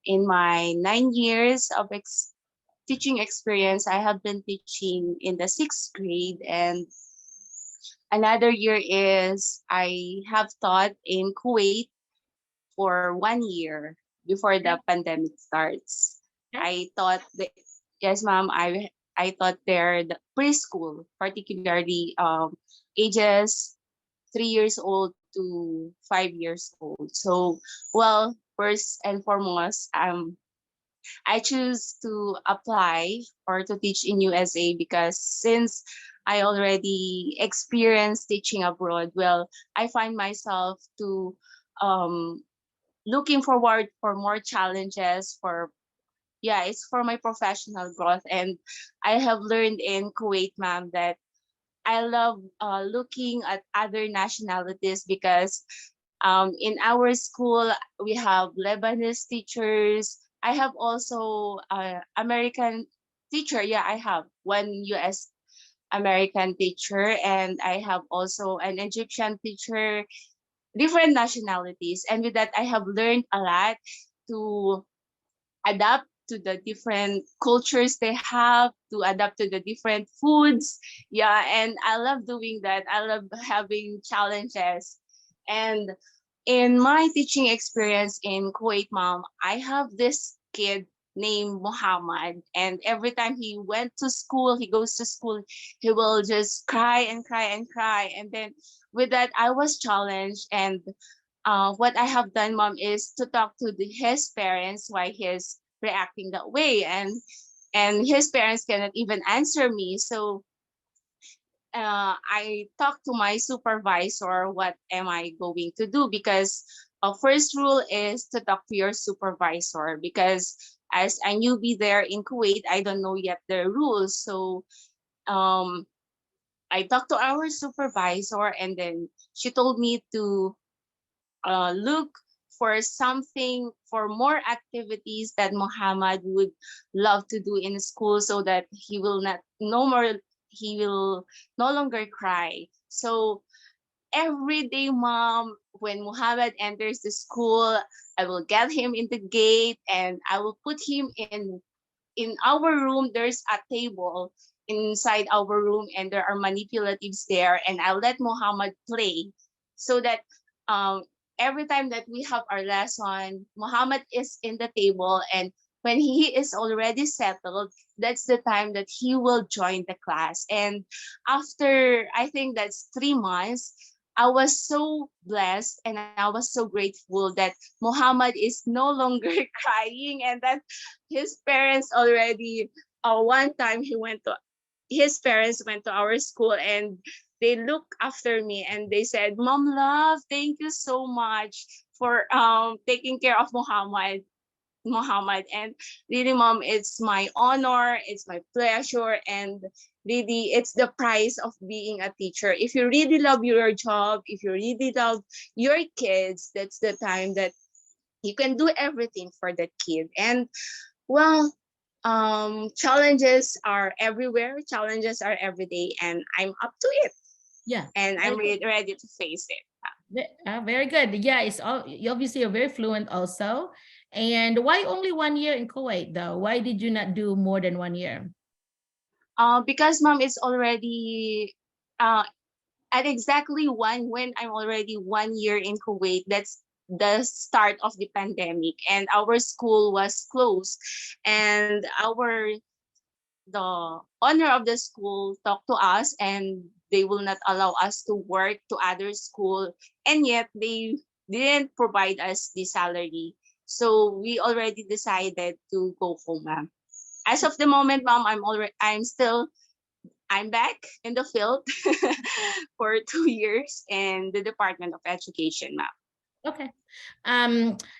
In my 9 years of teaching experience, I have been teaching in the 6th grade, and another year is I have taught in Kuwait for 1 year before the pandemic starts. I taught the yes, ma'am. I taught there the preschool, particularly ages 3 years old to 5 years old. So, well, first and foremost, I choose to apply or to teach in USA because since I already experienced teaching abroad, well, I find myself to um, looking forward for more challenges for yeah, it's for my professional growth. And I have learned in Kuwait, ma'am, that I love looking at other nationalities because in our school we have Lebanese teachers. I have also American teacher. Yeah, I have one U.S. American teacher, and I have also an Egyptian teacher, different nationalities. And with that, I have learned a lot to adapt to the different cultures they have, to adapt to the different foods. Yeah, and I love doing that. I love having challenges. And in my teaching experience in Kuwait, mom, I have this kid named Muhammad. And every time he went to school, he goes to school, he will just cry and cry and cry. And then with that, I was challenged. And what I have done, mom, is to talk to his parents why he's reacting that way, and his parents cannot even answer me. So I talked to my supervisor, what am I going to do? Because first rule is to talk to your supervisor, because as a newbie there in Kuwait, I don't know yet the rules. So I talked to our supervisor, and then she told me to look for something, for more activities that Muhammad would love to do in school, so that he will he will no longer cry. So every day, mom, when Muhammad enters the school, I will get him in the gate and I will put him in our room. There's a table inside our room and there are manipulatives there, and I'll let Muhammad play so that um every time that we have our lesson, Muhammad is in the table, and when he is already settled, that's the time that he will join the class. And after, I think that's 3 months, I was so blessed and I was so grateful that Muhammad is no longer crying, and that his parents already, one time his parents went to our school and they looked after me and they said, Mom love, thank you so much for taking care of Muhammad. And really, mom, it's my honor, it's my pleasure, and really it's the price of being a teacher. If you really love your job, if you really love your kids, that's the time that you can do everything for that kid. And well, challenges are everywhere, challenges are every day, and I'm up to it. Yeah. And I'm ready to face it. Very good. Yeah, it's all, obviously you're very fluent also. And why only 1 year in Kuwait though? Why did you not do more than 1 year? Because mom, it's already at exactly when I'm already 1 year in Kuwait. That's the start of the pandemic, and our school was closed, and the owner of the school talked to us, and they will not allow us to work to other school, and yet they didn't provide us the salary. So we already decided to go home, ma'am. As of the moment, ma'am, I'm back in the field for 2 years in the Department of Education, ma'am. Okay.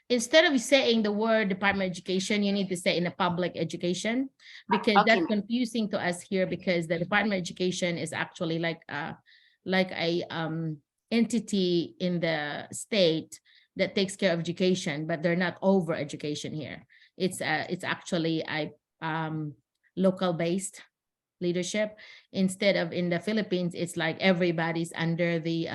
Instead of saying the word Department of Education, you need to say in a public education, because Okay, that's confusing to us here, because the Department of Education is actually like a entity in the state that takes care of education, but they're not over education here. It's actually a local based leadership. Instead of in the Philippines, it's like everybody's under the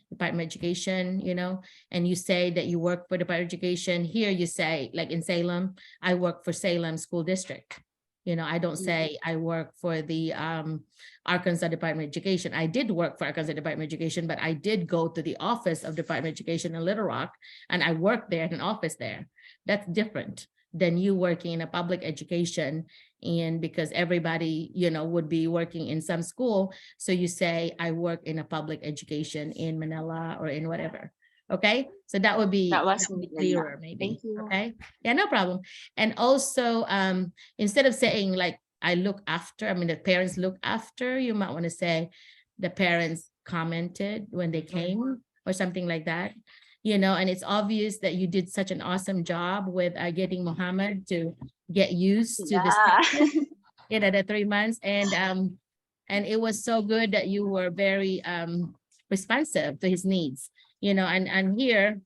Department of Education, you know, and you say that you work for the Department of Education. Here you say, like in Salem, I work for Salem School District, You know, I don't say I work for the Arkansas Department of Education. I did work for Arkansas Department of Education, but I did go to the office of Department of Education in Little Rock, and I worked there in an office there. That's different than you working in a public education. And because everybody, you know, would be working in some school. So you say, I work in a public education in Manila or in whatever. Okay, so that would be, That was that would be good, clearer ma'am. maybe. Thank you. Okay, yeah, no problem. And also, instead of saying like, I look after, I mean, the parents look after, you might want to say the parents commented when they came or something like that. You know, and it's obvious that you did such an awesome job with getting Muhammad to get used to this, you know, the 3 months. And it was so good that you were very responsive to his needs, you know, and here,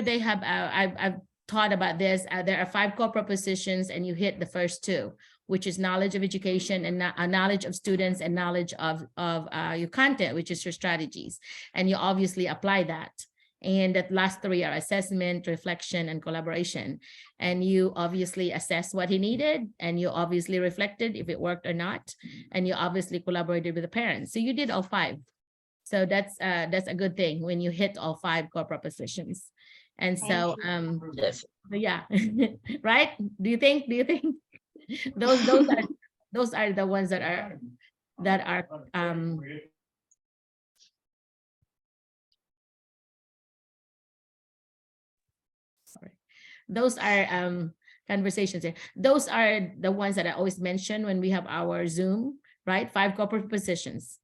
they have, I've taught about this. There are 5 core propositions, and you hit the first 2, which is knowledge of education and knowledge of students and knowledge of your content, which is your strategies. And you obviously apply that. And that last 3 are assessment, reflection, and collaboration. And you obviously assess what he needed, and you obviously reflected if it worked or not. And you obviously collaborated with the parents. So you did all 5. So that's a good thing when you hit all 5 core propositions. And so, Yes. yeah, right? Do you think those are the ones that are sorry. Those are conversations here. Those are the ones that I always mention when we have our Zoom, right? 5 core propositions.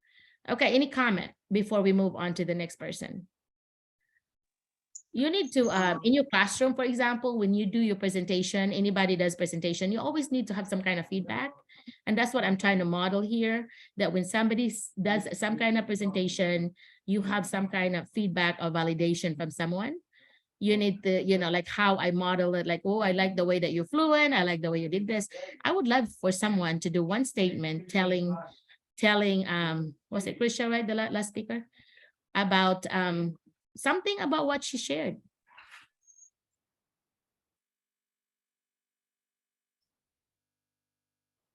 Okay, any comment before we move on to the next person? You need to, in your classroom, for example, when you do your presentation, anybody does presentation, you always need to have some kind of feedback. And that's what I'm trying to model here, that when somebody does some kind of presentation, you have some kind of feedback or validation from someone. You need to, you know, like how I model it, like, oh, I like the way that you're fluent. I like the way you did this. I would love for someone to do one statement telling, was it Krisha, right? The last speaker, about something about what she shared.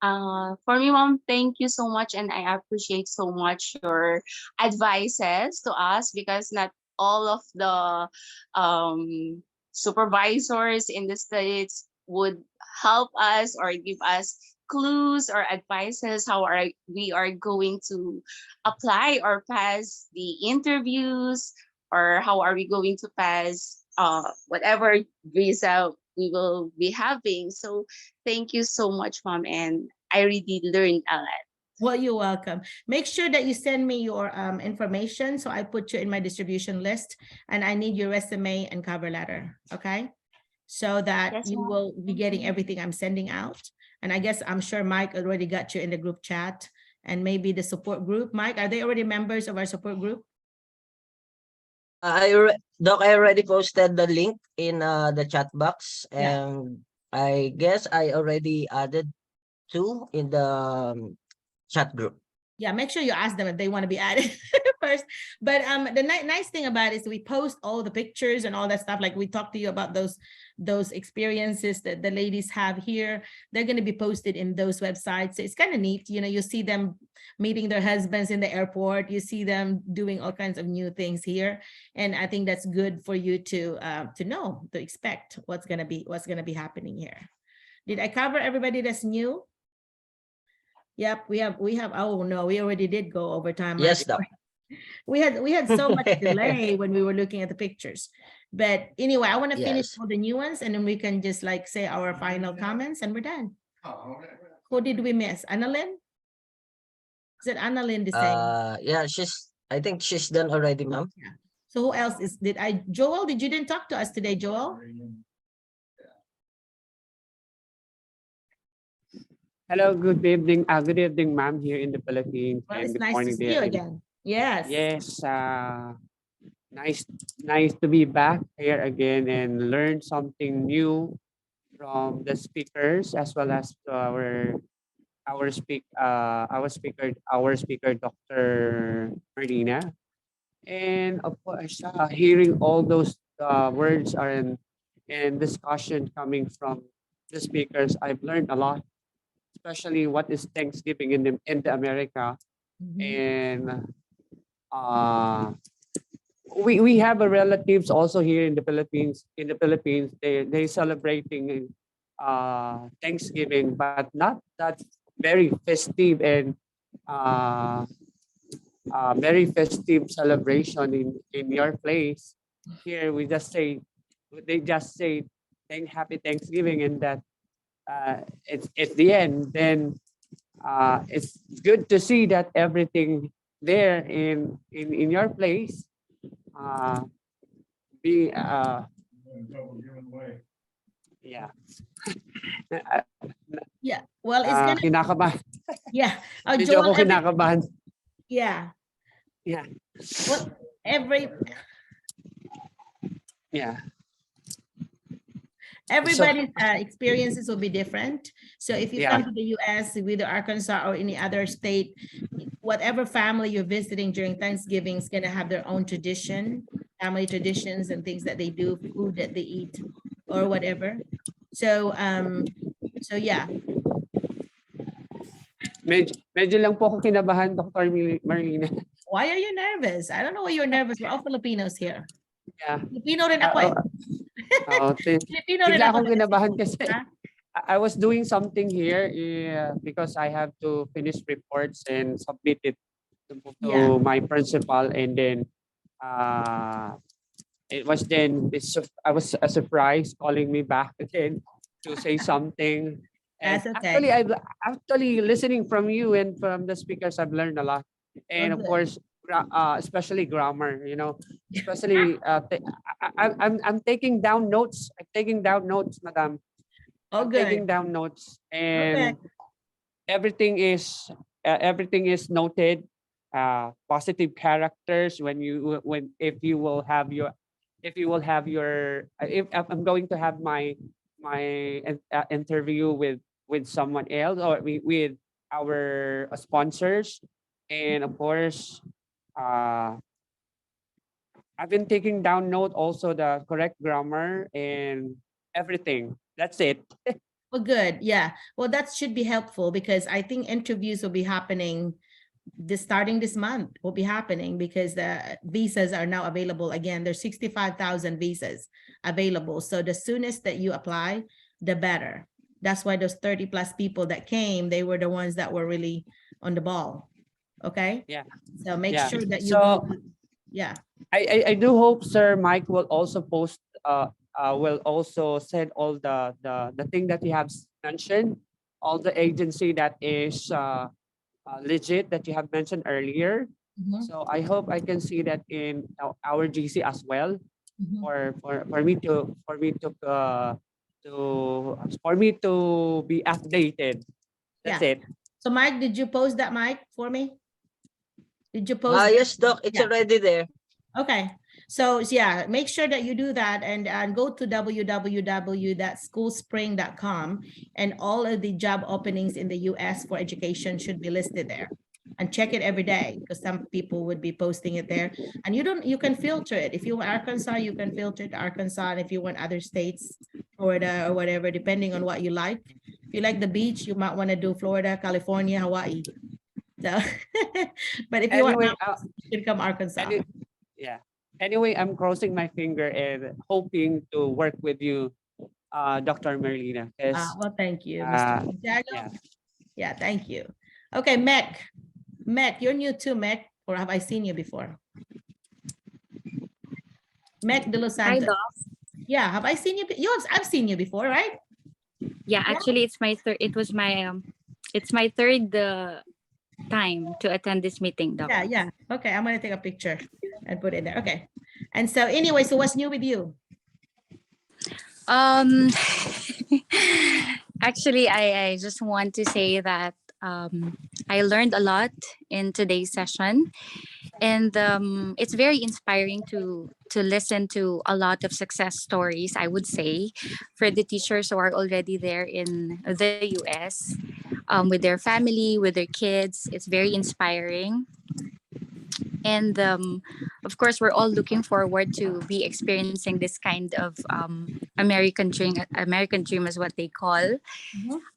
For me, Mom, thank you so much, and I appreciate so much your advices to us, because not all of the supervisors in the States would help us or give us clues or advices how we are going to apply or pass the interviews, or how are we going to pass whatever visa we will be having. So thank you so much, Mom, and I really learned a lot. Well, you're welcome. Make sure that you send me your information, so I put you in my distribution list, and I need your resume and cover letter, okay? So that Yes, you ma'am. will be getting everything I'm sending out. And I guess I'm sure Mike already got you in the group chat, and maybe the support group. Mike, are they already members of our support group? Doc, I already posted the link in the chat box, Yeah. and I guess I already added 2 in the chat group. Yeah, make sure you ask them if they want to be added first. But the nice thing about it is we post all the pictures and all that stuff. Like we talked to you about those experiences that the ladies have here. They're going to be posted in those websites. So it's kind of neat. You know, you see them meeting their husbands in the airport. You see them doing all kinds of new things here. And I think that's good for you to know, to expect what's going to be happening here. Did I cover everybody that's new? Yep, we have, oh no, we already did go over time. Yes, Doc. We had so much delay when we were looking at the pictures. But anyway, I want to finish Yes. all the new ones, and then we can just like say our final comments and we're done. Who did we miss? Annalyn? Is it Annalyn the same? Yeah, I think she's done already, ma'am. So who else Joel, you didn't talk to us today, Joel? Hello, good evening. Good evening, ma'am, here in the Philippines. Well, and it's good nice to morning see there. you again. Yes. Yes, nice to be back here again and learn something new from the speakers as well as our our speaker, Dr. Merlina. And of course, hearing all those words and discussion coming from the speakers, I've learned a lot, especially what is Thanksgiving in the America. And uh, we have a relatives also here in the Philippines. In the Philippines, they celebrating Thanksgiving, but not that very festive and uh, very festive celebration in your place. Here we just say, they just say happy Thanksgiving, and that it's the end. Then it's good to see that everything there in your place uh, be yeah. Yeah. Well, it's gonna. Kinakabahan. Yeah. Medyo Joel, ako kinakabahan. yeah. Yeah. Well, Yeah. everybody's experiences will be different. So if you Yeah. come to the US, with Arkansas or any other state, whatever family you're visiting during Thanksgiving is going to have their own tradition, family traditions and things that they do, food that they eat or whatever. So yeah. Medyo lang po ako kinabahan, Dr. Marlena. Why are you nervous? I don't know why you're nervous. We're all Filipinos here. Yeah. Filipino rin ako eh. Filipino rin Bigla ako. akong kinabahan kasi I was doing something here because I have to finish reports and submit it to my principal, and then it was then I was a surprise calling me back again to say something. And That's okay. actually listening from you and from the speakers, I've learned a lot. And of course, especially grammar, especially I'm taking down notes. I'm taking down notes, madam. Oh, I'm good. taking down notes, and everything is noted. Positive characters if I'm going to have my interview with someone else or with our sponsors, and of course I've been taking down note also the correct grammar and everything. That's it. Well, good. Yeah. Well, that should be helpful because I think interviews will be happening starting this month will be happening because the visas are now available again. There's 65,000 visas available. So the soonest that you apply, the better. That's why those 30 plus people that came, they were the ones that were really on the ball. Okay. Yeah. So make sure that you yeah. I do hope Sir Mike will also post will also send all the thing that you have mentioned, all the agency that is legit that you have mentioned earlier. So I hope I can see that in our GC as well, for me to be updated. That's it. So Mike, did you post that, Mike, for me? Did you post? Yes, Doc. It's already there. Okay. So yeah, make sure that you do that and go to www.schoolspring.com, and all of the job openings in the US for education should be listed there. And check it every day because some people would be posting it there. And you can filter it. If you want Arkansas, you can filter it to Arkansas. And if you want other states, Florida or whatever, depending on what you like. If you like the beach, you might want to do Florida, California, Hawaii. So, but if you want, you can come Arkansas. Yeah. Anyway, I'm crossing my finger and hoping to work with you, Dr. Merlina. Well, thank you, Mr. Yeah, thank you. Okay, Mec, you're new too, Mec, or have I seen you before? Mec de Los Santos. Hi, Doc. Yeah, have I seen you? I've seen you before, right? Yeah, actually, it's my third. It's my third time to attend this meeting, Doc. Yeah. Okay, I'm gonna take a picture and put it there. Okay. And so anyway, so what's new with you? Actually, I just want to say that I learned a lot in today's session, and it's very inspiring to listen to a lot of success stories, I would say, for the teachers who are already there in the US. with their family, with their kids. It's very inspiring. And of course, we're all looking forward to be experiencing this kind of American dream. American dream is what they call.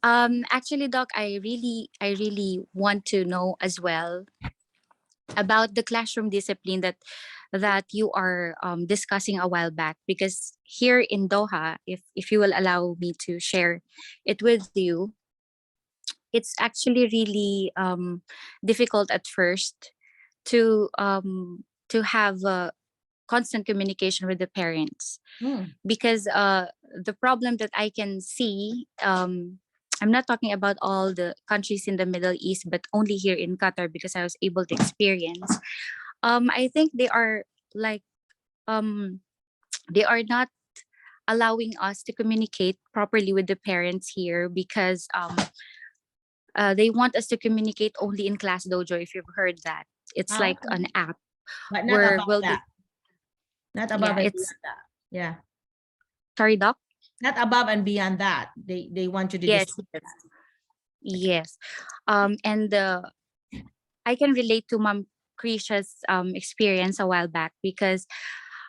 Actually, Doc, I really want to know as well about the classroom discipline that you are discussing a while back, because here in Doha, if you will allow me to share it with you, it's actually really difficult at first to have constant communication with the parents, because the problem that I can see, I'm not talking about all the countries in the Middle East, but only here in Qatar, because I was able to experience. I think they are like they are not allowing us to communicate properly with the parents here, because they want us to communicate only in Class Dojo. If you've heard that, it's like an app but not where above will that. Not above yeah, and it's beyond that. Yeah. sorry, Doc. Not above and beyond that. They want you to Yes, discuss yes, that. yes. And I can relate to Mom Krisha's experience a while back, because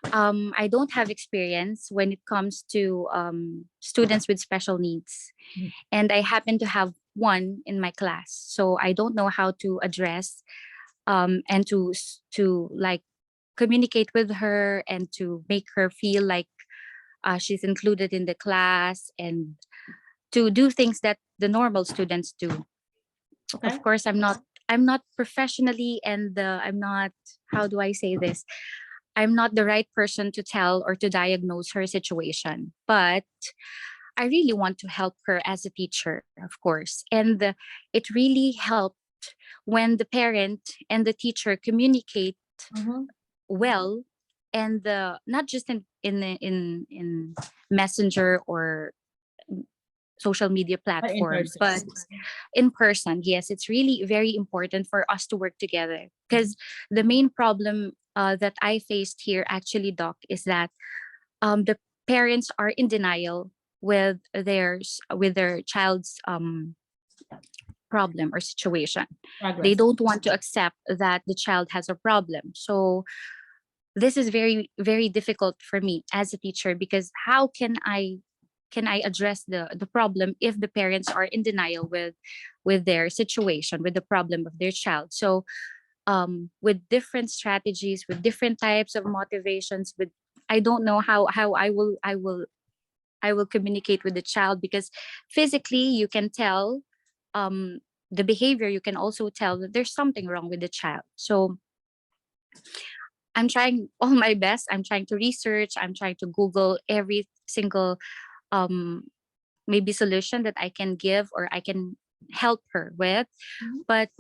I don't have experience when it comes to students with special needs, and I happen to have one in my class, so I don't know how to address and to like communicate with her and to make her feel like she's included in the class, and to do things that the normal students do. Of course, I'm not professionally, and I'm not, how do I say this, I'm not the right person to tell or to diagnose her situation, but I really want to help her as a teacher, of course. And it really helped when the parent and the teacher communicate well, and not just in messenger or social media platforms, but in person. Yes, it's really very important for us to work together, because the main problem that I faced here, actually, Doc, is that the parents are in denial with their child's problem or situation. They don't want to accept that the child has a problem. So this is very, very difficult for me as a teacher, because how can I address the problem if the parents are in denial with their situation, with the problem of their child? So with different strategies, with different types of motivations, with I don't know how I will communicate with the child, because physically you can tell the behavior, you can also tell that there's something wrong with the child. So I'm trying all my best. I'm trying to research, I'm trying to Google every single maybe solution that I can give or I can help her with. But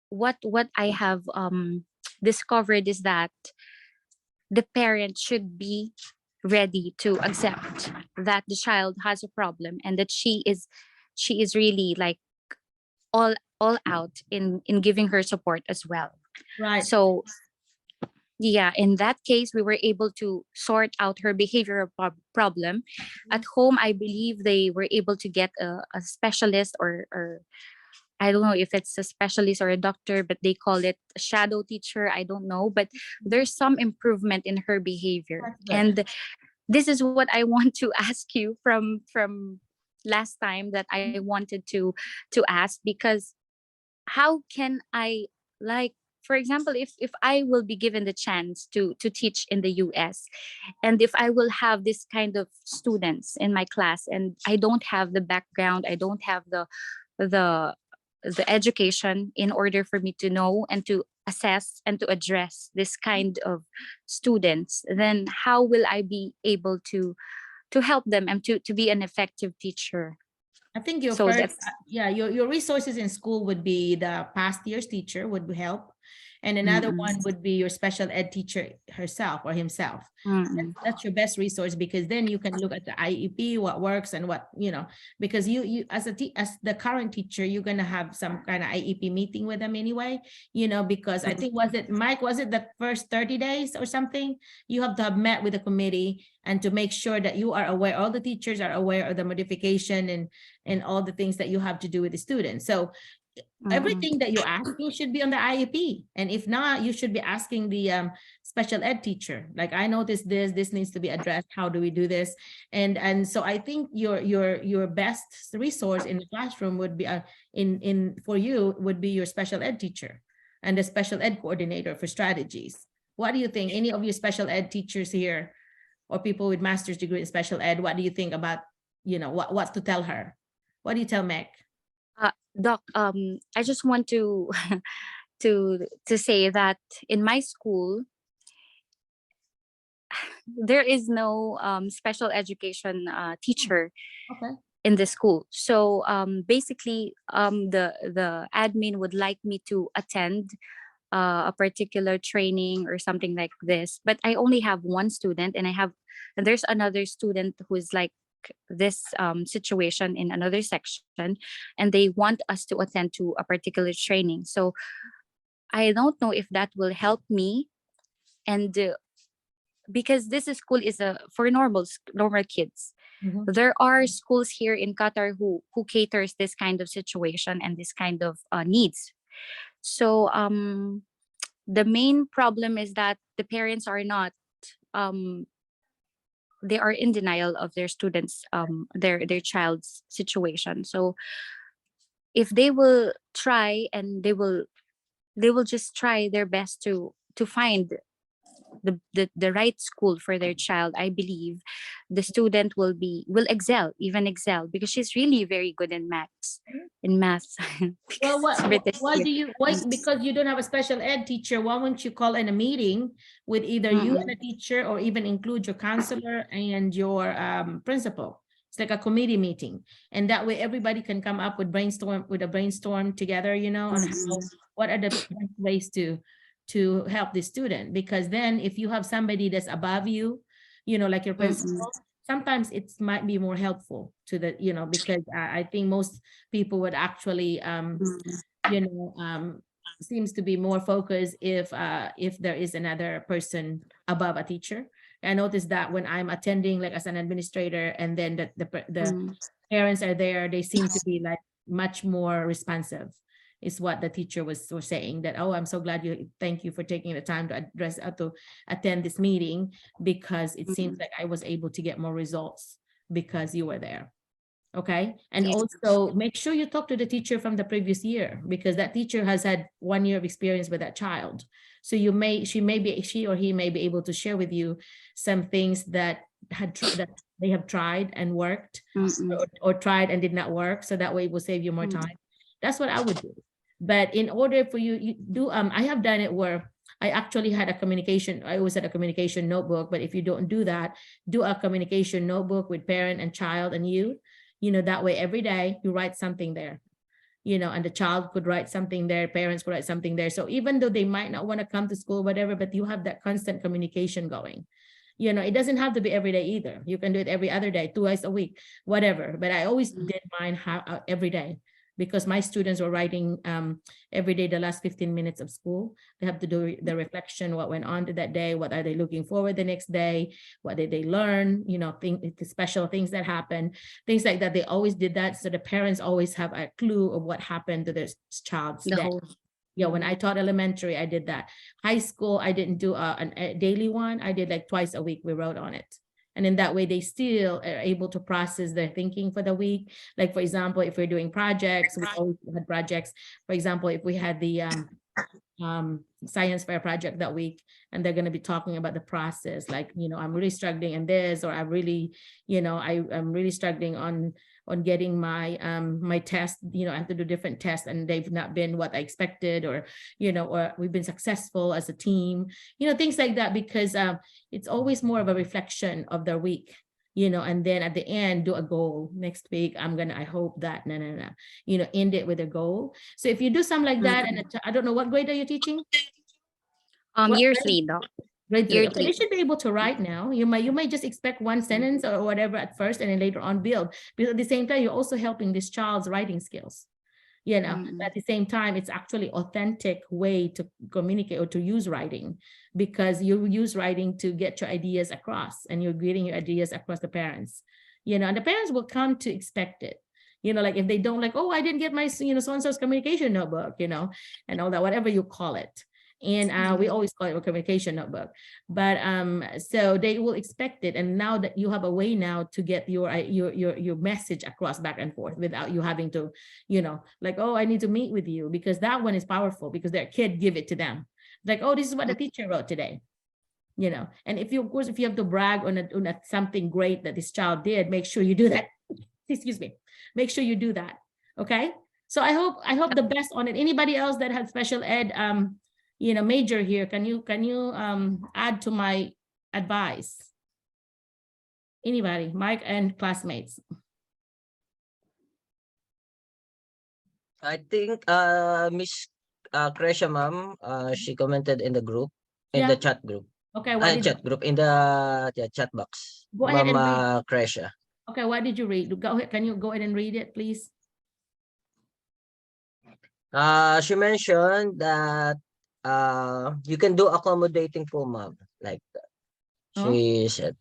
what I have discovered is that the parent should be ready to accept that the child has a problem, and that she is really like all out in giving her support as well. Right. So yeah, in that case, we were able to sort out her behavioral problem. At home, I believe they were able to get a specialist, or I don't know if it's a specialist or a doctor, but they call it a shadow teacher. I don't know, but there's some improvement in her behavior. And this is what I want to ask you from last time, that I wanted to ask, because how can I, like, for example, if I will be given the chance to teach in the US, and if I will have this kind of students in my class, and I don't have the background, I don't have the education in order for me to know and to assess and to address this kind of students, then how will I be able to help them and to be an effective teacher? I think your So first, that's your resources in school would be the past year's teacher would help. and another one would be your special ed teacher herself or himself. That's your best resource, because then you can look at the IEP, what works and what, because you as the current teacher, you're going to have some kind of IEP meeting with them anyway, because I think, was it the first 30 days or something? You have to have met with the committee and to make sure that you are aware, all the teachers are aware of the modification and all the things that you have to do with the students. So everything that you ask you should be on the IEP. And if not, you should be asking the special ed teacher. Like, I noticed this needs to be addressed. How do we do this? And so I think your best resource in the classroom would be for you would be your special ed teacher and the special ed coordinator for strategies. What do you think? Any of your special ed teachers here or people with master's degree in special ed, what do you think about, what to tell her? What do you tell Meg? Doc, I just want to to say that in my school, there is no special education teacher in the school. So basically, the admin would like me to attend a particular training or something like this, but I only have one student, and there's another student who's like this situation in another section, and they want us to attend to a particular training. So I don't know if that will help me, and because this school is for normal kids. There are schools here in Qatar who caters this kind of situation and this kind of needs. So the main problem is that the parents are not they are in denial of their students, their child's situation. So if they will try, and they will just try their best to find the right school for their child, I believe the student will excel, because she's really very good in maths. Well, because you don't have a special ed teacher, why won't you call in a meeting with either you and a teacher, or even include your counselor and your principal? It's like a committee meeting, and that way everybody can come up with a brainstorm together, on what are the best ways to help the student. Because then if you have somebody that's above you, like your principal, sometimes it might be more helpful to the, because I think most people would actually, seems to be more focused if there is another person above a teacher. I noticed that when I'm attending, like as an administrator, and then the parents are there, they seem to be like much more responsive, is what the teacher was saying, that, oh, I'm so glad thank you for taking the time to attend this meeting, because it seems like I was able to get more results because you were there. Okay. And also make sure you talk to the teacher from the previous year, because that teacher has had 1 year of experience with that child. So she or he may be able to share with you some things that they have tried and worked, or tried and did not work. So that way it will save you more time. That's what I would do. But in order for you do, I have done it where I actually had I always had a communication notebook, but if you don't do that, do a communication notebook with parent and child and you, that way every day you write something there, and the child could write something there, parents could write something there. So even though they might not want to come to school, whatever, but you have that constant communication going. It doesn't have to be every day either. You can do it every other day, twice a week, whatever. But I always did mine every day, because my students were writing every day the last 15 minutes of school. They have to do the reflection, what went on to that day, what are they looking forward the next day, what did they learn, the special things that happen, things like that. They always did that, so the parents always have a clue of what happened to their child's day. When I taught elementary, I did that. High school, I didn't do a daily one. I did like twice a week, we wrote on it. And in that way, they still are able to process their thinking for the week. Like, for example, if we're doing projects, we always had projects. For example, if we had the science fair project that week, and they're going to be talking about the process, like, I'm really struggling in this, or I'm really struggling on getting my my test, I have to do different tests and they've not been what I expected, or we've been successful as a team, things like that, because it's always more of a reflection of their week, and then at the end do a goal. Next week I hope that end it with a goal. So if you do something like that, and I don't know, what grade are you teaching? What Year grade? 3, Doc. Grade 3. Year Okay, they 3. should be able to write now. You might just expect one sentence or whatever at first, and then later on build. Because at the same time, you're also helping this child's writing skills. You know, at the same time, it's actually authentic way to communicate or to use writing, because you use writing to get your ideas across, and you're getting your ideas across the parents. You know, and the parents will come to expect it. You know, like if they don't like, oh, I didn't get my, you know, so-and-so's communication notebook, you know, and all that, whatever you call it. And we always call it a communication notebook. But so they will expect it. And now that you have a way now to get your message across back and forth without you having to, you know, like, oh, I need to meet with you, because that one is powerful, because their kid give it to them. Like, oh, this is what the teacher wrote today. You know, and if you, of course, if you have to brag on something great that this child did, make sure you do that. Excuse me. Make sure you do that. Okay. So I hope the best on it. Anybody else that had special ed you know, major here, can you add to my advice? Anybody, Mike and classmates? I think Miss Kresha, ma'am, she commented in the group, in the chat group. Okay, what did Chat group, in the chat box. Go ahead and Ma'am Kresha. Okay, what did you read? Go ahead. Can you go ahead and read it, please? She mentioned that you can do accommodating format like that. She said.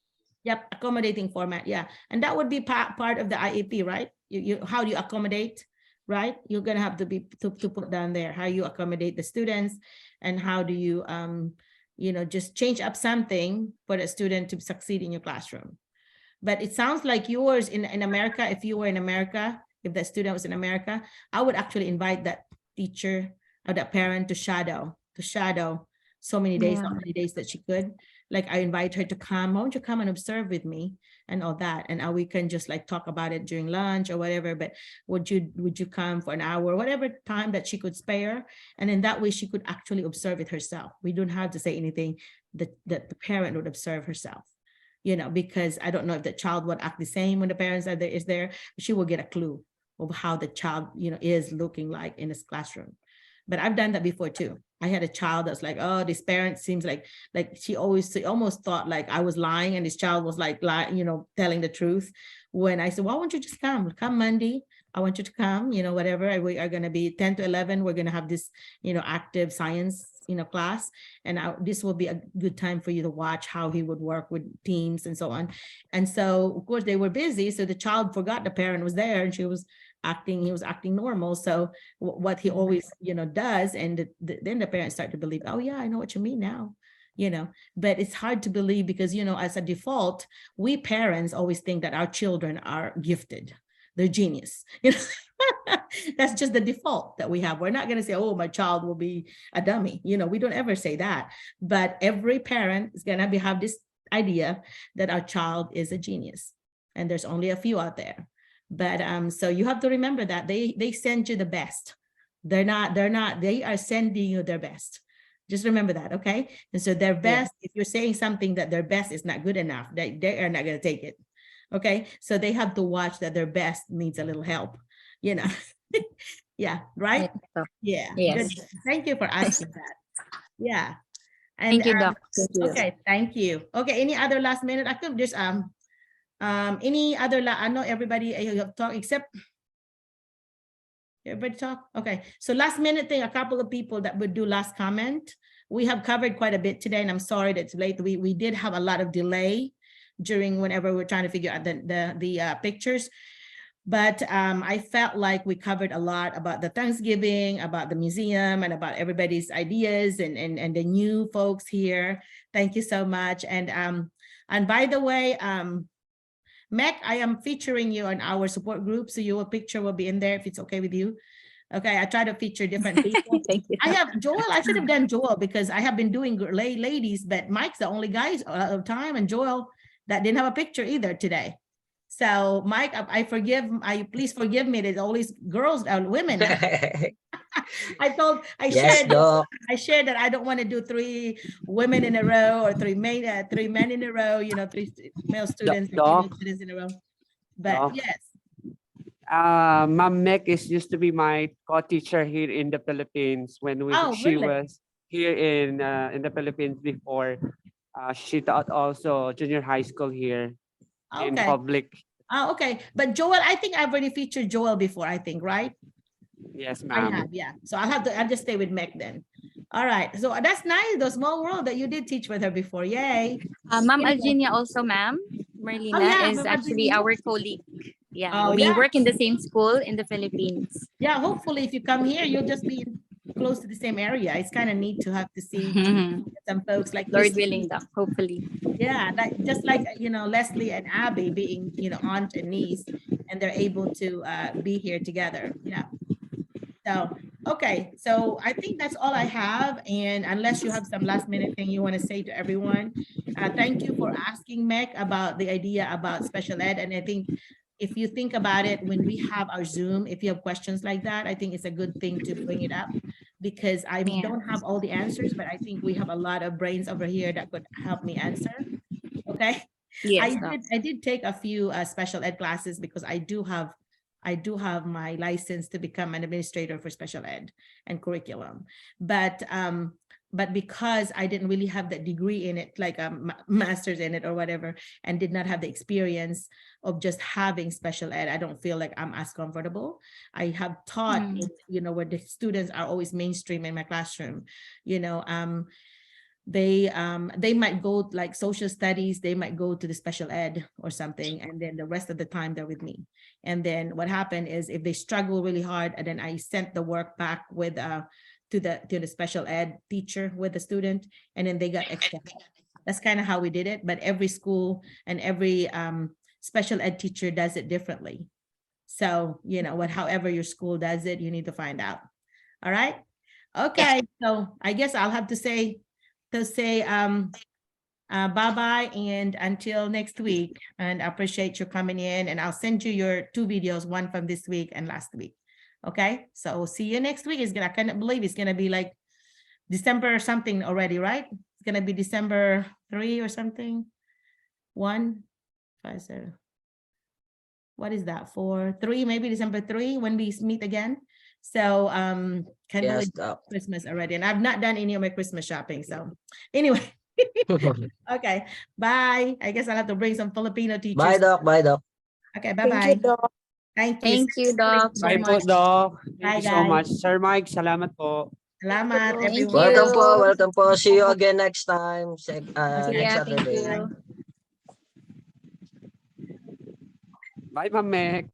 Yep, accommodating format. Yeah, and that would be part of the IEP, right? You how do you accommodate, right? You're gonna have to be to put down there how you accommodate the students, and how do you you know, just change up something for the student to succeed in your classroom. But it sounds like yours in America. If you were in America, if the student was in America, I would actually invite that teacher or that parent to shadow so many days, how many days that she could. Like I invite her to come, why don't you come and observe with me and all that, and we can just like talk about it during lunch or whatever. But would you come for an hour, whatever time that she could spare, and in that way she could actually observe it herself. We don't have to say anything, that the parent would observe herself, you know, because I don't know if the child would act the same when the parents are there, is there. She will get a clue of how the child, you know, is looking like in this classroom. But I've done that before too. I had a child that's like, oh, this parent seems like she almost thought like I was lying, and this child was like lying, you know, telling the truth. When I said, why won't you just come Monday? I want you to come, you know, whatever. We are going to be 10 to 11. We're going to have this, you know, active science, you know, class. And this will be a good time for you to watch how he would work with teams and so on. And so, of course, they were busy. So the child forgot the parent was there, and he was acting normal. So what he always, you know, does, and then the parents start to believe, oh yeah, I know what you mean now, you know. But it's hard to believe, because, you know, as a default, we parents always think that our children are gifted, they're genius, you know. That's just the default that we have. We're not going to say, oh, my child will be a dummy, you know. We don't ever say that. But every parent is going to have this idea that our child is a genius, and there's only a few out there. But so you have to remember that they send you the best. They are sending you their best. Just remember that, okay? And so their best, if you're saying something that their best is not good enough, they are not going to take it. Okay, so they have to watch that their best needs a little help, you know. Yeah, right? Yeah. Yes. Good. Thank you for asking that. Yeah. And, Thank you, Doc. okay, thank you. Okay, any other last minute? I could just any other, I know everybody you have talked, except everybody talk. Okay, so last minute thing, a couple of people that would do last comment. We have covered quite a bit today, and I'm sorry that it's late. We did have a lot of delay during whenever we're trying to figure out the pictures. But I felt like we covered a lot about the Thanksgiving, about the museum, and about everybody's ideas and the new folks here. Thank you so much. And by the way, Meg, I am featuring you on our support group, so your picture will be in there if it's okay with you. Okay, I try to feature different people. Thank you. I have Joel. I should have done Joel, because I have been doing ladies, but Mike's the only guy of time, and Joel that didn't have a picture either today. So Mike, please forgive me. There's always girls, women. I shared that I don't want to do 3 women in a row or 3 men in a row, you know, 3 male students and female students in a row. But yes. Ma'am Mek is used to be my co-teacher here in the Philippines when Oh, she really? was here in the Philippines before. She taught also junior high school here in Okay. public. Oh, okay. But Joel, I think I've already featured Joel before, I think, right? Yes, I ma'am. have, yeah. So I'll just stay with Meg then. All right. So that's nice, the small world that you did teach with her before. Yay. Ma'am Anyway. Alginia also, ma'am. Merlina yeah, is Ma'am actually Alginia. our colleague. Yeah, Oh, we yeah. work in the same school in the Philippines. Yeah, hopefully if you come here, you'll just be close to the same area. It's kind of neat to have to see some folks like Lord Christy. willing, though, hopefully. Yeah, just like Leslie and Abby being aunt and niece, and they're able to be here together. Yeah. So okay, so I think that's all I have. And unless you have some last minute thing you want to say to everyone, thank you for asking Meg about the idea about special ed. And I think if you think about it, when we have our Zoom, if you have questions like that, I think it's a good thing to bring it up, because I don't have all the answers, but I think we have a lot of brains over here that could help me answer. Okay. Yes, I did take a few special ed classes because I do have my license to become an administrator for special ed and curriculum. But because I didn't really have that degree in it, like a master's in it or whatever, and did not have the experience of just having special ed, I don't feel like I'm as comfortable. I have taught, where the students are always mainstream in my classroom, they might go like social studies, they might go to the special ed or something, and then the rest of the time they're with me. And then what happened is if they struggle really hard, and then I sent the work back with to the special ed teacher with the student, and then they got extra. That's kind of how we did it. But every school and every special ed teacher does it differently. So however your school does it, you need to find out. All right. Okay. So I guess I'll have to say bye-bye and until next week, and I appreciate you coming in, and I'll send you your 2 videos, one from this week and last week. Okay, so see you next week. I cannot believe it's gonna be like December or something already, right? It's gonna be December 3 or something. 1, 5, 7. What is that? 4, 3, maybe December 3 when we meet again. So can't believe Christmas already, and I've not done any of my Christmas shopping. So anyway, okay, bye. I guess I'll have to bring some Filipino teachers. Bye, Doc. Bye, Doc. Okay, bye-bye. Thank you. Thank you, Doc. Bye po, Doc. Bye, Thank you so guys. much. Sir Mike, salamat po. Salamat, Thank everyone. Welcome po. you. Welcome po. See you again next time. Next Yeah, thank Saturday. you. Bye, Ma'am Meg.